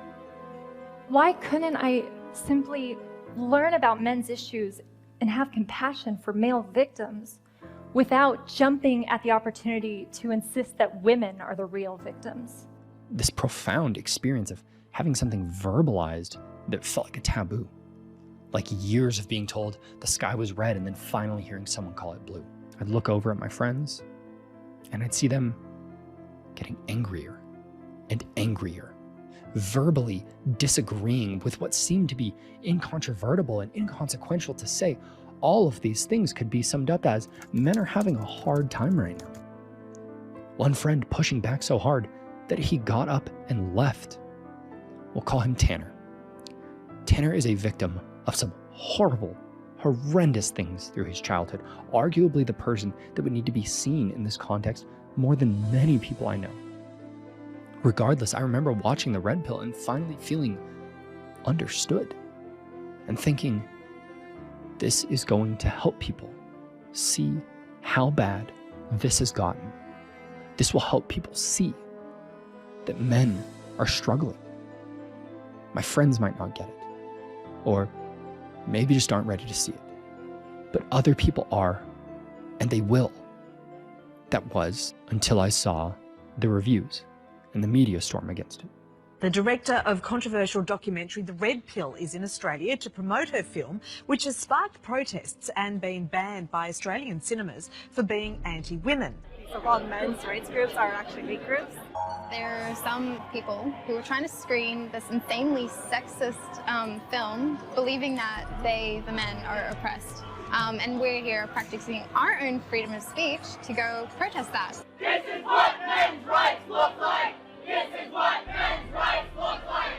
Why couldn't I simply learn about men's issues and have compassion for male victims without jumping at the opportunity to insist that women are the real victims? This profound experience of having something verbalized that felt like a taboo. Like years of being told the sky was red and then finally hearing someone call it blue. I'd look over at my friends and I'd see them getting angrier and angrier, verbally disagreeing with what seemed to be incontrovertible and inconsequential to say. All of these things could be summed up as men are having a hard time right now. One friend pushing back so hard that he got up and left. We'll call him Tanner. Tanner is a victim of some horrible, horrendous things through his childhood, arguably the person that would need to be seen in this context more than many people I know. Regardless, I remember watching the Red Pill and finally feeling understood and thinking, this is going to help people see how bad this has gotten. This will help people see that men are struggling. My friends might not get it, or maybe just aren't ready to see it, but other people are, and they will. That was until I saw the reviews and the media storm against it. The director of controversial documentary The Red Pill is in Australia to promote her film, which has sparked protests and been banned by Australian cinemas for being anti-women. So-called men's rights groups are actually hate groups. There are some people who are trying to screen this insanely sexist film, believing that they, the men, are oppressed. And we're here practicing our own freedom of speech to go protest that. This is what men's rights look like! This is what men's rights look like!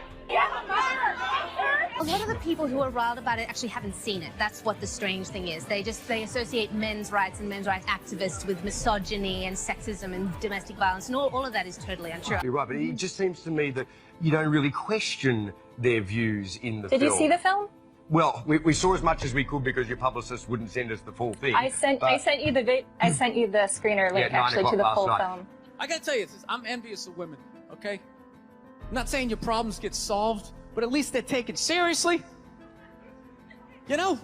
A lot of the people who are riled about it actually haven't seen it. That's what the strange thing is. They associate men's rights and men's rights activists with misogyny and sexism and domestic violence, and all of that is totally untrue. You're right, but it just seems to me that you don't really question their views in the film. Did you see the film? Well, we saw as much as we could because your publicist wouldn't send us the full thing. I sent you the screener link actually to the full film. I gotta tell you, I'm envious of women. Okay, I'm not saying your problems get solved, but at least they're taken seriously. You know,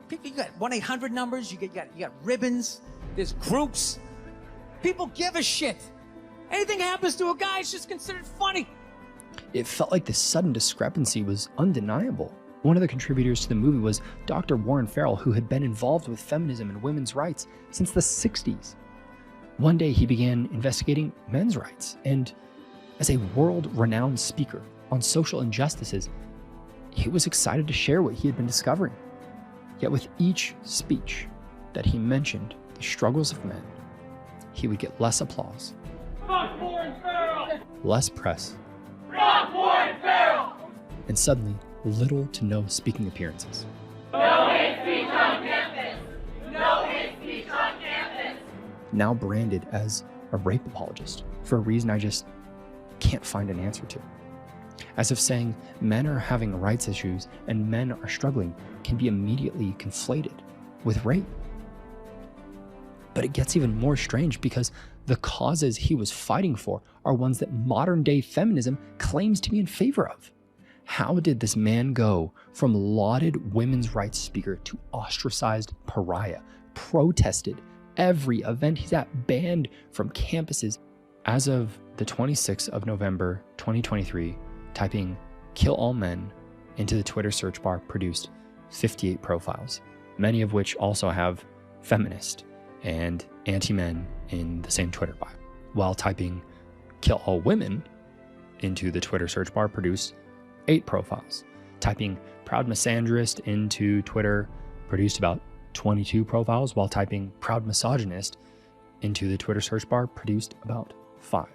people, you got 1-800 numbers, you got ribbons, there's groups. People give a shit. Anything happens to a guy, it's just considered funny. It felt like this sudden discrepancy was undeniable. One of the contributors to the movie was Dr. Warren Farrell, who had been involved with feminism and women's rights since the 60s. One day he began investigating men's rights, and as a world-renowned speaker on social injustices, he was excited to share what he had been discovering. Yet with each speech that he mentioned the struggles of men, he would get less applause, less press, and suddenly little to no speaking appearances. No hate speech on campus! No hate speech on campus! Now branded as a rape apologist for a reason I just can't find an answer to. As if saying men are having rights issues and men are struggling can be immediately conflated with rape. But it gets even more strange because the causes he was fighting for are ones that modern day feminism claims to be in favor of. How did this man go from lauded women's rights speaker to ostracized pariah, protested every event he's at, banned from campuses? As of the 26th of November, 2023, typing "kill all men" into the Twitter search bar produced 58 profiles, many of which also have feminist and anti-men in the same Twitter bio. While typing "kill all women" into the Twitter search bar produced 8 profiles. Typing "proud misandrist" into Twitter produced about 22 profiles, while typing "proud misogynist" into the Twitter search bar produced about 5.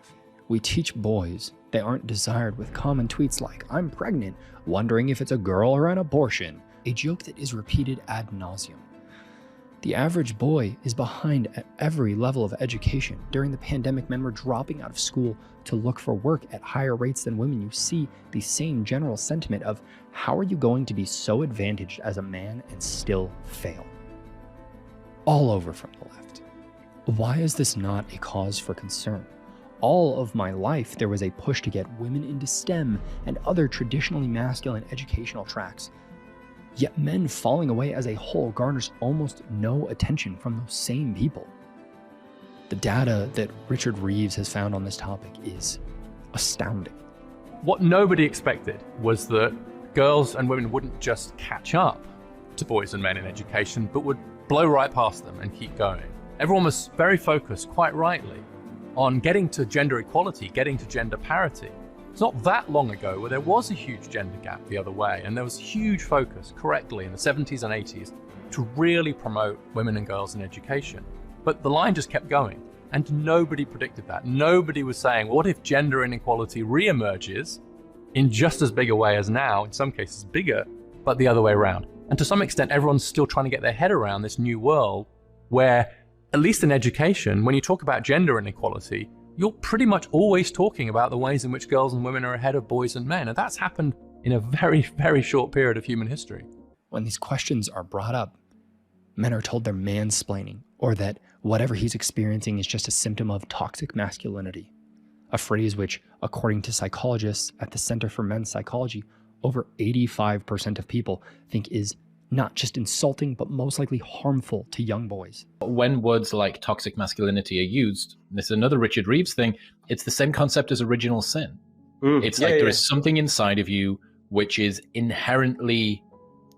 We teach boys they aren't desired with common tweets like "I'm pregnant, wondering if it's a girl or an abortion," a joke that is repeated ad nauseum. The average boy is behind at every level of education. During the pandemic, men were dropping out of school to look for work at higher rates than women. You see the same general sentiment of how are you going to be so advantaged as a man and still fail? All over from the left. Why is this not a cause for concern? All of my life, there was a push to get women into STEM and other traditionally masculine educational tracks. Yet men falling away as a whole garners almost no attention from those same people. The data that Richard Reeves has found on this topic is astounding. What nobody expected was that girls and women wouldn't just catch up to boys and men in education, but would blow right past them and keep going. Everyone was very focused, quite rightly, on getting to gender equality, getting to gender parity. It's not that long ago where there was a huge gender gap the other way, and there was huge focus, correctly, in the 70s and 80s to really promote women and girls in education. But the line just kept going, and nobody predicted that. Nobody was saying, what if gender inequality re-emerges in just as big a way as now, in some cases bigger, but the other way around? And to some extent, everyone's still trying to get their head around this new world where, at least in education, when you talk about gender inequality, you're pretty much always talking about the ways in which girls and women are ahead of boys and men. And that's happened in a very, very short period of human history. When these questions are brought up, men are told they're mansplaining, or that whatever he's experiencing is just a symptom of toxic masculinity. A phrase which, according to psychologists at the Center for Men's Psychology, over 85% of people think is not just insulting, but most likely harmful to young boys. When words like toxic masculinity are used, this is another Richard Reeves thing, it's the same concept as original sin. It's like there is something inside of you which is inherently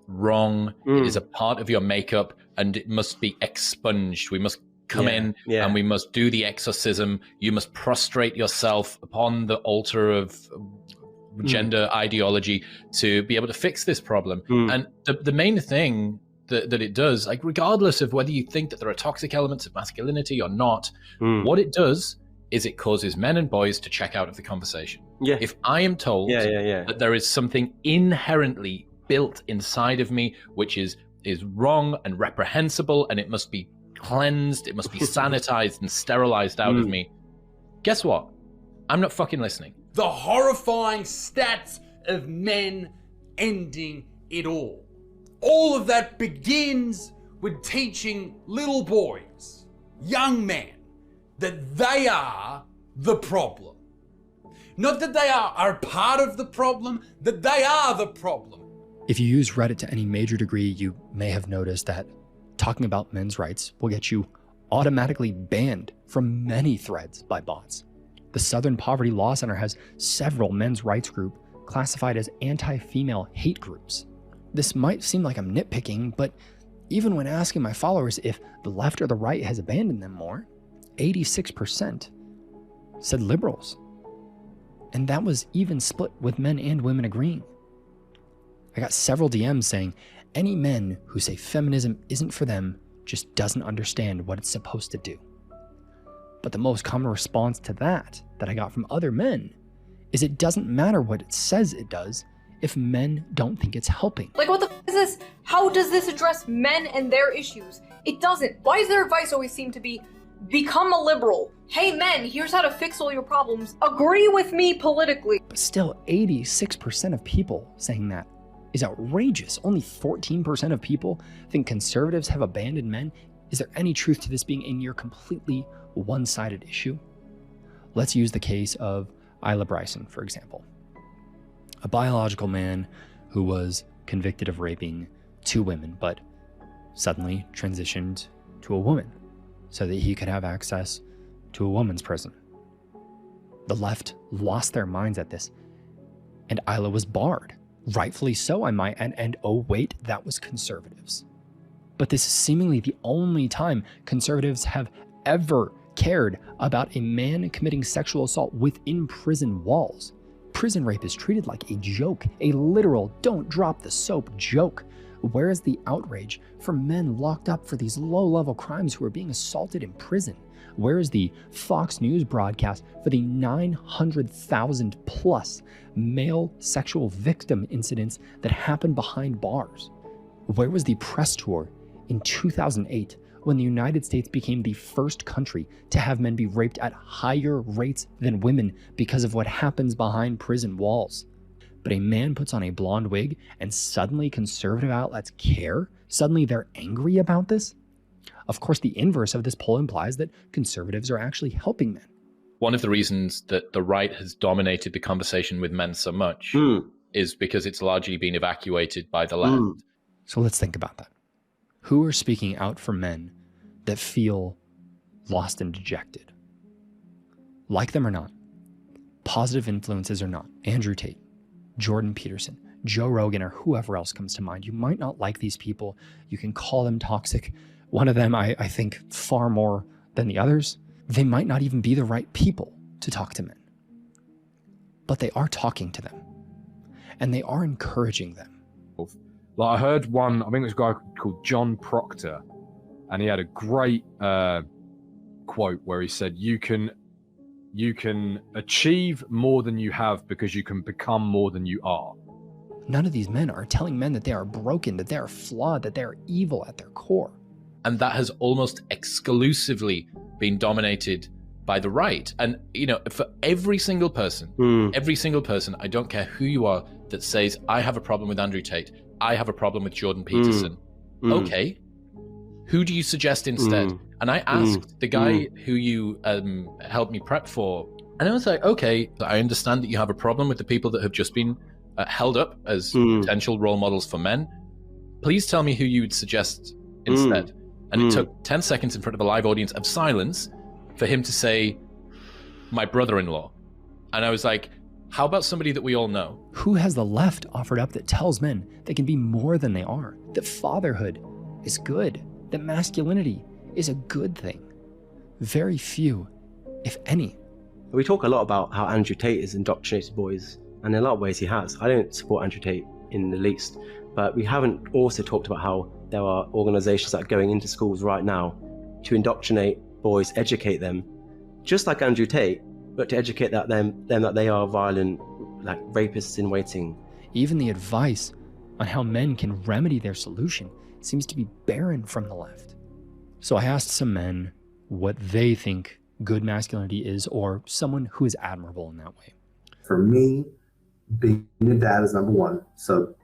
wrong. It is a part of your makeup and it must be expunged. We must come in and we must do the exorcism. You must prostrate yourself upon the altar of gender ideology to be able to fix this problem. And the main thing that it does, like regardless of whether you think that there are toxic elements of masculinity or not, what it does is it causes men and boys to check out of the conversation. If I am told that there is something inherently built inside of me which is wrong and reprehensible and it must be cleansed, it must be sanitized and sterilized out of me, guess what? I'm not fucking listening. The horrifying stats of men ending it all. All of that begins with teaching little boys, young men, that they are the problem. Not that they are part of the problem, that they are the problem. If you use Reddit to any major degree, you may have noticed that talking about men's rights will get you automatically banned from many threads by bots. The Southern Poverty Law Center has several men's rights groups classified as anti-female hate groups. This might seem like I'm nitpicking, but even when asking my followers if the left or the right has abandoned them more, 86% said liberals. And that was even split with men and women agreeing. I got several DMs saying any men who say feminism isn't for them just doesn't understand what it's supposed to do. But the most common response to that I got from other men is it doesn't matter what it says it does if men don't think it's helping. Like, what the f is this? How does this address men and their issues? It doesn't. Why does their advice always seem to be, become a liberal? Hey men, here's how to fix all your problems. Agree with me politically. But still, 86% of people saying that is outrageous. Only 14% of people think conservatives have abandoned men. Is there any truth to this being a near completely one-sided issue? Let's use the case of Isla Bryson, for example. A biological man who was convicted of raping 2 women, but suddenly transitioned to a woman so that he could have access to a woman's prison. The left lost their minds at this, and Isla was barred. Rightfully so, I might add, and oh wait, that was conservatives. But this is seemingly the only time conservatives have ever cared about a man committing sexual assault within prison walls. Prison rape is treated like a joke, a literal don't drop the soap joke. Where is the outrage for men locked up for these low-level crimes who are being assaulted in prison? Where is the Fox News broadcast for the 900,000 plus male sexual victim incidents that happened behind bars? Where was the press tour in 2008 when the United States became the first country to have men be raped at higher rates than women because of what happens behind prison walls? But a man puts on a blonde wig and suddenly conservative outlets care? Suddenly they're angry about this? Of course, the inverse of this poll implies that conservatives are actually helping men. One of the reasons that the right has dominated the conversation with men so much is because it's largely been evacuated by the left. So let's think about that. Who are speaking out for men that feel lost and dejected? Like them or not, positive influences or not, Andrew Tate, Jordan Peterson, Joe Rogan, or whoever else comes to mind. You might not like these people. You can call them toxic. One of them, I think, far more than the others. They might not even be the right people to talk to men. But they are talking to them. And they are encouraging them. Like I heard one, I think it was a guy called John Proctor, and he had a great quote where he said, you can achieve more than you have because you can become more than you are. None of these men are telling men that they are broken, that they are flawed, that they are evil at their core. And that has almost exclusively been dominated by the right. And, you know, for every single person, I don't care who you are, that says, I have a problem with Andrew Tate, I have a problem with Jordan Peterson. Okay, who do you suggest instead? And I asked the guy who you helped me prep for, and I was like, okay, I understand that you have a problem with the people that have just been held up as potential role models for men. Please tell me who you would suggest instead. And it took 10 seconds in front of a live audience of silence for him to say, my brother-in-law. And I was like, how about somebody that we all know? Who has the left offered up that tells men they can be more than they are? That fatherhood is good. That masculinity is a good thing. Very few, if any. We talk a lot about how Andrew Tate has indoctrinated boys, and in a lot of ways he has. I don't support Andrew Tate in the least, but we haven't also talked about how there are organizations that are going into schools right now to indoctrinate boys, educate them, just like Andrew Tate, but to educate them that they are violent, like rapists in waiting. Even the advice on how men can remedy their solution seems to be barren from the left. So I asked some men what they think good masculinity is, or someone who is admirable in that way. For me, being a dad is number one. So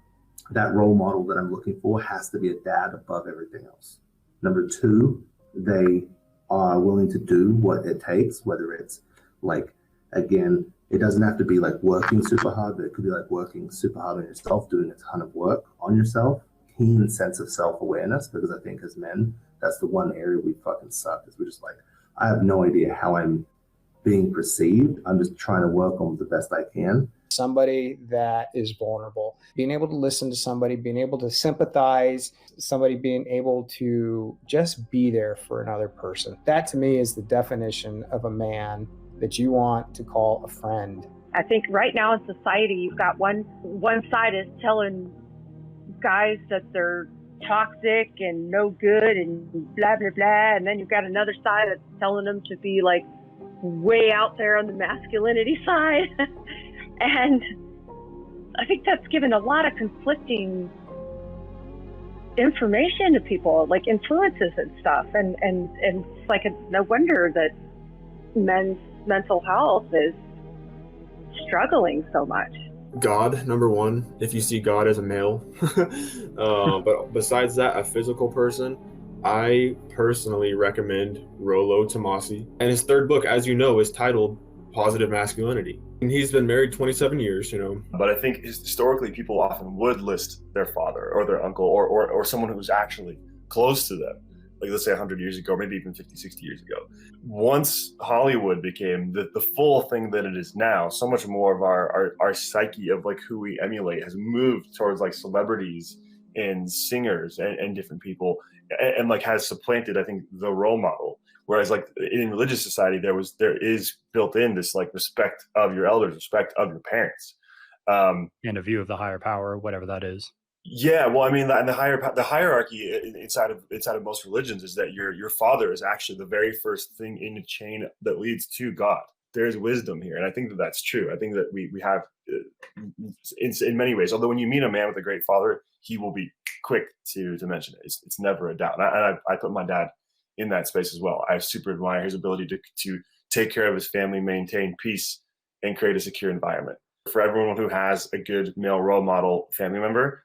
that role model that I'm looking for has to be a dad above everything else. Number two, they are willing to do what it takes, whether it's like, again, it doesn't have to be like working super hard, but it could be like working super hard on yourself, doing a ton of work on yourself, keen sense of self-awareness, because I think as men, that's the one area we fucking suck, is we're just like, I have no idea how I'm being perceived. I'm just trying to work on the best I can. somebody that is vulnerable, being able to listen to somebody, being able to sympathize, somebody being able to just be there for another person. That to me is the definition of a man that you want to call a friend. I think right now in society, you've got one side is telling guys that they're toxic and no good and blah, blah, blah. And then you've got another side that's telling them to be like way out there on the masculinity side. And I think that's given a lot of conflicting information to people, like influences and stuff. And it's like no wonder that men's mental health is struggling so much. God, number one, if you see God as a male. But besides that, a physical person, I personally recommend Rollo Tomasi. And his third book, as you know, is titled Positive Masculinity. And he's been married 27 years, But I think historically people often would list their father or their uncle or someone who's actually close to them. Like let's say 100 years ago, maybe even 50, 60 years ago. Once Hollywood became the full thing that it is now, so much more of our psyche of like who we emulate has moved towards like celebrities and singers and different people and like has supplanted, I think, the role model. Whereas like in religious society, there is built in this like respect of your elders, respect of your parents. And a view of the higher power, whatever that is. Yeah, well, I mean, the hierarchy inside of most religions is that your father is actually the very first thing in the chain that leads to God. There is wisdom here, and I think that that's true. I think that we have, in many ways. Although when you meet a man with a great father, he will be quick to mention it. It's never a doubt. And I put my dad in that space as well. I super admire his ability to take care of his family, maintain peace, and create a secure environment. For everyone who has a good male role model family member,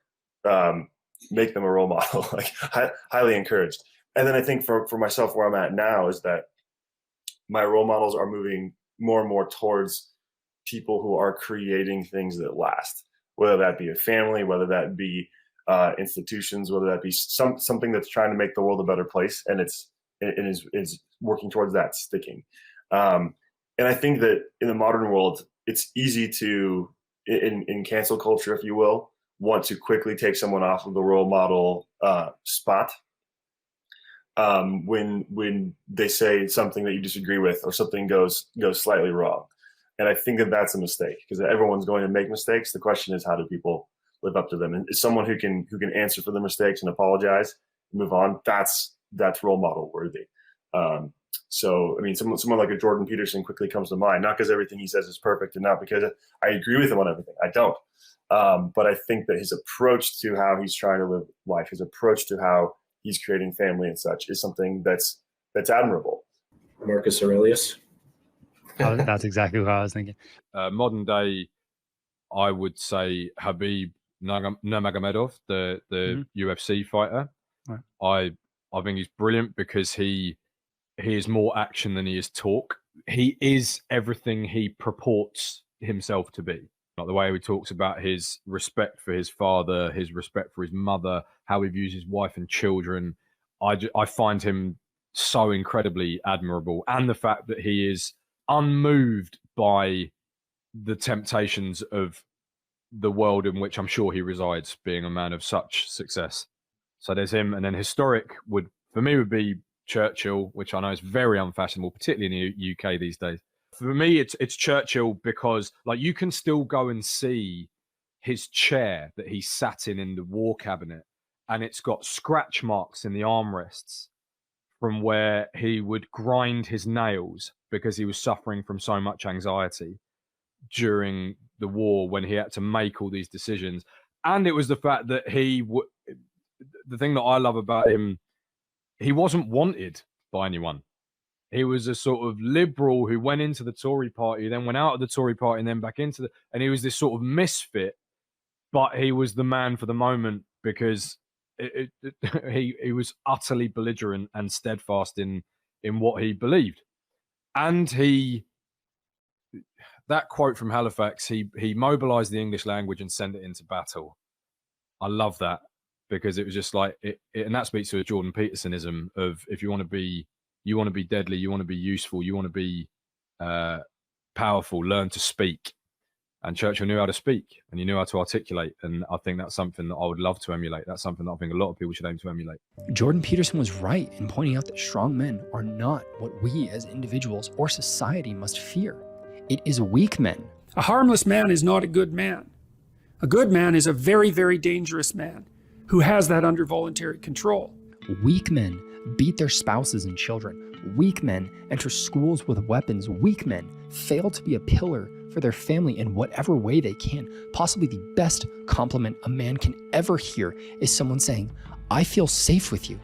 make them a role model, like highly encouraged. And then I think for myself, where I'm at now is that my role models are moving more and more towards people who are creating things that last, whether that be a family, whether that be institutions, whether that be something that's trying to make the world a better place, and is working towards that sticking. And I think that in the modern world, it's easy to, in cancel culture, if you will, want to quickly take someone off of the role model spot when they say something that you disagree with or something goes slightly wrong. And I think that that's a mistake because everyone's going to make mistakes. The question is, how do people live up to them? And someone who can answer for the mistakes and apologize, move on, that's role model worthy. So, I mean, someone like a Jordan Peterson quickly comes to mind, not because everything he says is perfect and not because I agree with him on everything. I don't. But I think that his approach to how he's trying to live life, his approach to how he's creating family and such is something that's admirable. Marcus Aurelius. That's exactly what I was thinking. Modern day, I would say Habib Nurmagomedov, the UFC fighter. Right. I think he's brilliant because he is more action than he is talk. He is everything he purports himself to be. Like the way he talks about his respect for his father, his respect for his mother, how he views his wife and children. I find him so incredibly admirable. And the fact that he is unmoved by the temptations of the world in which I'm sure he resides, being a man of such success. So there's him. And then historic would be Churchill, which I know is very unfashionable, particularly in the UK these days. For me, it's Churchill because like you can still go and see his chair that he sat in the war cabinet, and it's got scratch marks in the armrests from where he would grind his nails because he was suffering from so much anxiety during the war when he had to make all these decisions. And it was the fact that the thing that I love about him, he wasn't wanted by anyone. He was a sort of liberal who went into the Tory party, then went out of the Tory party, and then back into and he was this sort of misfit, but he was the man for the moment because he was utterly belligerent and steadfast in what he believed. And that quote from Halifax, he mobilized the English language and sent it into battle. I love that because it was just like, and that speaks to a Jordan Petersonism of if you want to be deadly, you want to be useful, you want to be powerful, learn to speak. And Churchill knew how to speak and he knew how to articulate. And I think that's something that I would love to emulate. That's something that I think a lot of people should aim to emulate. Jordan Peterson was right in pointing out that strong men are not what we as individuals or society must fear. It is weak men. A harmless man is not a good man. A good man is a very, very dangerous man who has that under voluntary control. Weak men beat their spouses and children. Weak men enter schools with weapons. Weak men fail to be a pillar for their family in whatever way they can. Possibly the best compliment a man can ever hear is someone saying, "I feel safe with you."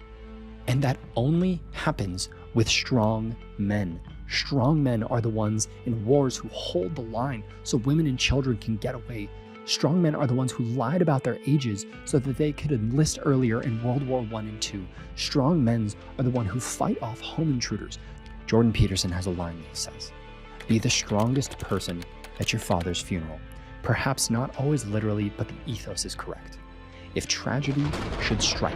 And that only happens with strong men. Strong men are the ones in wars who hold the line so women and children can get away. Strong men are the ones who lied about their ages so that they could enlist earlier in World War I and II. Strong men are the ones who fight off home intruders. Jordan Peterson has a line that says, "Be the strongest person at your father's funeral." Perhaps not always literally, but the ethos is correct. If tragedy should strike,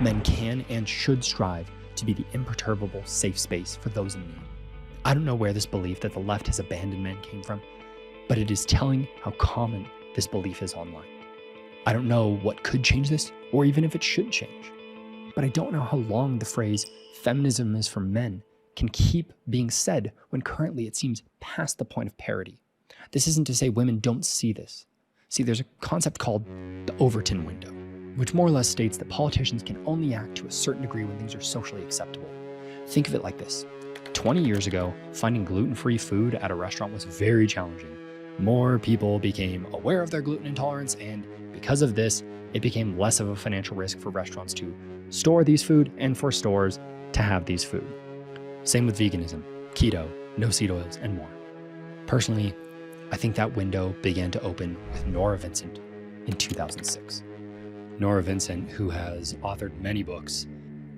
men can and should strive to be the imperturbable safe space for those in need. I don't know where this belief that the left has abandoned men came from, but it is telling how common this belief is online. I don't know what could change this, or even if it should change. But I don't know how long the phrase "feminism is for men" can keep being said when currently it seems past the point of parody. This isn't to say women don't see this. See, there's a concept called the Overton Window, which more or less states that politicians can only act to a certain degree when things are socially acceptable. Think of it like this. 20 years ago, finding gluten-free food at a restaurant was very challenging. More people became aware of their gluten intolerance, and because of this, it became less of a financial risk for restaurants to store these food and for stores to have these food. Same with veganism, keto, no seed oils, and more. Personally, I think that window began to open with Nora Vincent in 2006. Nora Vincent, who has authored many books,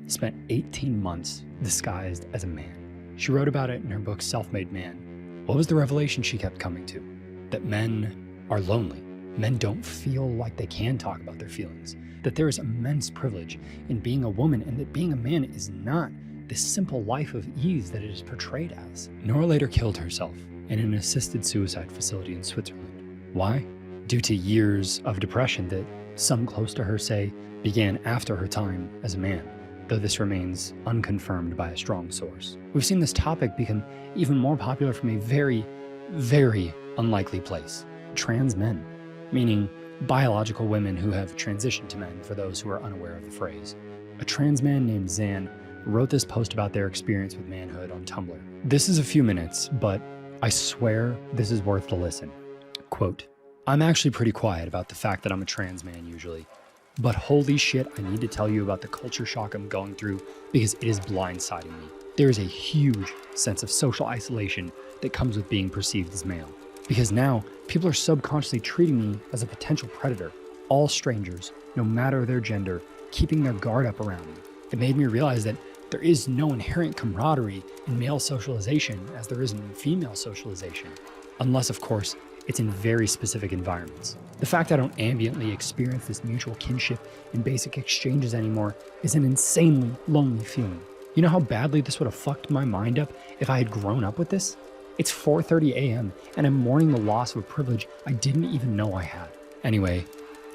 spent 18 months disguised as a man. She wrote about it in her book, Self-Made Man. What was the revelation she kept coming to? That men are lonely. Men don't feel like they can talk about their feelings. That there is immense privilege in being a woman, and that being a man is not this simple life of ease that it is portrayed as. Nora later killed herself in an assisted suicide facility in Switzerland. Why? Due to years of depression that some close to her say began after her time as a man, though this remains unconfirmed by a strong source. We've seen this topic become even more popular from a very, very unlikely place. Trans men, meaning biological women who have transitioned to men, for those who are unaware of the phrase. A trans man named Zan wrote this post about their experience with manhood on Tumblr. This is a few minutes, but I swear this is worth the listen. Quote, "I'm actually pretty quiet about the fact that I'm a trans man usually, but holy shit, I need to tell you about the culture shock I'm going through because it is blindsiding me. There is a huge sense of social isolation that comes with being perceived as male. Because now, people are subconsciously treating me as a potential predator. All strangers, no matter their gender, keeping their guard up around me. It made me realize that there is no inherent camaraderie in male socialization as there is in female socialization. Unless, of course, it's in very specific environments. The fact I don't ambiently experience this mutual kinship in basic exchanges anymore is an insanely lonely feeling. You know how badly this would have fucked my mind up if I had grown up with this? It's 4:30 a.m. and I'm mourning the loss of a privilege I didn't even know I had. Anyway,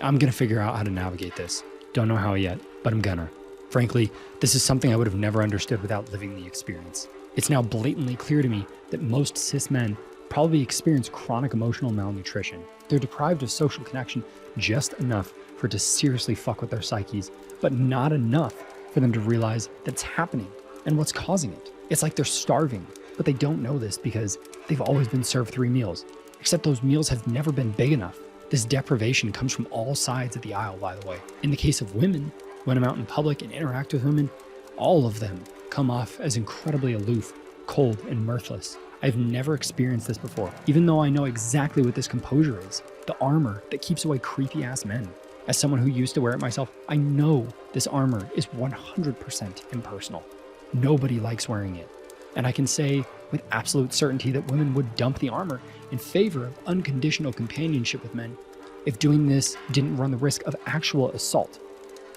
I'm gonna figure out how to navigate this. Don't know how yet, but I'm gonna. Frankly, this is something I would have never understood without living the experience. It's now blatantly clear to me that most cis men probably experience chronic emotional malnutrition. They're deprived of social connection just enough for it to seriously fuck with their psyches, but not enough for them to realize that it's happening and what's causing it. It's like they're starving, but they don't know this because they've always been served 3 meals, except those meals have never been big enough. This deprivation comes from all sides of the aisle, by the way. In the case of women, when I'm out in public and interact with women, all of them come off as incredibly aloof, cold, and mirthless. I've never experienced this before, even though I know exactly what this composure is, the armor that keeps away creepy-ass men. As someone who used to wear it myself, I know this armor is 100% impersonal. Nobody likes wearing it. And I can say with absolute certainty that women would dump the armor in favor of unconditional companionship with men if doing this didn't run the risk of actual assault.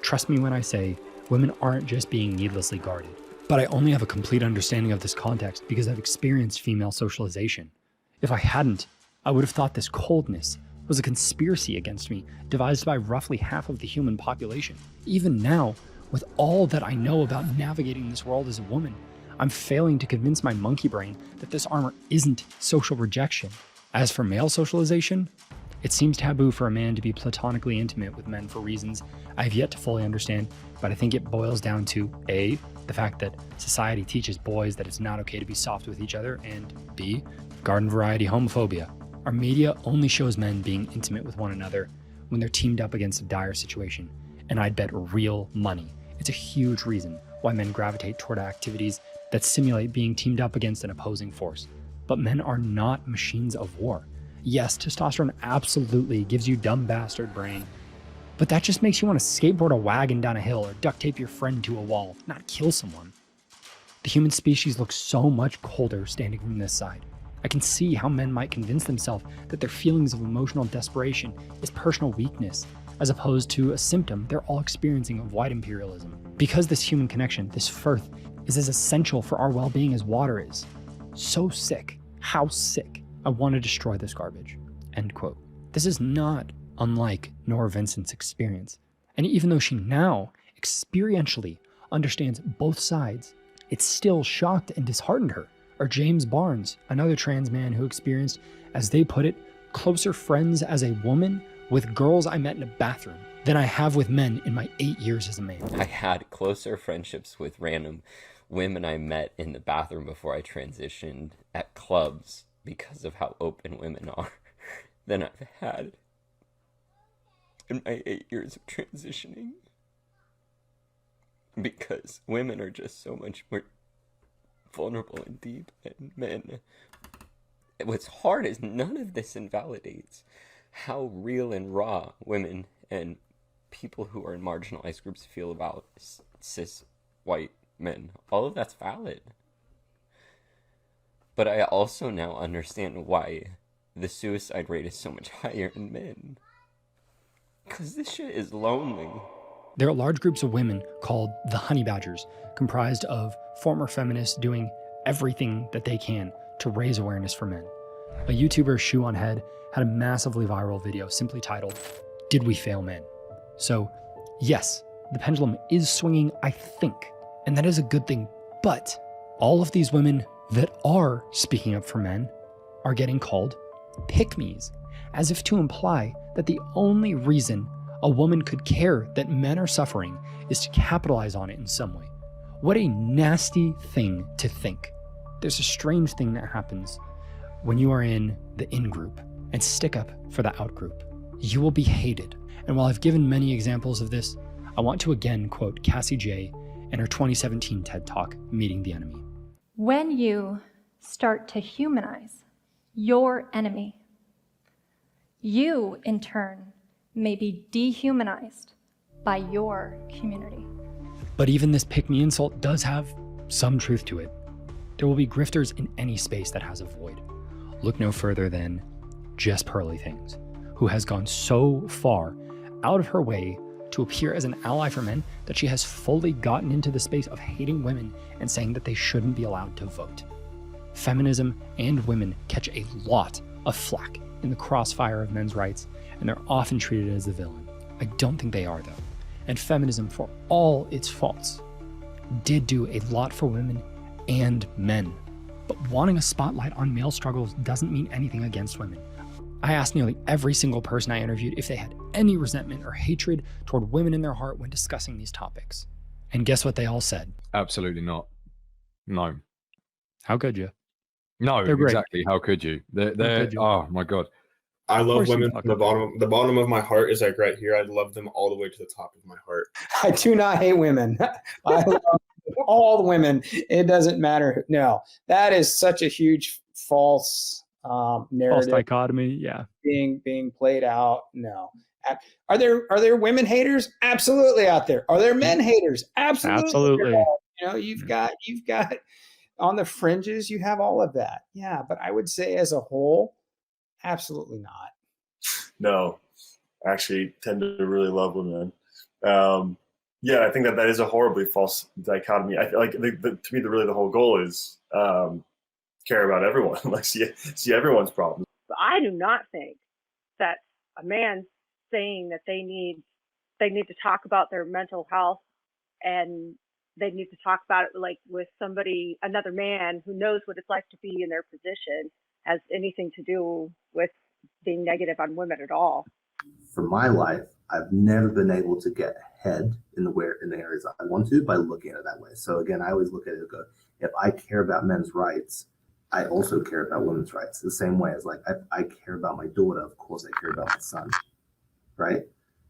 Trust me when I say women aren't just being needlessly guarded. But I only have a complete understanding of this context because I've experienced female socialization. If I hadn't, I would have thought this coldness was a conspiracy against me, devised by roughly half of the human population. Even now, with all that I know about navigating this world as a woman, I'm failing to convince my monkey brain that this armor isn't social rejection. As for male socialization, it seems taboo for a man to be platonically intimate with men for reasons I have yet to fully understand, but I think it boils down to A, the fact that society teaches boys that it's not okay to be soft with each other, and B, garden variety homophobia. Our media only shows men being intimate with one another when they're teamed up against a dire situation, and I'd bet real money it's a huge reason why men gravitate toward activities that simulate being teamed up against an opposing force. But men are not machines of war. Yes, testosterone absolutely gives you dumb bastard brain, but that just makes you want to skateboard a wagon down a hill or duct tape your friend to a wall, not kill someone. The human species looks so much colder standing from this side. I can see how men might convince themselves that their feelings of emotional desperation is personal weakness, as opposed to a symptom they're all experiencing of white imperialism. Because this human connection, this firth, is as essential for our well-being as water is. So sick, how sick, I want to destroy this garbage. End quote. This is not unlike Nora Vincent's experience. And even though she now experientially understands both sides, it still shocked and disheartened her. Or James Barnes, another trans man who experienced, as they put it, closer friends as a woman with girls I met in a bathroom than I have with men in my 8 years as a man. I had closer friendships with random women I met in the bathroom before I transitioned at clubs because of how open women are than I've had in my 8 years of transitioning. Because women are just so much more vulnerable and deep than men. What's hard is none of this invalidates how real and raw women and people who are in marginalized groups feel about cis white men. All of that's valid. But I also now understand why the suicide rate is so much higher in men. Because this shit is lonely. There are large groups of women called the honey badgers, comprised of former feminists doing everything that they can to raise awareness for men. A YouTuber, Shoe on Head, had a massively viral video simply titled, "Did We Fail Men?" So, yes, the pendulum is swinging, I think, and that is a good thing, but all of these women that are speaking up for men are getting called pick-me's, as if to imply that the only reason a woman could care that men are suffering is to capitalize on it in some way. What a nasty thing to think. There's a strange thing that happens when you are in the in-group and stick up for the out-group. You will be hated. And while I've given many examples of this, I want to again quote Cassie J in her 2017 TED Talk, Meeting the Enemy. When you start to humanize your enemy, you, in turn, may be dehumanized by your community. But even this pick-me insult does have some truth to it. There will be grifters in any space that has a void. Look no further than Jess Pearly Things, who has gone so far out of her way to appear as an ally for men that she has fully gotten into the space of hating women and saying that they shouldn't be allowed to vote. Feminism and women catch a lot of flack in the crossfire of men's rights, and they're often treated as the villain. I don't think they are, though. And feminism, for all its faults, did do a lot for women and men. But wanting a spotlight on male struggles doesn't mean anything against women. I asked nearly every single person I interviewed if they had any resentment or hatred toward women in their heart when discussing these topics. And guess what they all said? Absolutely not. No. How could you? No, exactly. How could you? They're oh my God. I love women from the bottom of my heart is like right here. I love them all the way to the top of my heart. I do not hate women. I love all the women. It doesn't matter. No, that is such a huge false narrative. False dichotomy, yeah. Being played out. No. Are there women haters? Absolutely out there. Are there men haters? Absolutely. You know, you've got on the fringes, you have all of that. Yeah, but I would say as a whole, absolutely not. No, I actually tend to really love women. Yeah, I think that is a horribly false dichotomy. I feel like to me, the whole goal is care about everyone, like see everyone's problems. I do not think that a man saying that they need to talk about their mental health and they need to talk about it like with somebody, another man who knows what it's like to be in their position, has anything to do with being negative on women at all. For my life, I've never been able to get ahead in the areas I want to by looking at it that way. So again, I always look at it and go, if I care about men's rights, I also care about women's rights. The same way as like I care about my daughter, of course I care about my son, right?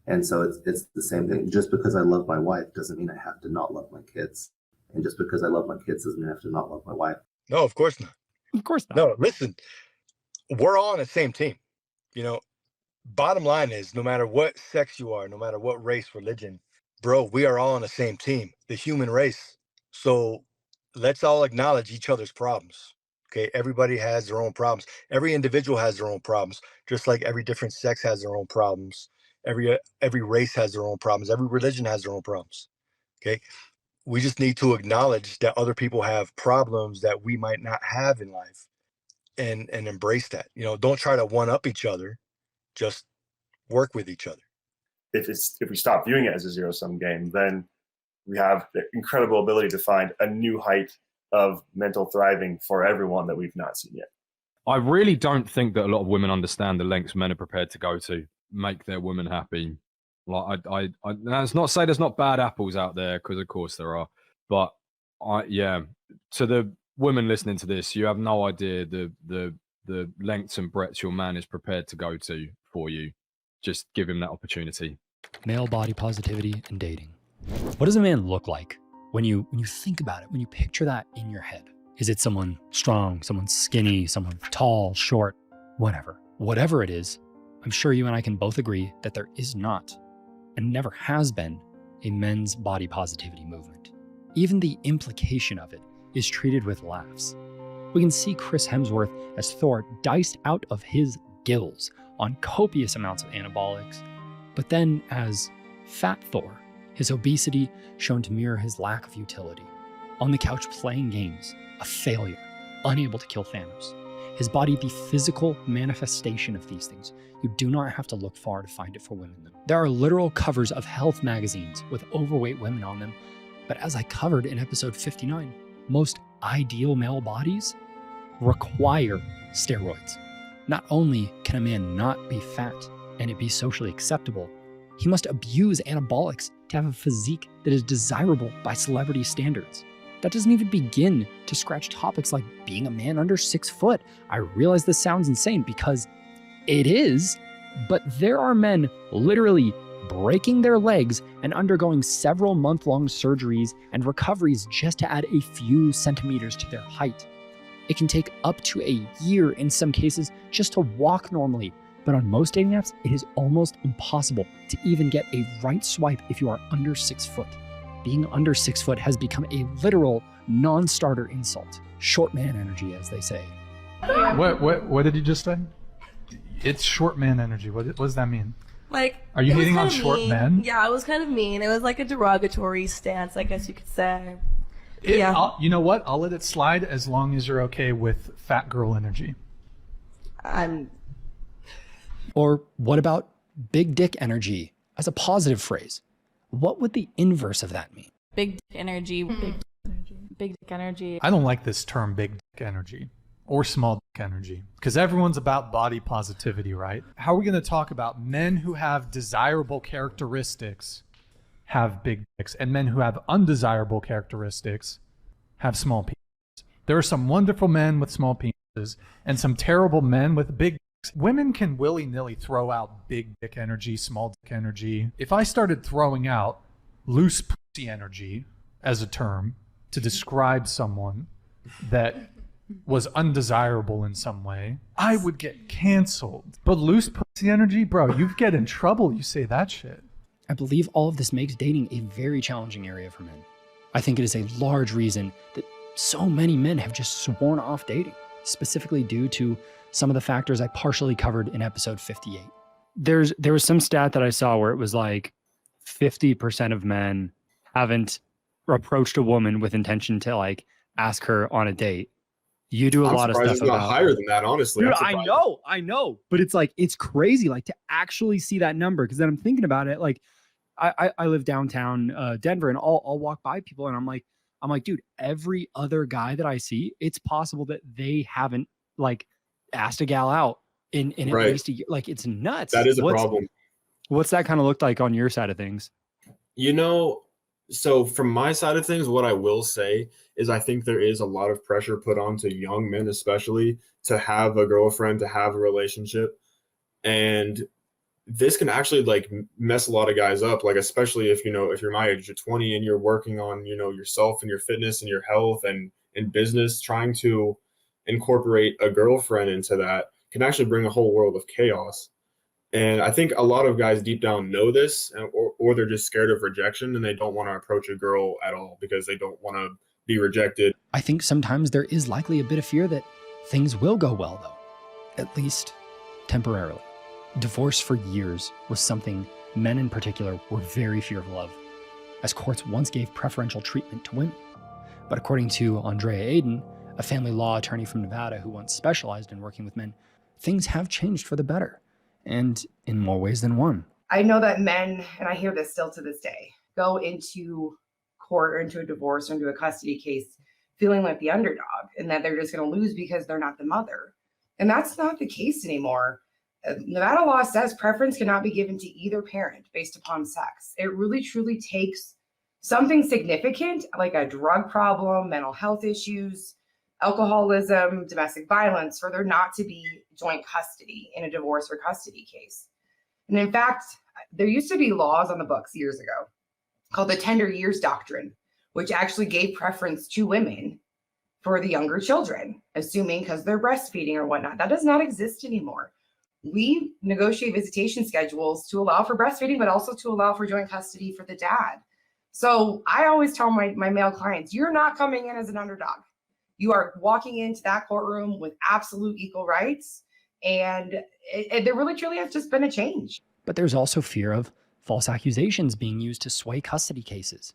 And so it's the same thing. Just because I love my wife doesn't mean I have to not love my kids. And just because I love my kids doesn't mean I have to not love my wife. No, of course not. Of course not. No, listen, we're all on the same team. You know, bottom line is no matter what sex you are, no matter what race, religion, bro, we are all on the same team, the human race. So let's all acknowledge each other's problems. Okay, everybody has their own problems. Every individual has their own problems, just like every different sex has their own problems. Every race has their own problems. Every religion has their own problems. Okay, we just need to acknowledge that other people have problems that we might not have in life, and embrace that. You know, don't try to one up each other. Just work with each other. If we stop viewing it as a zero-sum game, then we have the incredible ability to find a new height of mental thriving for everyone that we've not seen yet. I really don't think that a lot of women understand the lengths men are prepared to go to make their women happy. Like that's not to say there's not bad apples out there, because of course there are. But to the women listening to this, you have no idea the lengths and breadths your man is prepared to go to for you. Just give him that opportunity. Male body positivity and dating. What does a man look like when you think about it, when you picture that in your head? Is it someone strong, someone skinny, someone tall, short, whatever? Whatever it is, I'm sure you and I can both agree that there is not, and never has been, a men's body positivity movement. Even the implication of it is treated with laughs. We can see Chris Hemsworth as Thor diced out of his gills on copious amounts of anabolics, but then as Fat Thor, his obesity shown to mirror his lack of utility. On the couch playing games, a failure, unable to kill Thanos. His body the physical manifestation of these things. You do not have to look far to find it for women though. There are literal covers of health magazines with overweight women on them, but as I covered in episode 59, most ideal male bodies require steroids. Not only can a man not be fat and it be socially acceptable, he must abuse anabolics to have a physique that is desirable by celebrity standards. That doesn't even begin to scratch topics like being a man under 6 foot. I realize this sounds insane because it is, but there are men literally breaking their legs and undergoing several month-long surgeries and recoveries just to add a few centimeters to their height. It can take up to a year in some cases just to walk normally, but on most dating apps, it is almost impossible to even get a right swipe if you are under 6 foot. Being under 6 foot has become a literal non-starter insult. Short man energy, as they say. What did you just say? It's short man energy. What does that mean? Like, are you hating on short men? Yeah, it was kind of mean. It was like a derogatory stance, I guess you could say. You know what? I'll let it slide as long as you're okay with fat girl energy. Or what about big dick energy as a positive phrase? What would the inverse of that mean? Big dick energy. Big dick energy. I don't like this term big dick energy or small dick energy because everyone's about body positivity, right? How are we going to talk about men who have desirable characteristics have big dicks and men who have undesirable characteristics have small penises? There are some wonderful men with small penises and some terrible men with big dicks. Women can willy-nilly throw out big dick energy, small dick energy. If I started throwing out loose pussy energy as a term to describe someone that was undesirable in some way, I would get canceled. But loose pussy energy, bro, you get in trouble. You say that shit. I believe all of this makes dating a very challenging area for men. I think it is a large reason that so many men have just sworn off dating, specifically due to some of the factors I partially covered in episode 58. There was some stat that I saw where it was like 50% of men haven't approached a woman with intention to like ask her on a date You do a lot of stuff it's not higher than that, honestly. Dude, I'm I know, but it's like, it's crazy, like, to actually see that number. Because then I'm thinking about it, like, I live downtown Denver, and I'll walk by people, and I'm like, dude, every other guy that I see, it's possible that they haven't like asked a gal out in at Right. least a year. Like, it's nuts. That is a problem. What's that kind of looked like on your side of things? You know, so from my side of things, what I will say is I think there is a lot of pressure put onto young men, especially, to have a girlfriend, to have a relationship. And this can actually like mess a lot of guys up, like, especially if, you know, if you're my age, you're 20 and you're working on, you know, yourself and your fitness and your health and in business, trying to incorporate a girlfriend into that can actually bring a whole world of chaos. And I think a lot of guys deep down know this, or they're just scared of rejection and they don't want to approach a girl at all because they don't want to be rejected. I think sometimes there is likely a bit of fear that things will go well, though, at least temporarily. Divorce for years was something men in particular were very fearful of, as courts once gave preferential treatment to women. But according to Andrea Aiden, a family law attorney from Nevada who once specialized in working with men, things have changed for the better, and in more ways than one. I know that men, and I hear this still to this day, go into court or into a divorce or into a custody case feeling like the underdog and that they're just going to lose because they're not the mother. And that's not the case anymore. Nevada law says preference cannot be given to either parent based upon sex. It really truly takes something significant like a drug problem, mental health issues, alcoholism, domestic violence, for there not to be joint custody in a divorce or custody case. And in fact, there used to be laws on the books years ago called the tender years doctrine, which actually gave preference to women for the younger children, assuming because they're breastfeeding or whatnot. That does not exist anymore. We negotiate visitation schedules to allow for breastfeeding, but also to allow for joint custody for the dad. So I always tell my male clients, you're not coming in as an underdog. You are walking into that courtroom with absolute equal rights. And there really truly has just been a change. But there's also fear of false accusations being used to sway custody cases.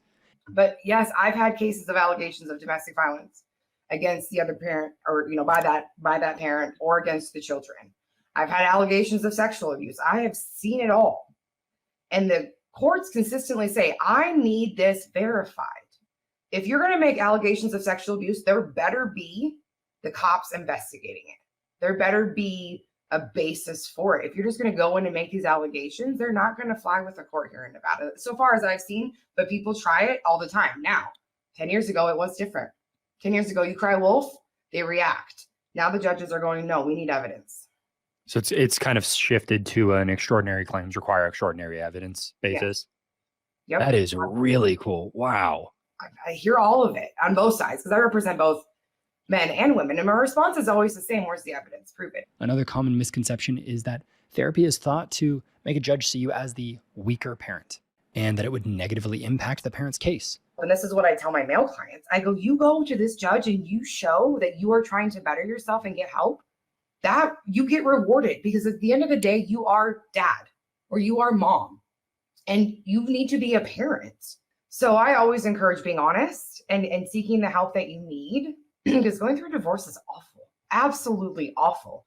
But yes, I've had cases of allegations of domestic violence against the other parent, or, you know, by that parent, or against the children. I've had allegations of sexual abuse. I have seen it all. And the courts consistently say, I need this verified. If you're going to make allegations of sexual abuse, there better be the cops investigating it. There better be a basis for it. If you're just going to go in and make these allegations, they're not going to fly with the court here in Nevada, so far as I've seen, but people try it all the time. Now, 10 years ago, it was different. 10 years ago, you cry wolf, they react. Now the judges are going, no, we need evidence. So it's kind of shifted to an extraordinary claims require extraordinary evidence basis. Yeah. Yep. That is really cool. Wow. I hear all of it on both sides because I represent both men and women. And my response is always the same. Where's the evidence? Prove it. Another common misconception is that therapy is thought to make a judge see you as the weaker parent and that it would negatively impact the parent's case. And this is what I tell my male clients. I go, you go to this judge and you show that you are trying to better yourself and get help, that you get rewarded, because at the end of the day, you are dad or you are mom and you need to be a parent. So I always encourage being honest and seeking the help that you need, because going through a divorce is awful, absolutely awful.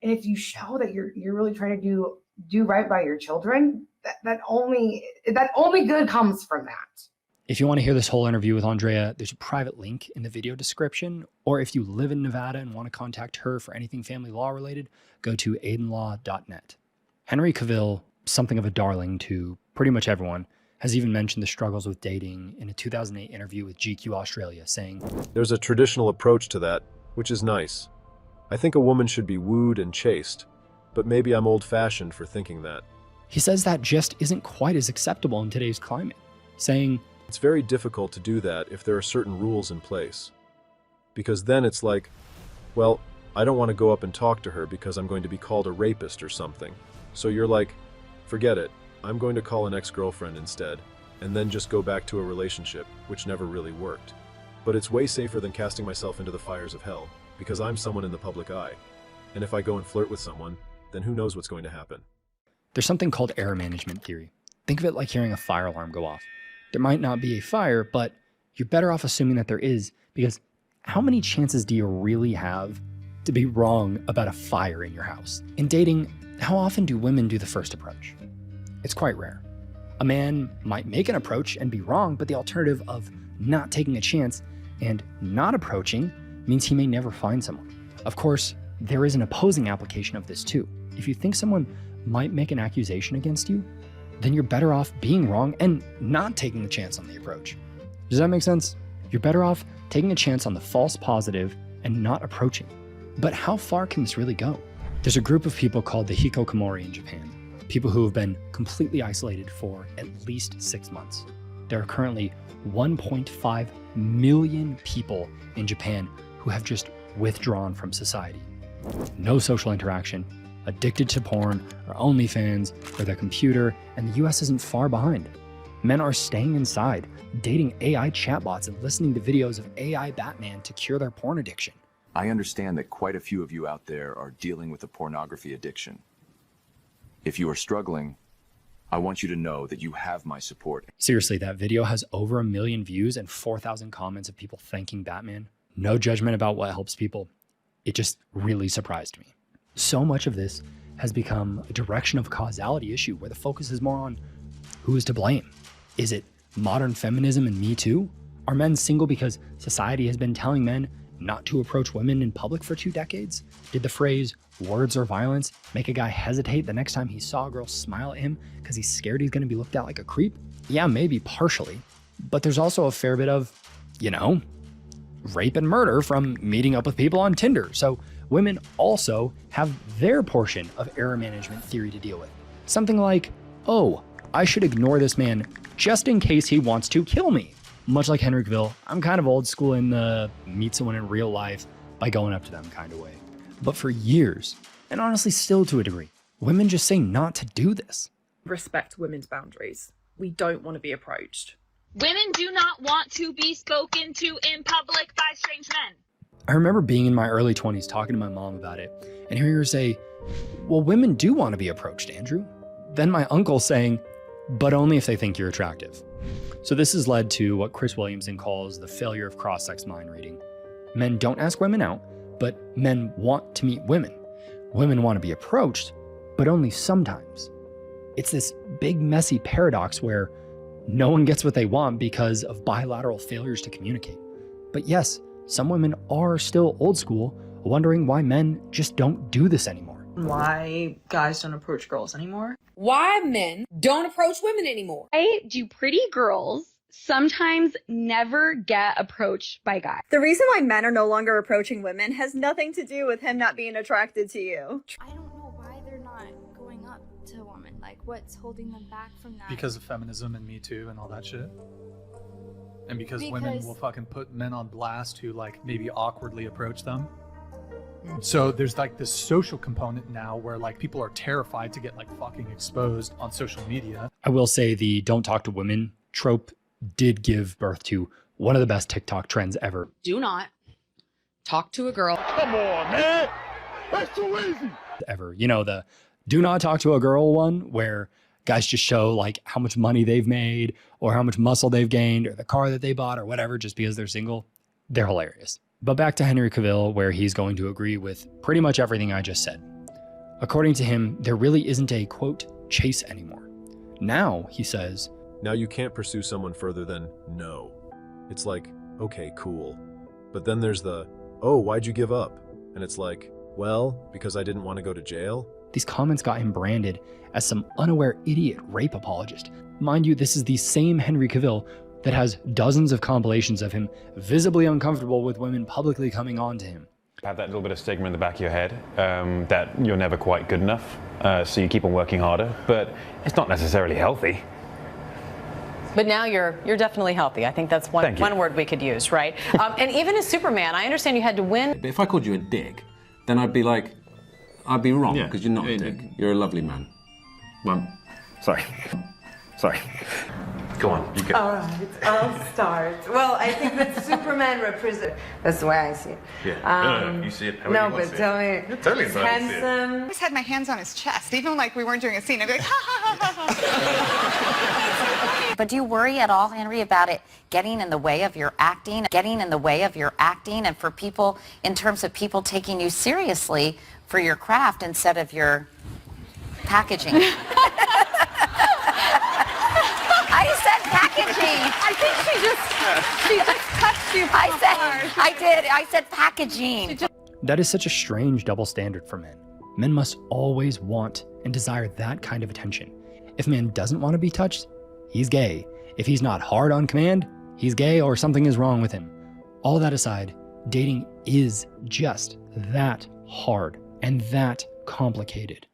And if you show that you're really trying to do right by your children, that only good comes from that. If you want to hear this whole interview with Andrea, there's a private link in the video description. Or if you live in Nevada and want to contact her for anything family law related, go to aidenlaw.net. Henry Cavill, something of a darling to pretty much everyone, has even mentioned the struggles with dating in a 2008 interview with GQ Australia, saying, "There's a traditional approach to that, which is nice. I think a woman should be wooed and chased, but maybe I'm old-fashioned for thinking that." He says that just isn't quite as acceptable in today's climate, saying, "It's very difficult to do that if there are certain rules in place. Because then it's like, well, I don't want to go up and talk to her because I'm going to be called a rapist or something. So you're like, forget it. I'm going to call an ex-girlfriend instead, and then just go back to a relationship, which never really worked. But it's way safer than casting myself into the fires of hell, because I'm someone in the public eye. And if I go and flirt with someone, then who knows what's going to happen." There's something called error management theory. Think of it like hearing a fire alarm go off. There might not be a fire, but you're better off assuming that there is, because how many chances do you really have to be wrong about a fire in your house? In dating, how often do women do the first approach? It's quite rare. A man might make an approach and be wrong, but the alternative of not taking a chance and not approaching means he may never find someone. Of course, there is an opposing application of this too. If you think someone might make an accusation against you, then you're better off being wrong and not taking the chance on the approach. Does that make sense? You're better off taking a chance on the false positive and not approaching. But how far can this really go? There's a group of people called the hikikomori in Japan, people who have been completely isolated for at least 6 months. There are currently 1.5 million people in Japan who have just withdrawn from society. No social interaction, addicted to porn or OnlyFans or their computer, and the US isn't far behind. Men are staying inside, dating AI chatbots and listening to videos of AI Batman to cure their porn addiction. I understand that quite a few of you out there are dealing with a pornography addiction. If you are struggling, I want you to know that you have my support. Seriously, that video has over 1 million views and 4,000 comments of people thanking Batman. No judgment about what helps people. It just really surprised me. So much of this has become a direction of causality issue where the focus is more on who is to blame. Is it modern feminism and MeToo? Are men single because society has been telling men not to approach women in public for 2 decades? Did the phrase words or violence make a guy hesitate the next time he saw a girl smile at him because he's scared he's going to be looked at like a creep? Yeah, maybe partially, but there's also a fair bit of, rape and murder from meeting up with people on Tinder. So women also have their portion of error management theory to deal with. Something like, oh, I should ignore this man just in case he wants to kill me. Much like Henry Cavill, I'm kind of old school in the meet someone in real life by going up to them kind of way. But for years, and honestly still to a degree, women just say not to do this. Respect women's boundaries. We don't want to be approached. Women do not want to be spoken to in public by strange men. I remember being in my early 20s talking to my mom about it and hearing her say, well, women do want to be approached, Andrew. Then my uncle saying, but only if they think you're attractive. So this has led to what Chris Williamson calls the failure of cross-sex mind reading. Men don't ask women out, but men want to meet women. Women want to be approached, but only sometimes. It's this big, messy paradox where no one gets what they want because of bilateral failures to communicate. But yes, some women are still old school, wondering why men just don't do this anymore. Why guys don't approach girls anymore? Why men don't approach women anymore. Why do pretty girls sometimes never get approached by guys? The reason why men are no longer approaching women has nothing to do with him not being attracted to you. I don't know why they're not going up to women. Like, what's holding them back from that? Because of feminism and MeToo and all that shit. And because women will fucking put men on blast who like maybe awkwardly approach them. So there's like this social component now where like people are terrified to get like fucking exposed on social media. I will say the don't talk to women trope did give birth to one of the best TikTok trends ever. Do not talk to a girl. Come on, man. That's too easy. Ever. The do not talk to a girl one where guys just show like how much money they've made or how much muscle they've gained or the car that they bought or whatever just because they're single. They're hilarious. But back to Henry Cavill, where he's going to agree with pretty much everything I just said. According to him, there really isn't a, quote, chase anymore. Now, he says, now you can't pursue someone further than no. It's like, okay, cool. But then there's the, oh, why'd you give up? And it's like, well, because I didn't want to go to jail. These comments got him branded as some unaware idiot rape apologist. Mind you, this is the same Henry Cavill that has dozens of compilations of him visibly uncomfortable with women publicly coming on to him. Have that little bit of stigma in the back of your head that you're never quite good enough, so you keep on working harder, but it's not necessarily healthy. But now you're definitely healthy. I think that's one word we could use, right? And even as Superman, I understand you had to win. But if I called you a dick, then I'd be wrong, because you're not a dick. You're a lovely man. Well, sorry. Go on, you go. All right, I'll start. Well, I think that Superman represents. That's the way I see it. Yeah. No, you see it. No, but tell me. Totally he's handsome. I always had my hands on his chest, even like we weren't doing a scene. I'd be like, ha ha ha ha ha. But do you worry at all, Henry, about it getting in the way of your acting, and for people, in terms of people taking you seriously for your craft instead of your packaging? I said packaging. I think she just touched you. I said packaging. That is such a strange double standard for men. Men must always want and desire that kind of attention. If a man doesn't want to be touched, he's gay. If he's not hard on command, he's gay or something is wrong with him. All that aside, dating is just that hard and that complicated.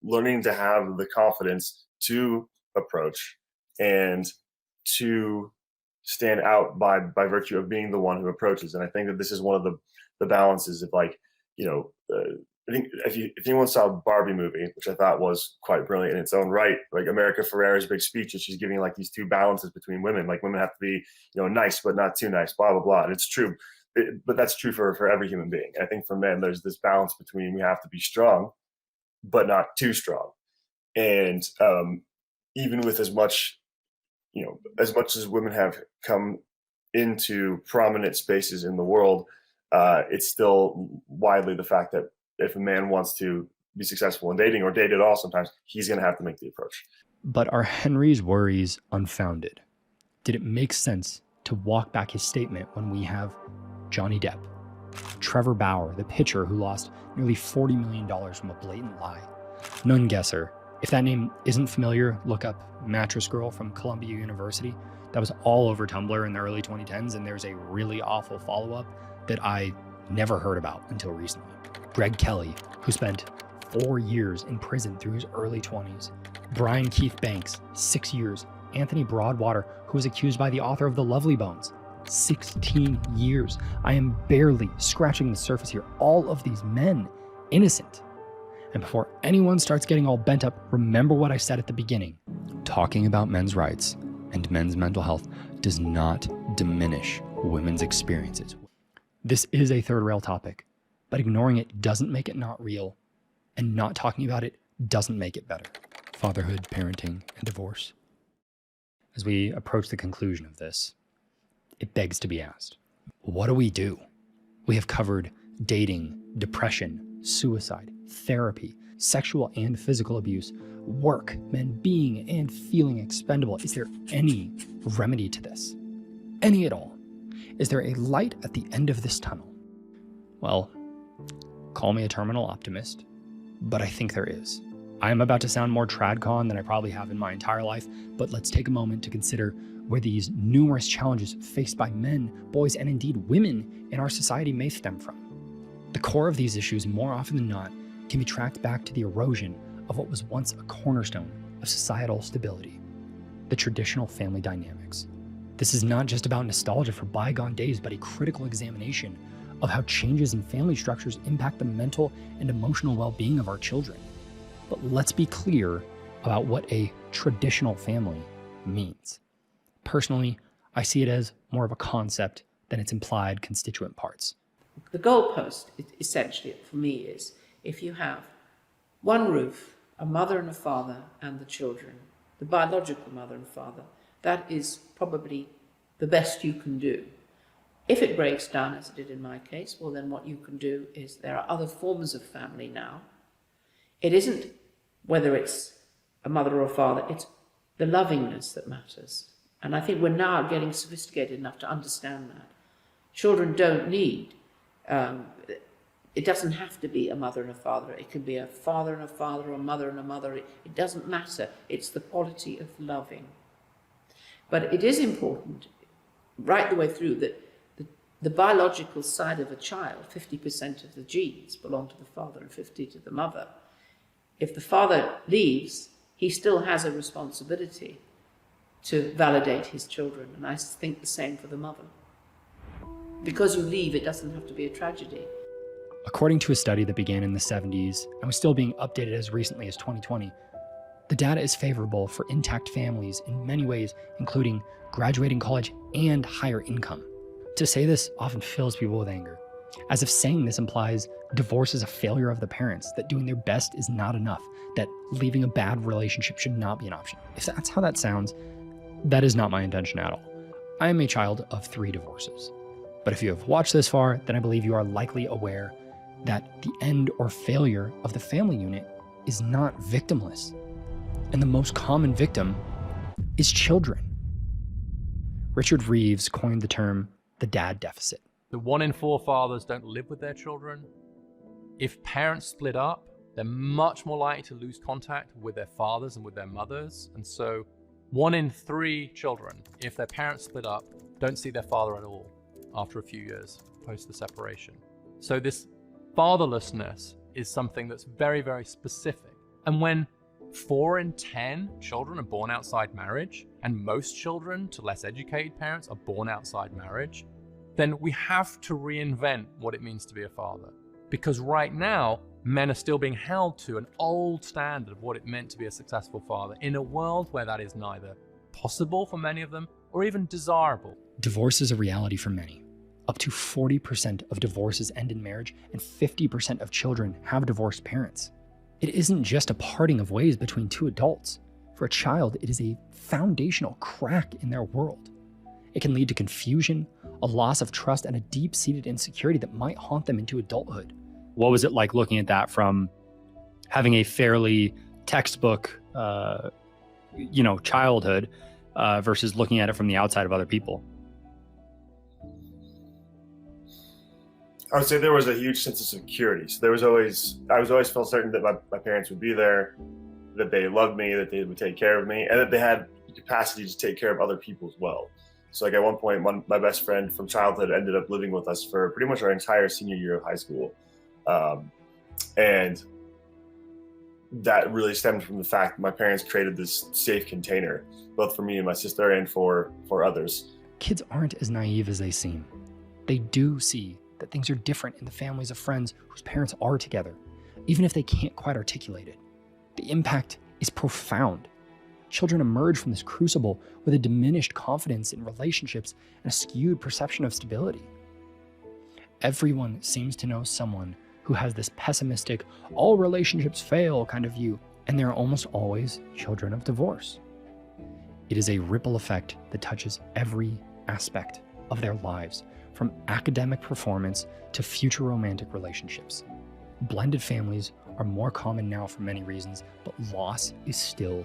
Learning to have the confidence to approach and to stand out by virtue of being the one who approaches. And I think that this is one of the balances of, like, you know, I think if anyone saw Barbie movie, which I thought was quite brilliant in its own right, like America Ferrera's big speech, is she's giving like these two balances between women. Like, women have to be, you know, nice but not too nice, blah blah blah. And it's true, but that's true for every human being. I think for men, there's this balance between we have to be strong, but not too strong. And even with as much as women have come into prominent spaces in the world, it's still widely the fact that if a man wants to be successful in dating or date at all, sometimes he's going to have to make the approach. But are Henry's worries unfounded? Did it make sense to walk back his statement when we have Johnny Depp, Trevor Bauer, the pitcher who lost nearly $40 million from a blatant lie, Nun Gesser? If that name isn't familiar, look up Mattress Girl from Columbia University. That was all over Tumblr in the early 2010s, and there's a really awful follow-up that I never heard about until recently. Greg Kelly, who spent 4 years in prison through his early 20s. Brian Keith Banks, 6 years. Anthony Broadwater, who was accused by the author of The Lovely Bones, 16 years. I am barely scratching the surface here. All of these men, innocent. And before anyone starts getting all bent up, remember what I said at the beginning. Talking about men's rights and men's mental health does not diminish women's experiences. This is a third rail topic, but ignoring it doesn't make it not real, and not talking about it doesn't make it better. Fatherhood, parenting, and divorce. As we approach the conclusion of this, it begs to be asked, what do we do? We have covered dating, depression, suicide, therapy, sexual and physical abuse, work, men being and feeling expendable. Is there any remedy to this? Any at all? Is there a light at the end of this tunnel? Well, call me a terminal optimist, but I think there is. I am about to sound more tradcon than I probably have in my entire life, but let's take a moment to consider where these numerous challenges faced by men, boys, and indeed women in our society may stem from. The core of these issues, more often than not, can be tracked back to the erosion of what was once a cornerstone of societal stability, the traditional family dynamics. This is not just about nostalgia for bygone days, but a critical examination of how changes in family structures impact the mental and emotional well-being of our children. But let's be clear about what a traditional family means. Personally, I see it as more of a concept than its implied constituent parts. The goalpost, essentially, for me, is if you have one roof, a mother and a father and the children, the biological mother and father, that is probably the best you can do. If it breaks down, as it did in my case, well, then what you can do is there are other forms of family now. It isn't whether it's a mother or a father, it's the lovingness that matters. And I think we're now getting sophisticated enough to understand that. Children don't need, it doesn't have to be a mother and a father. It can be a father and a father or a mother and a mother. It doesn't matter. It's the quality of loving. But it is important, right the way through, that the biological side of a child, 50% of the genes belong to the father and 50% to the mother. If the father leaves, he still has a responsibility to validate his children. And I think the same for the mother. Because you leave, it doesn't have to be a tragedy. According to a study that began in the 70s and was still being updated as recently as 2020, the data is favorable for intact families in many ways, including graduating college and higher income. To say this often fills people with anger, as if saying this implies divorce is a failure of the parents, that doing their best is not enough, that leaving a bad relationship should not be an option. If that's how that sounds, That is not my intention at all. I am a child of 3 divorces. But if you have watched this far, then I believe you are likely aware that the end or failure of the family unit is not victimless. And the most common victim is children. Richard Reeves coined the term the dad deficit. The 1 in 4 fathers don't live with their children. If parents split up, they're much more likely to lose contact with their fathers and with their mothers. And so 1 in 3 children, if their parents split up, don't see their father at all after a few years post the separation. So this fatherlessness is something that's very, very specific. And when 4 in 10 children are born outside marriage, and most children to less educated parents are born outside marriage, then we have to reinvent what it means to be a father. Because right now, men are still being held to an old standard of what it meant to be a successful father in a world where that is neither possible for many of them or even desirable. Divorce is a reality for many. Up to 40% of divorces end in marriage, and 50% of children have divorced parents. It isn't just a parting of ways between 2 adults. For a child, it is a foundational crack in their world. It can lead to confusion, a loss of trust, and a deep-seated insecurity that might haunt them into adulthood. What was it like looking at that from having a fairly textbook, childhood versus looking at it from the outside of other people? I would say there was a huge sense of security. So I was always felt certain that my parents would be there, that they loved me, that they would take care of me, and that they had the capacity to take care of other people as well. So like at one point, my best friend from childhood ended up living with us for pretty much our entire senior year of high school. And that really stemmed from the fact that my parents created this safe container, both for me and my sister and for others. Kids aren't as naive as they seem. They do see that things are different in the families of friends whose parents are together, even if they can't quite articulate it. The impact is profound. Children emerge from this crucible with a diminished confidence in relationships and a skewed perception of stability. Everyone seems to know someone who has this pessimistic, all relationships fail kind of view, and they're almost always children of divorce. It is a ripple effect that touches every aspect of their lives, from academic performance to future romantic relationships. Blended families are more common now for many reasons, but loss is still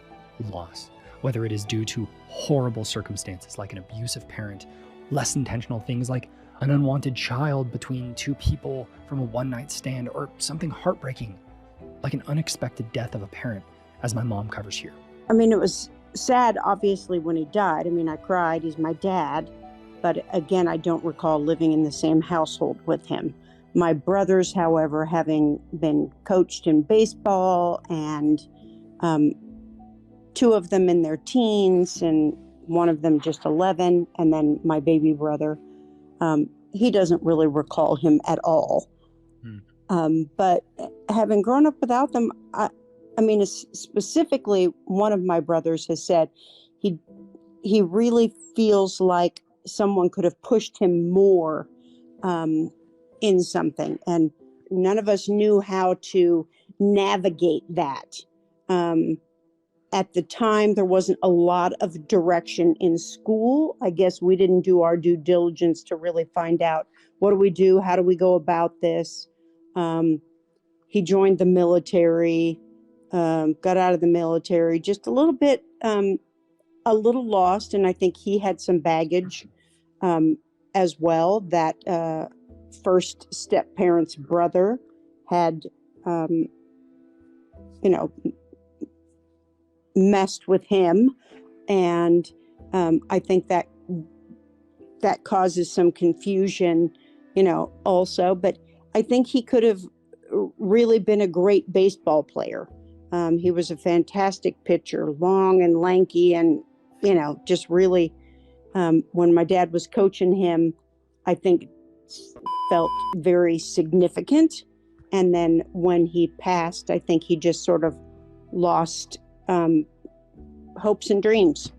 loss. Whether it is due to horrible circumstances like an abusive parent, less intentional things like an unwanted child between 2 people from a one-night stand, or something heartbreaking like an unexpected death of a parent, as my mom covers here. I mean, it was sad, obviously, when he died. I mean, I cried. He's my dad. But again, I don't recall living in the same household with him. My brothers, however, having been coached in baseball, and 2 of them in their teens and one of them just 11, and then my baby brother, he doesn't really recall him at all. But having grown up without them, I mean, specifically, one of my brothers has said he really feels like someone could have pushed him more in something, and none of us knew how to navigate that. At the time, there wasn't a lot of direction in school. I guess we didn't do our due diligence to really find out, what do we do? How do we go about this? He joined the military, got out of the military, just a little bit, a little lost. And I think he had some baggage as well. That first step parent's brother had, messed with him. And I think that causes some confusion, also. But I think he could have really been a great baseball player. He was a fantastic pitcher, long and lanky, and, just really, when my dad was coaching him, I think felt very significant. And then when he passed, I think he just sort of lost hopes and dreams.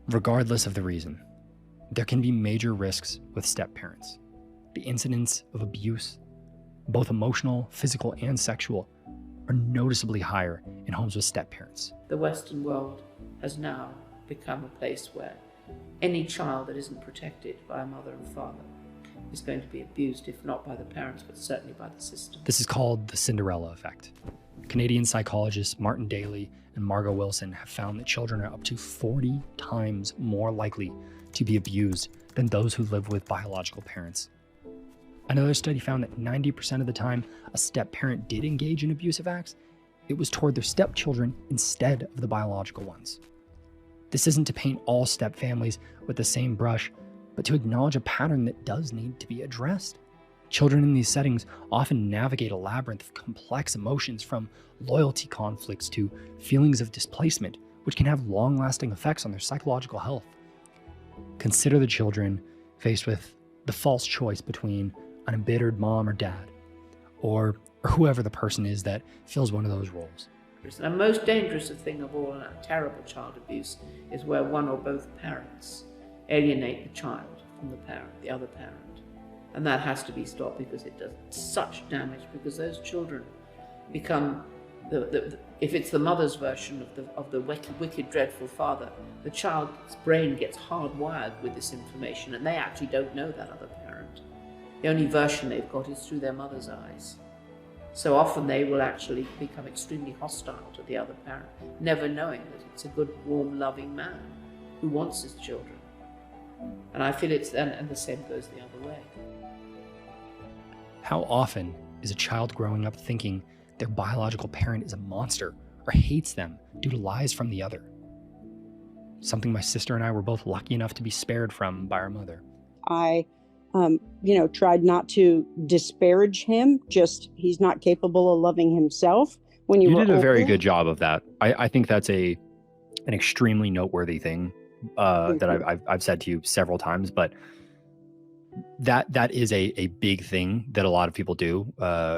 Regardless of the reason, there can be major risks with step-parents. The incidence of abuse, both emotional, physical, and sexual, are noticeably higher in homes with step-parents. The Western world has now become a place where any child that isn't protected by a mother and father is going to be abused, if not by the parents, but certainly by the system. This is called the Cinderella effect. Canadian psychologists Martin Daly and Margot Wilson have found that children are up to 40 times more likely to be abused than those who live with biological parents. Another study found that 90% of the time a step-parent did engage in abusive acts, it was toward their stepchildren instead of the biological ones. This isn't to paint all step families with the same brush, but to acknowledge a pattern that does need to be addressed. Children in these settings often navigate a labyrinth of complex emotions, from loyalty conflicts to feelings of displacement, which can have long-lasting effects on their psychological health. Consider the children faced with the false choice between an embittered mom or dad, or whoever the person is that fills one of those roles. The most dangerous thing of all in terrible child abuse is where one or both parents alienate the child from the other parent. And that has to be stopped, because it does such damage, because those children become, if it's the mother's version of the wicked, dreadful father, the child's brain gets hardwired with this information, and they actually don't know that other parent. The only version they've got is through their mother's eyes. So often they will actually become extremely hostile to the other parent, never knowing that it's a good, warm, loving man who wants his children. And I feel and the same goes the other way. How often is a child growing up thinking their biological parent is a monster or hates them due to lies from the other? Something my sister and I were both lucky enough to be spared from by our mother. I tried not to disparage him, just he's not capable of loving himself. When you did a very good job of that. I think that's an extremely noteworthy thing that I've said to you several times, but that is a big thing that a lot of people do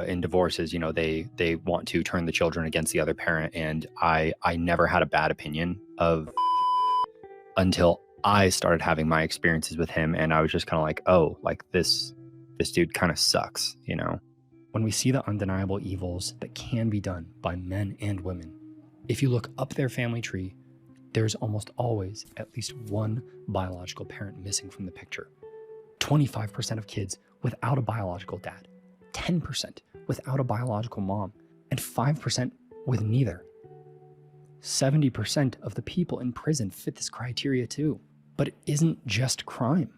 in divorces. They want to turn the children against the other parent, and I never had a bad opinion of until I started having my experiences with him, and I was just kind of like, oh, like this dude kind of sucks, When we see the undeniable evils that can be done by men and women, if you look up their family tree, there's almost always at least one biological parent missing from the picture. 25% of kids without a biological dad, 10% without a biological mom, and 5% with neither. 70% of the people in prison fit this criteria too. But it isn't just crime.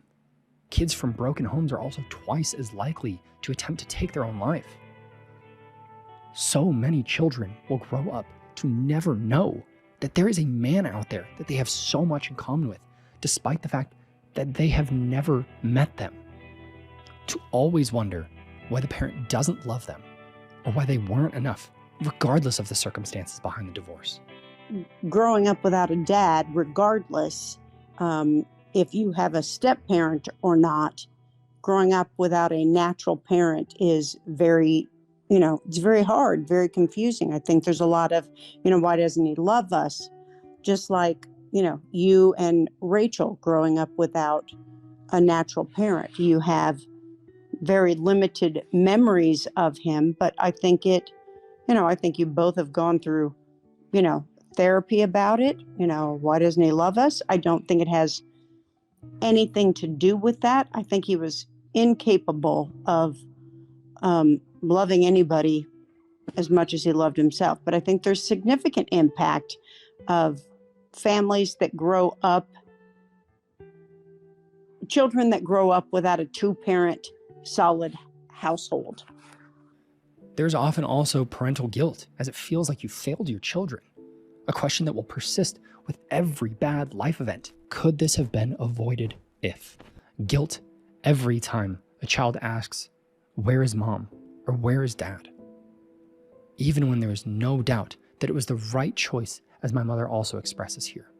Kids from broken homes are also twice as likely to attempt to take their own life. So many children will grow up to never know that there is a man out there that they have so much in common with, despite the fact that they have never met them. To always wonder why the parent doesn't love them, or why they weren't enough, regardless of the circumstances behind the divorce. Growing up without a dad, regardless, if you have a step parent or not, growing up without a natural parent is very, it's very hard, very confusing. I think there's a lot of, why doesn't he love us? Just like, you and Rachel growing up without a natural parent. You have very limited memories of him, but I think I think you both have gone through, therapy about it. Why doesn't he love us? I don't think it has anything to do with that. I think he was incapable of loving anybody as much as he loved himself. But I think there's significant impact of families that grow up, children that grow up without a two-parent solid household. There's often also parental guilt, as it feels like you failed your children. A question that will persist with every bad life event. Could this have been avoided if? Guilt every time a child asks, where is mom? Or where is dad? Even when there is no doubt that it was the right choice, as my mother also expresses here.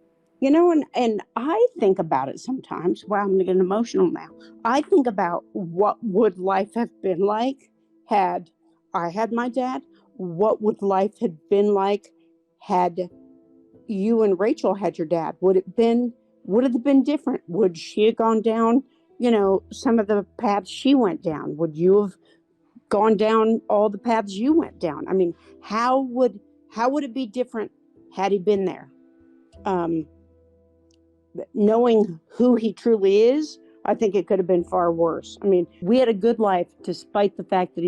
And I think about it sometimes. Wow, I'm getting emotional now. I think about what would life have been like had I had my dad? What would life have been like had you and Rachel had your dad? Would it have been different? Would she have gone down, some of the paths she went down? Would you have gone down all the paths you went down? I mean, how would it be different had he been there? knowing who he truly is, I think it could have been far worse. I mean, we had a good life despite the fact that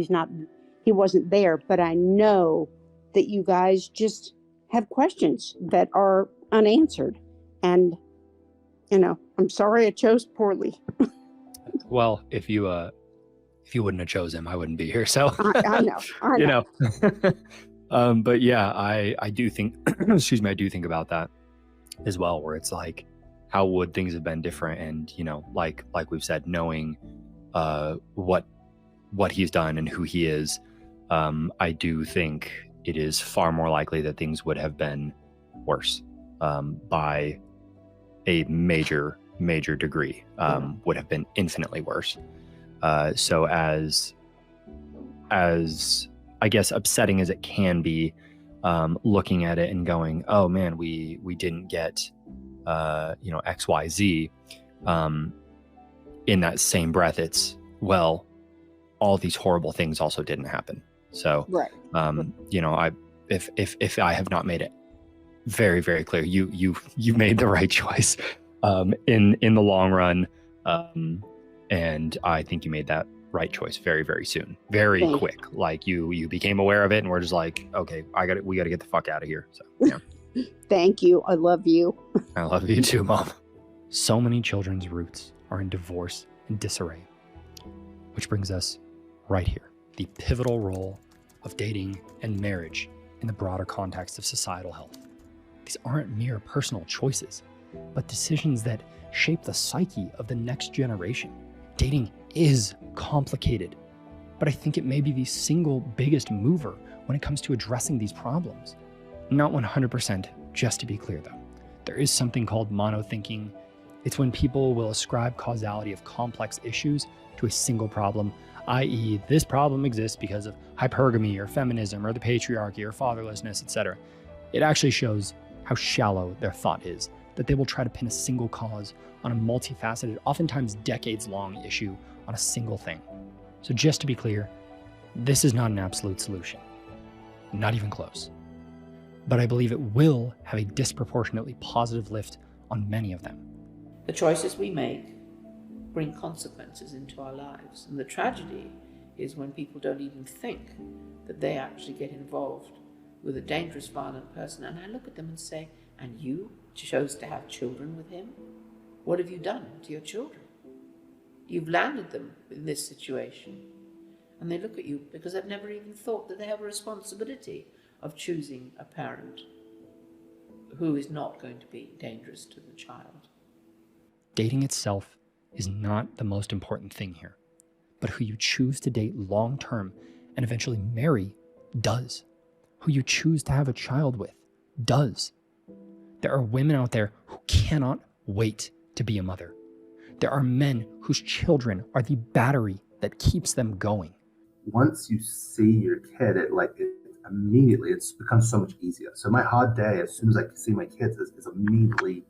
he wasn't there, but I know that you guys just have questions that are unanswered. And, I'm sorry I chose poorly. Well, if you wouldn't have chose him, I wouldn't be here. So I know. But yeah, I do think, excuse me, I do think about that as well, where it's like, how would things have been different? And, like we've said, knowing what he's done and who he is, I do think it is far more likely that things would have been worse by a major degree, would have been infinitely worse. So as I guess upsetting as it can be, looking at it and going, oh man, we didn't get XYZ, in that same breath, it's, well, all these horrible things also didn't happen. So, right. If I have not made it very, very clear, you made the right choice, in the long run. And I think you made that right choice very, very soon, very quick. Like you became aware of it and we're just like, okay, we got to get the fuck out of here. So, yeah. Thank you. I love you. I love you too, Mom. So many children's roots are in divorce and disarray, which brings us right here. The pivotal role of dating and marriage in the broader context of societal health. These aren't mere personal choices, but decisions that shape the psyche of the next generation. Dating is complicated, but I think it may be the single biggest mover when it comes to addressing these problems. Not 100%, just to be clear though. There is something called monothinking. It's when people will ascribe causality of complex issues to a single problem, i.e. this problem exists because of hypergamy or feminism or the patriarchy or fatherlessness, etc. It actually shows how shallow their thought is, that they will try to pin a single cause on a multifaceted, oftentimes decades-long issue on a single thing. So just to be clear, this is not an absolute solution. Not even close. But I believe it will have a disproportionately positive lift on many of them. The choices we make bring consequences into our lives. And the tragedy is when people don't even think that they actually get involved with a dangerous, violent person. And I look at them and say, and you chose to have children with him? What have you done to your children? You've landed them in this situation. And they look at you because they've never even thought that they have a responsibility of choosing a parent who is not going to be dangerous to the child. Dating itself is not the most important thing here, but who you choose to date long-term and eventually marry does. Who you choose to have a child with does. There are women out there who cannot wait to be a mother. There are men whose children are the battery that keeps them going. Once you see your kid, immediately it's becomes so much easier. So my hard day, as soon as I see my kids, is immediately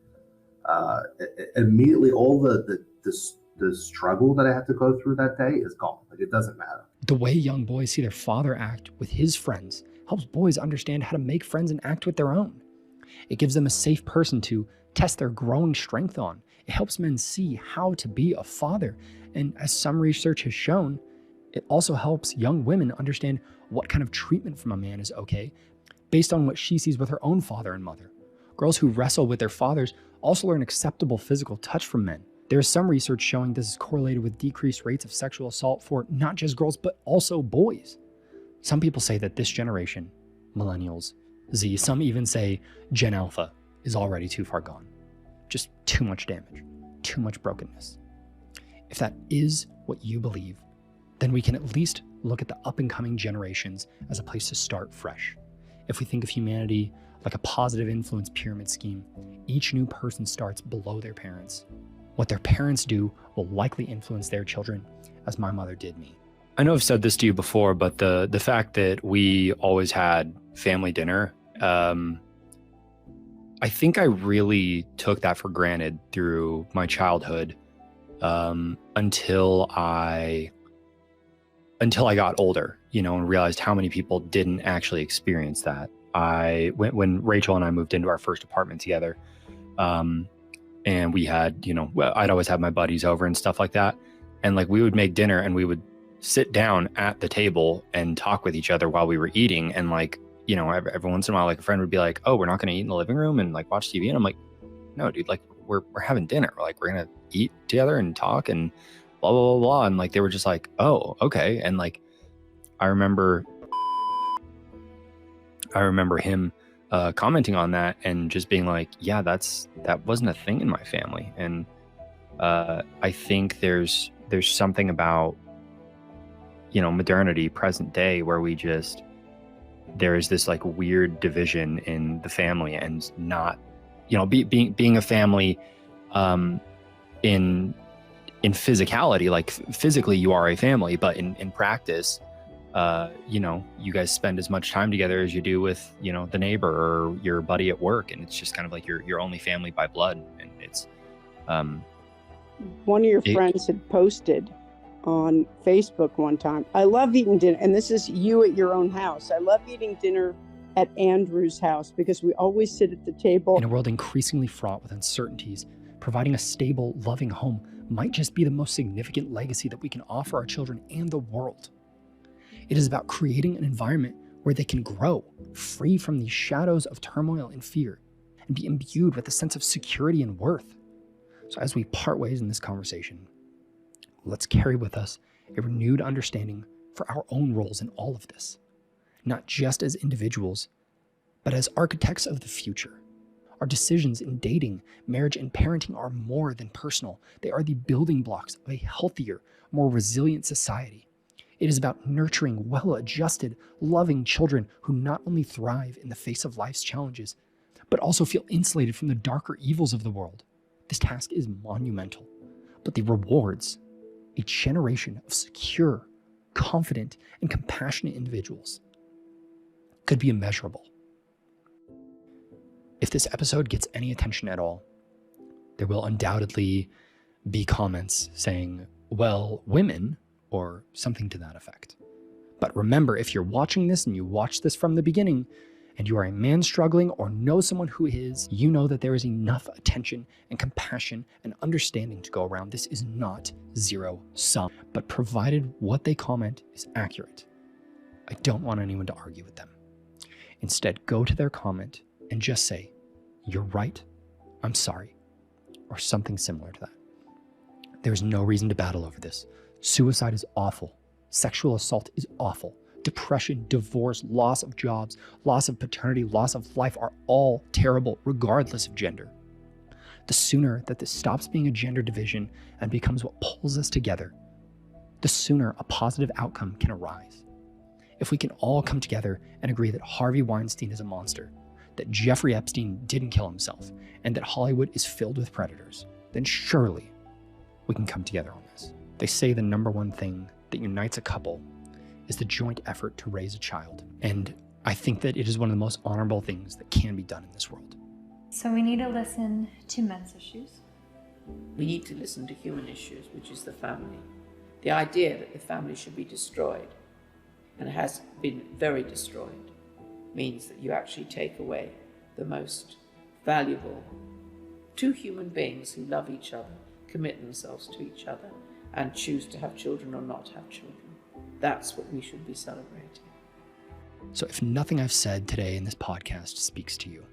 all the struggle that I have to go through that day is gone. Like, it doesn't matter. The way young boys see their father act with his friends helps boys understand how to make friends and act with their own. It gives them a safe person to test their growing strength on. It helps men see how to be a father. And as some research has shown, it also helps young women understand what kind of treatment from a man is okay based on what she sees with her own father and mother. Girls who wrestle with their fathers also learn acceptable physical touch from men. There is some research showing this is correlated with decreased rates of sexual assault for not just girls, but also boys. Some people say that this generation, millennials, Z, some even say Gen Alpha, is already too far gone. Just too much damage, too much brokenness. If that is what you believe, then we can at least look at the up-and-coming generations as a place to start fresh. If we think of humanity like a positive influence pyramid scheme, each new person starts below their parents. What their parents do will likely influence their children, as my mother did me. I know I've said this to you before, but the fact that we always had family dinner, I think I really took that for granted through my childhood until I got older, and realized how many people didn't actually experience that. When Rachel and I moved into our first apartment together, And we had, well, I'd always have my buddies over and stuff like that. And like we would make dinner and we would sit down at the table and talk with each other while we were eating. And like, every once in a while, like a friend would be like, oh, we're not going to eat in the living room and like watch TV. And I'm like, no, dude, like we're having dinner. Like we're going to eat together and talk and blah, blah, blah, blah. And like, they were just like, oh, okay. And like, I remember him commenting on that and just being like, yeah, that wasn't a thing in my family. And I think there's something about, modernity, present day, where there is this like weird division in the family, and not, being a family in physicality, like physically you are a family, but in practice, you guys spend as much time together as you do with, the neighbor or your buddy at work. And it's just kind of like your only family by blood. And it's, one of your friends had posted on Facebook one time, I love eating dinner. And this is you at your own house. I love eating dinner at Andrew's house because we always sit at the table. In a world increasingly fraught with uncertainties, providing a stable, loving home might just be the most significant legacy that we can offer our children and the world. It is about creating an environment where they can grow, free from these shadows of turmoil and fear, and be imbued with a sense of security and worth. So as we part ways in this conversation, let's carry with us a renewed understanding for our own roles in all of this, not just as individuals, but as architects of the future. Our decisions in dating, marriage, and parenting are more than personal. They are the building blocks of a healthier, more resilient society. It is about nurturing well-adjusted, loving children who not only thrive in the face of life's challenges, but also feel insulated from the darker evils of the world. This task is monumental, but the rewards, a generation of secure, confident, and compassionate individuals, could be immeasurable. If this episode gets any attention at all, there will undoubtedly be comments saying, well, women, or something to that effect. But remember, if you're watching this and you watch this from the beginning, and you are a man struggling or know someone who is, you know that there is enough attention and compassion and understanding to go around. This is not zero sum, but provided what they comment is accurate, I don't want anyone to argue with them. Instead, go to their comment and just say, you're right, I'm sorry, or something similar to that. There's no reason to battle over this. Suicide is awful. Sexual assault is awful. Depression, divorce, loss of jobs, loss of paternity, loss of life are all terrible, regardless of gender. The sooner that this stops being a gender division and becomes what pulls us together, the sooner a positive outcome can arise. If we can all come together and agree that Harvey Weinstein is a monster, that Jeffrey Epstein didn't kill himself, and that Hollywood is filled with predators, then surely we can come together on this. They say the number one thing that unites a couple is the joint effort to raise a child. And I think that it is one of the most honorable things that can be done in this world. So we need to listen to men's issues. We need to listen to human issues, which is the family. The idea that the family should be destroyed, and has been very destroyed, means that you actually take away the most valuable two human beings who love each other, commit themselves to each other, and choose to have children or not have children. That's what we should be celebrating. So if nothing I've said today in this podcast speaks to you,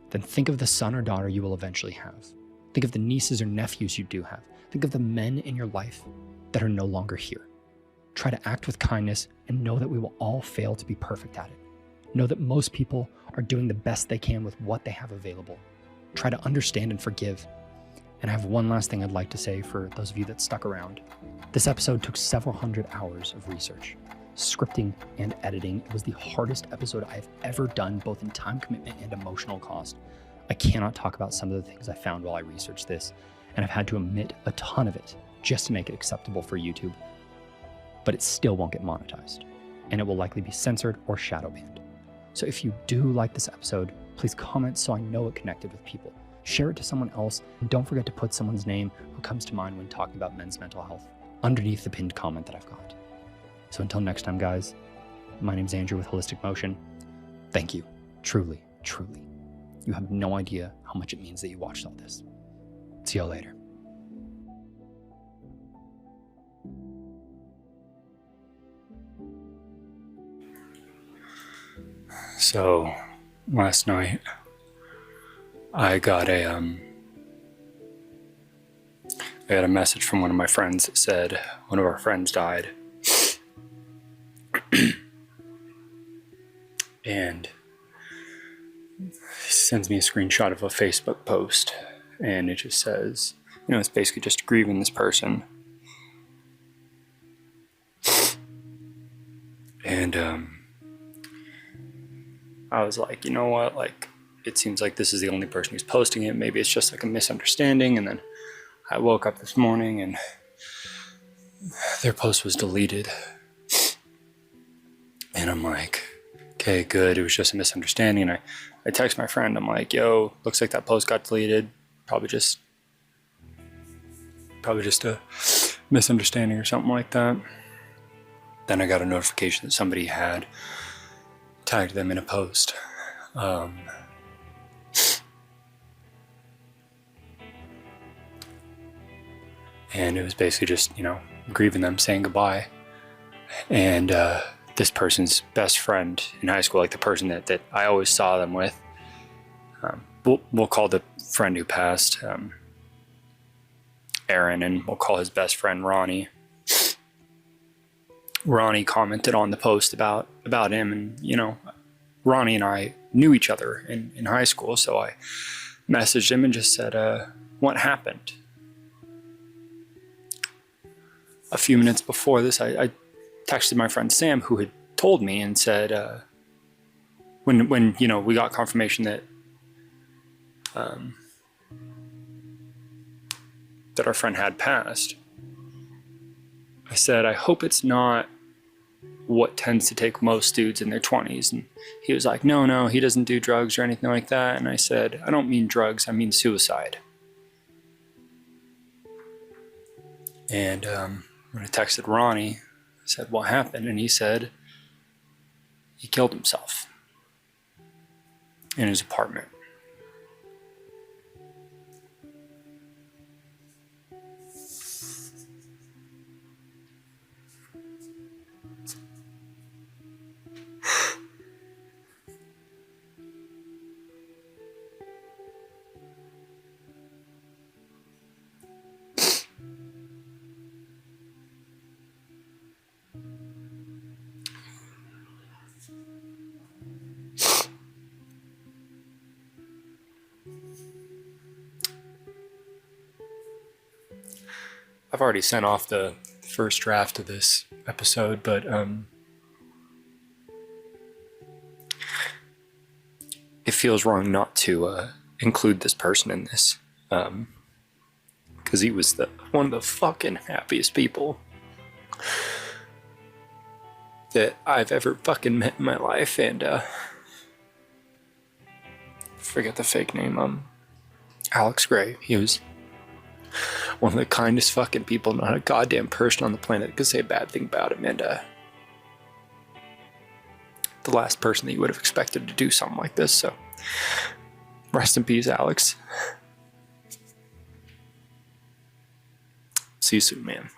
then think of the son or daughter you will eventually have. Think of the nieces or nephews you do have. Think of the men in your life that are no longer here. Try to act with kindness and know that we will all fail to be perfect at it. Know that most people are doing the best they can with what they have available. Try to understand and forgive. And I have one last thing I'd like to say for those of you that stuck around. This episode took several hundred hours of research, scripting, and editing. It was the hardest episode I have ever done, both in time commitment and emotional cost. I cannot talk about some of the things I found while I researched this, and I've had to omit a ton of it just to make it acceptable for YouTube. But it still won't get monetized, and it will likely be censored or shadow banned. So if you do like this episode, please comment so I know it connected with people. Share it to someone else, and don't forget to put someone's name who comes to mind when talking about men's mental health underneath the pinned comment that I've got. So until next time, guys, my name's Andrew with Holistic Motion. Thank you. Truly, truly. You have no idea how much it means that you watched all this. See you later. So, last night, I got a message from one of my friends that said one of our friends died. And he sends me a screenshot of a Facebook post, and it just says, you know, it's basically just grieving this person. And I was like, you know what, like, it seems like this is the only person who's posting it. Maybe it's just like a misunderstanding. And then I woke up this morning and their post was deleted. And I'm like, okay, good. It was just a misunderstanding. And I text my friend. I'm like, yo, looks like that post got deleted. Probably just a misunderstanding or something like that. Then I got a notification that somebody had tagged them in a post. And it was basically just, you know, grieving them, saying goodbye. And this person's best friend in high school, like the person that I always saw them with, we'll call the friend who passed Aaron, and we'll call his best friend Ronnie. Ronnie commented on the post about him, and, you know, Ronnie and I knew each other in high school, so I messaged him and just said, what happened? A few minutes before this, I texted my friend Sam, who had told me, and said, when you know, we got confirmation that that our friend had passed, I said, I hope it's not what tends to take most dudes in their 20s. And he was like, no, he doesn't do drugs or anything like that. And I said, I don't mean drugs, I mean suicide. And when I texted Ronnie, I said, what happened? And he said, he killed himself in his apartment. I've already sent off the first draft of this episode, but it feels wrong not to include this person in this, because he was one of the fucking happiest people that I've ever fucking met in my life. And forget the fake name, Alex Gray. He was one of the kindest fucking people, not a goddamn person on the planet that could say a bad thing about him. And the last person that you would have expected to do something like this. So rest in peace, Alex. See you soon, man.